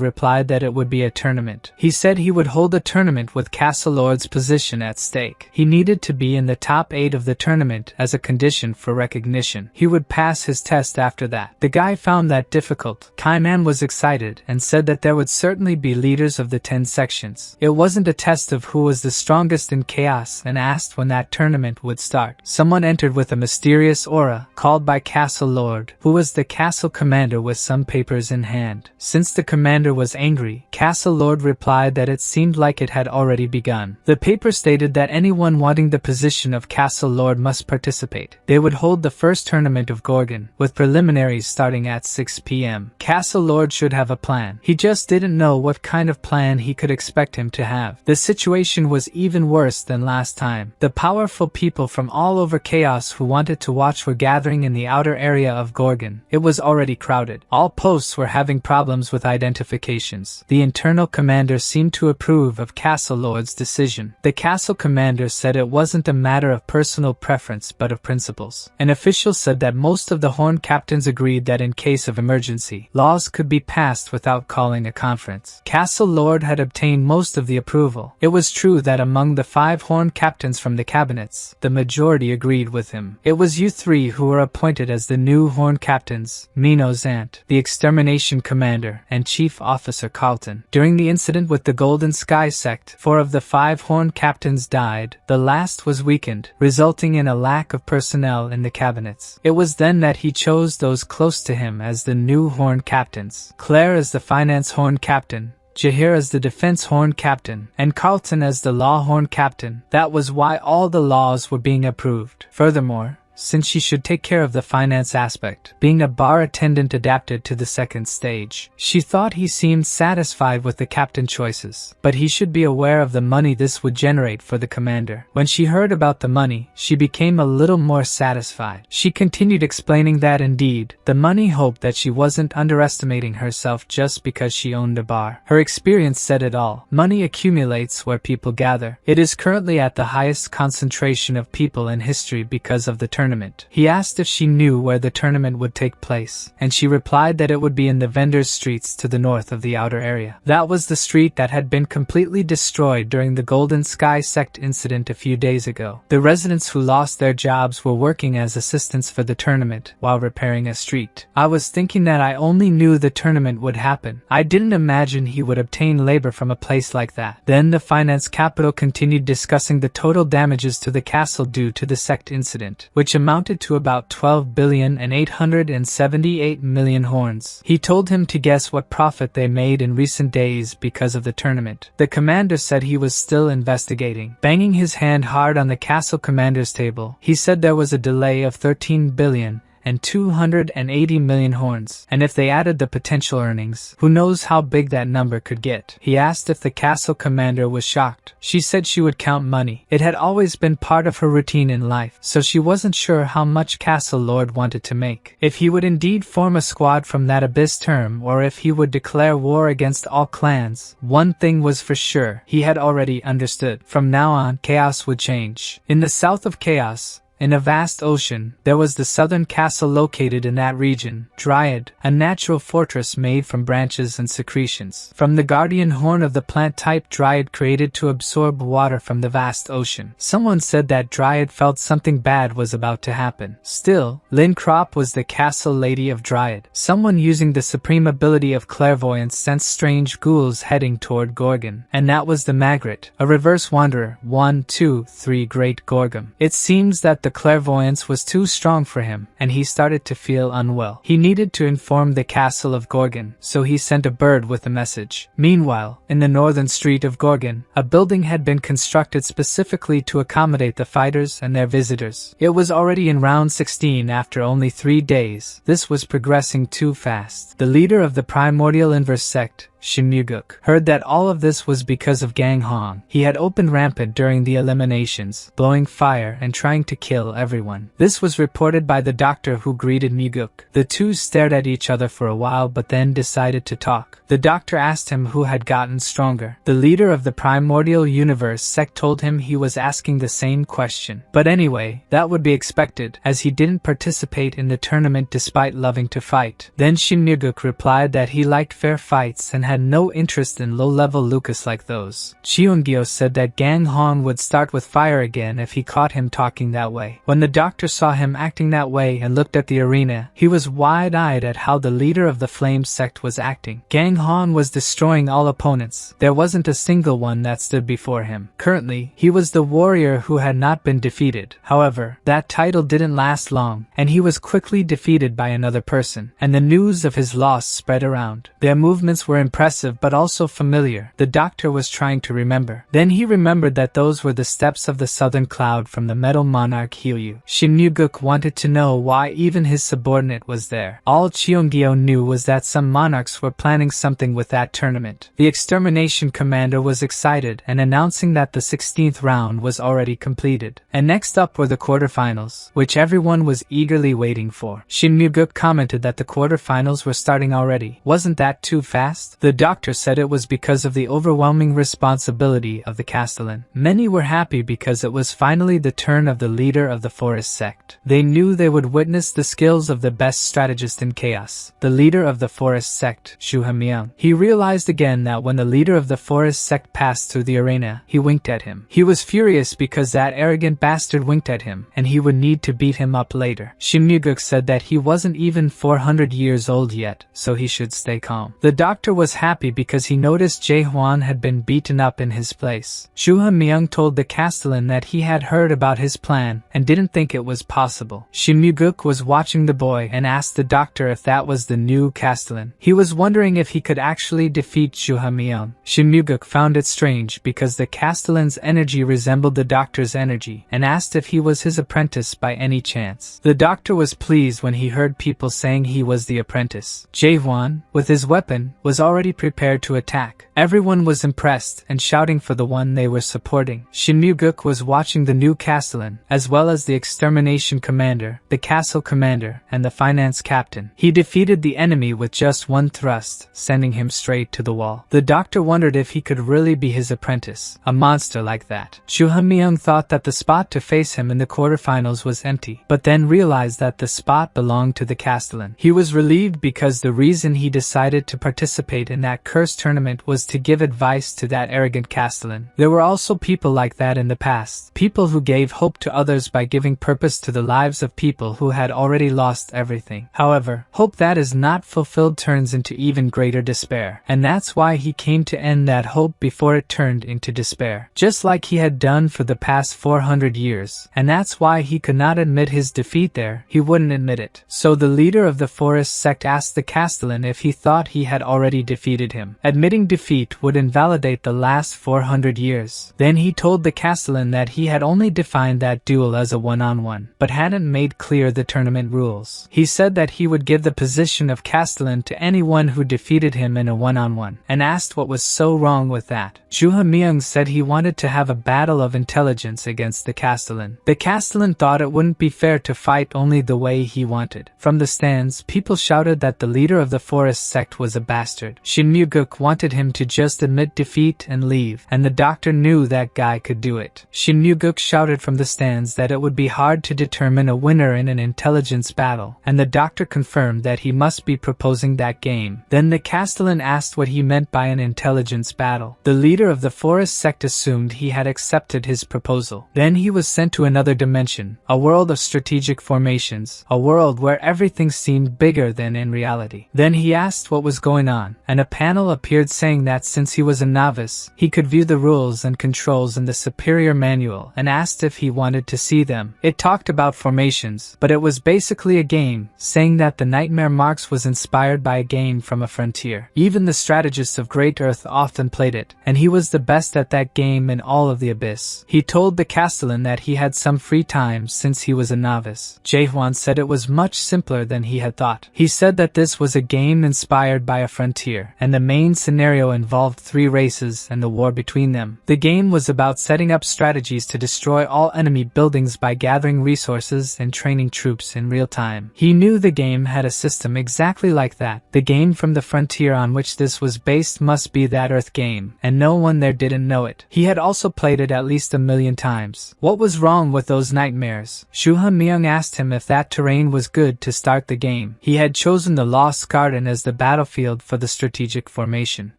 replied that it would be a tournament. He said he would hold a tournament with Castle Lord's position at stake. He needed to be in the top 8 of the tournament as a condition for recognition. He would pass his test after that. The guy found that difficult. Kaiman was excited and said that there would certainly be leaders of the 10 sections. It wasn't a test of who was the strongest in chaos and asked when that tournament would start. Someone entered with a a mysterious aura, called by Castle Lord, who was the castle commander with some papers in hand. Since the commander was angry, Castle Lord replied that it seemed like it had already begun. The paper stated that anyone wanting the position of Castle Lord must participate. They would hold the first tournament of Gorgon, with preliminaries starting at 6 p.m. Castle Lord should have a plan. He just didn't know what kind of plan he could expect him to have. The situation was even worse than last time. The powerful people from all over Chaos who wanted to watch were gathering in the outer area of Gorgon. It was already crowded. All posts were having problems with identifications. The internal commander seemed to approve of Castle Lord's decision. The castle commander said it wasn't a matter of personal preference but of principles. An official said that most of the Horn captains agreed that in case of emergency, laws could be passed without calling a conference. Castle Lord had obtained most of the approval. It was true that among the 5 Horn captains from the cabinets, the majority agreed with him. It was you 3 who were appointed as the new Horn captains: Mino's aunt, the extermination commander, and chief officer Carlton. During the incident with the Golden Sky sect, 4 of the 5 Horn captains died. The last was weakened, resulting in a lack of personnel in the cabinets. It was then that he chose those close to him as the new Horn captains: Claire as the finance Horn captain, Jahir as the defense Horn captain, and Carlton as the law Horn captain. That was why all the laws were being approved. Furthermore, since she should take care of the finance aspect, being a bar attendant adapted to the second stage. She thought he seemed satisfied with the captain choices, but he should be aware of the money this would generate for the commander. When she heard about the money, she became a little more satisfied. She continued explaining that indeed, the money hoped that she wasn't underestimating herself just because she owned a bar. Her experience said it all. Money accumulates where people gather. It is currently at the highest concentration of people in history because of the tournament. He asked if she knew where the tournament would take place, and she replied that it would be in the vendors' streets to the north of the outer area. That was the street that had been completely destroyed during the Golden Sky sect incident a few days ago. The residents who lost their jobs were working as assistants for the tournament while repairing a street. I was thinking that I only knew the tournament would happen. I didn't imagine he would obtain labor from a place like that. Then the finance capital continued discussing the total damages to the castle due to the sect incident, which amounted to about 12,878,000,000 horns. He told him to guess what profit they made in recent days because of the tournament. The commander said he was still investigating. Banging his hand hard on the castle commander's table, he said there was a delay of 13,280,000,000 horns, and if they added the potential earnings, who knows how big that number could get. He asked if the castle commander was shocked. She said she would count money. It had always been part of her routine in life, so she wasn't sure how much Castle Lord wanted to make. If he would indeed form a squad from that abyss term, or if he would declare war against all clans, one thing was for sure: he had already understood. From now on, Chaos would change. In the south of Chaos, in a vast ocean, there was the southern castle located in that region, Dryad, a natural fortress made from branches and secretions from the guardian horn of the plant type Dryad created to absorb water from the vast ocean. Someone said that Dryad felt something bad was about to happen. Still, Lynn Kropp was the castle lady of Dryad. Someone using the supreme ability of clairvoyance sensed strange ghouls heading toward Gorgon, and that was the Magret, a reverse wanderer, 1, 2, 3 Great Gorgum. It seems that the clairvoyance was too strong for him, and he started to feel unwell. He needed to inform the castle of Gorgon, so he sent a bird with a message. Meanwhile, in the northern street of Gorgon, a building had been constructed specifically to accommodate the fighters and their visitors. It was already in round 16 after only 3 days. This was progressing too fast. The leader of the primordial inverse sect, Shinmuguk, heard that all of this was because of Gang Hong. He had opened rampant during the eliminations, blowing fire and trying to kill everyone. This was reported by the doctor who greeted Muguk. The two stared at each other for a while but then decided to talk. The doctor asked him who had gotten stronger. The leader of the primordial universe sect told him he was asking the same question. But anyway, that would be expected, as he didn't participate in the tournament despite loving to fight. Then Shinmuguk replied that he liked fair fights and had no interest in low-level Lucas like those. Cheongyo said that Gang Hong would start with fire again if he caught him talking that way. When the doctor saw him acting that way and looked at the arena, he was wide-eyed at how the leader of the Flame sect was acting. Gang Hong was destroying all opponents. There wasn't a single one that stood before him. Currently, he was the warrior who had not been defeated. However, that title didn't last long, and he was quickly defeated by another person, and the news of his loss spread around. Their movements were impressive but also familiar. The doctor was trying to remember. Then he remembered that those were the steps of the southern cloud from the Metal Monarch Hyu. Shin Yu-guk wanted to know why even his subordinate was there. All Cheongyo knew was that some monarchs were planning something with that tournament. The extermination commander was excited and announcing that the 16th round was already completed. And next up were the quarterfinals, which everyone was eagerly waiting for. Shin Yu-guk commented that the quarterfinals were starting already. Wasn't that too fast? The doctor said it was because of the overwhelming responsibility of the Castellan. Many were happy because it was finally the turn of the leader of the Forest sect. They knew they would witness the skills of the best strategist in chaos, the leader of the Forest sect, Shu Hamyang. He realized again that when the leader of the Forest sect passed through the arena, he winked at him. He was furious because that arrogant bastard winked at him, and he would need to beat him up later. Shin Yu-guk said that he wasn't even 400 years old yet, so he should stay calm. The doctor was happy because he noticed Jae Hwan had been beaten up in his place. Shu Hamyang told the Castellan that he had heard about his plan and didn't think it was possible. Shin Yu-guk was watching the boy and asked the doctor if that was the new Castellan. He was wondering if he could actually defeat Shu Hamyang. Shin Yu-guk found it strange because the Castellan's energy resembled the doctor's energy and asked if he was his apprentice by any chance. The doctor was pleased when he heard people saying he was the apprentice. Jae Hwan, with his weapon, was already prepared to attack. Everyone was impressed and shouting for the one they were supporting. Shin Yu-guk was watching the new Castellan, as well as the extermination commander, the castle commander, and the finance captain. He defeated the enemy with just one thrust, sending him straight to the wall. The doctor wondered if he could really be his apprentice, a monster like that. Shu Hamyang thought that the spot to face him in the quarterfinals was empty, but then realized that the spot belonged to the Castellan. He was relieved because the reason he decided to participate in that cursed tournament was to give advice to that arrogant Castellan. There were also people like that in the past, people who gave hope to others by giving purpose to the lives of people who had already lost everything. However, hope that is not fulfilled turns into even greater despair, and that's why he came to end that hope before it turned into despair, just like he had done for the past 400 years, and that's why he could not admit his defeat there. He wouldn't admit it. So the leader of the Forest sect asked the Castellan if he thought he had already defeated him. Admitting defeat would invalidate the last 400 years. Then he told the Castellan that he had only defined that duel as a one-on-one, but hadn't made clear the tournament rules. He said that he would give the position of Castellan to anyone who defeated him in a one-on-one, and asked what was so wrong with that. Shu Hamyang said he wanted to have a battle of intelligence against the Castellan. The Castellan thought it wouldn't be fair to fight only the way he wanted. From the stands, people shouted that the leader of the Forest sect was a bastard. Shin Yu-guk wanted him to just admit defeat and leave, and the doctor knew that guy could do it. Shin Yu-guk shouted from the stands that it would be hard to determine a winner in an intelligence battle, and the doctor confirmed that he must be proposing that game. Then the Castellan asked what he meant by an intelligence battle. The leader of the Forest sect assumed he had accepted his proposal. Then he was sent to another dimension, a world of strategic formations, a world where everything seemed bigger than in reality. Then he asked what was going on, and a panel appeared saying that since he was a novice, he could view the rules and controls in the superior manual, and asked if he wanted to see them. It talked about formations, but it was basically a game, saying that the Nightmare Marks was inspired by a game from a frontier. Even the strategists of Great Earth often played it, and he was the best at that game in all of the Abyss. He told the Castellan that he had some free time since he was a novice. Jae Hwan said it was much simpler than he had thought. He said that this was a game inspired by a frontier, and the main scenario involved 3 races and the war between them. The game was about setting up strategies to destroy all enemy buildings by gathering resources and training troops in real time. He knew the game had a system exactly like that. The game from the frontier on which this was based must be that Earth game, and no one there didn't know it. He had also played it at least 1,000,000 times. What was wrong with those nightmares? Shu Hamyang asked him if that terrain was good to start the game. He had chosen the Lost Garden as the battlefield for the strategic strategic formation.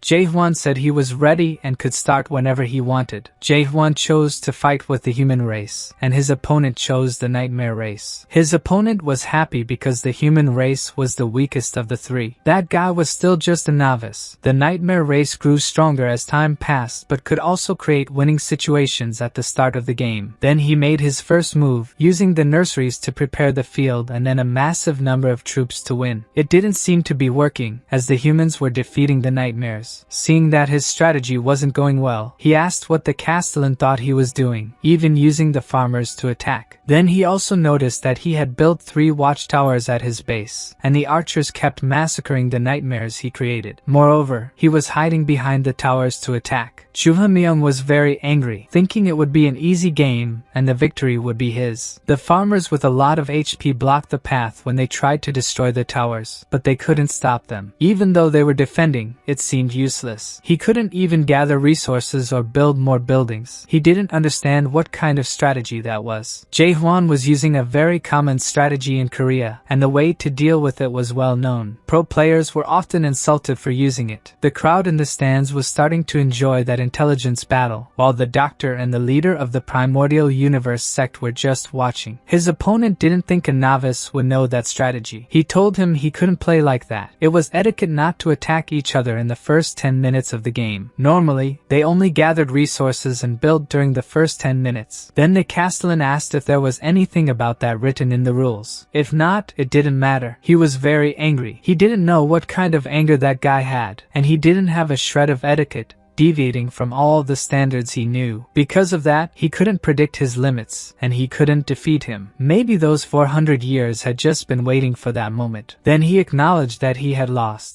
Jae-hwan said he was ready and could start whenever he wanted. Jae-hwan chose to fight with the human race, and his opponent chose the nightmare race. His opponent was happy because the human race was the weakest of the three. That guy was still just a novice. The nightmare race grew stronger as time passed but could also create winning situations at the start of the game. Then he made his first move, using the nurseries to prepare the field and then a massive number of troops to win. It didn't seem to be working, as the humans were defeating the nightmares. Seeing that his strategy wasn't going well, he asked what the castellan thought he was doing, even using the farmers to attack. Then he also noticed that he had built 3 watchtowers at his base, and the archers kept massacring the nightmares he created. Moreover, he was hiding behind the towers to attack. Chuhamyeong was very angry, thinking it would be an easy game and the victory would be his. The farmers with a lot of HP blocked the path when they tried to destroy the towers, but they couldn't stop them. Even though they were defending, it seemed useless. He couldn't even gather resources or build more buildings. He didn't understand what kind of strategy that was. Jae-hwan was using a very common strategy in Korea, and the way to deal with it was well known. Pro players were often insulted for using it. The crowd in the stands was starting to enjoy that intelligence battle, while the doctor and the leader of the primordial universe sect were just watching. His opponent didn't think a novice would know that strategy. He told him he couldn't play like that. It was etiquette not to attack each other in the first 10 minutes of the game. Normally, they only gathered resources and built during the first 10 minutes. Then the castellan asked if there was anything about that written in the rules. If not, it didn't matter. He was very angry. He didn't know what kind of anger that guy had, and he didn't have a shred of etiquette, deviating from all the standards he knew. Because of that, he couldn't predict his limits, and he couldn't defeat him. Maybe those 400 years had just been waiting for that moment. Then he acknowledged that he had lost.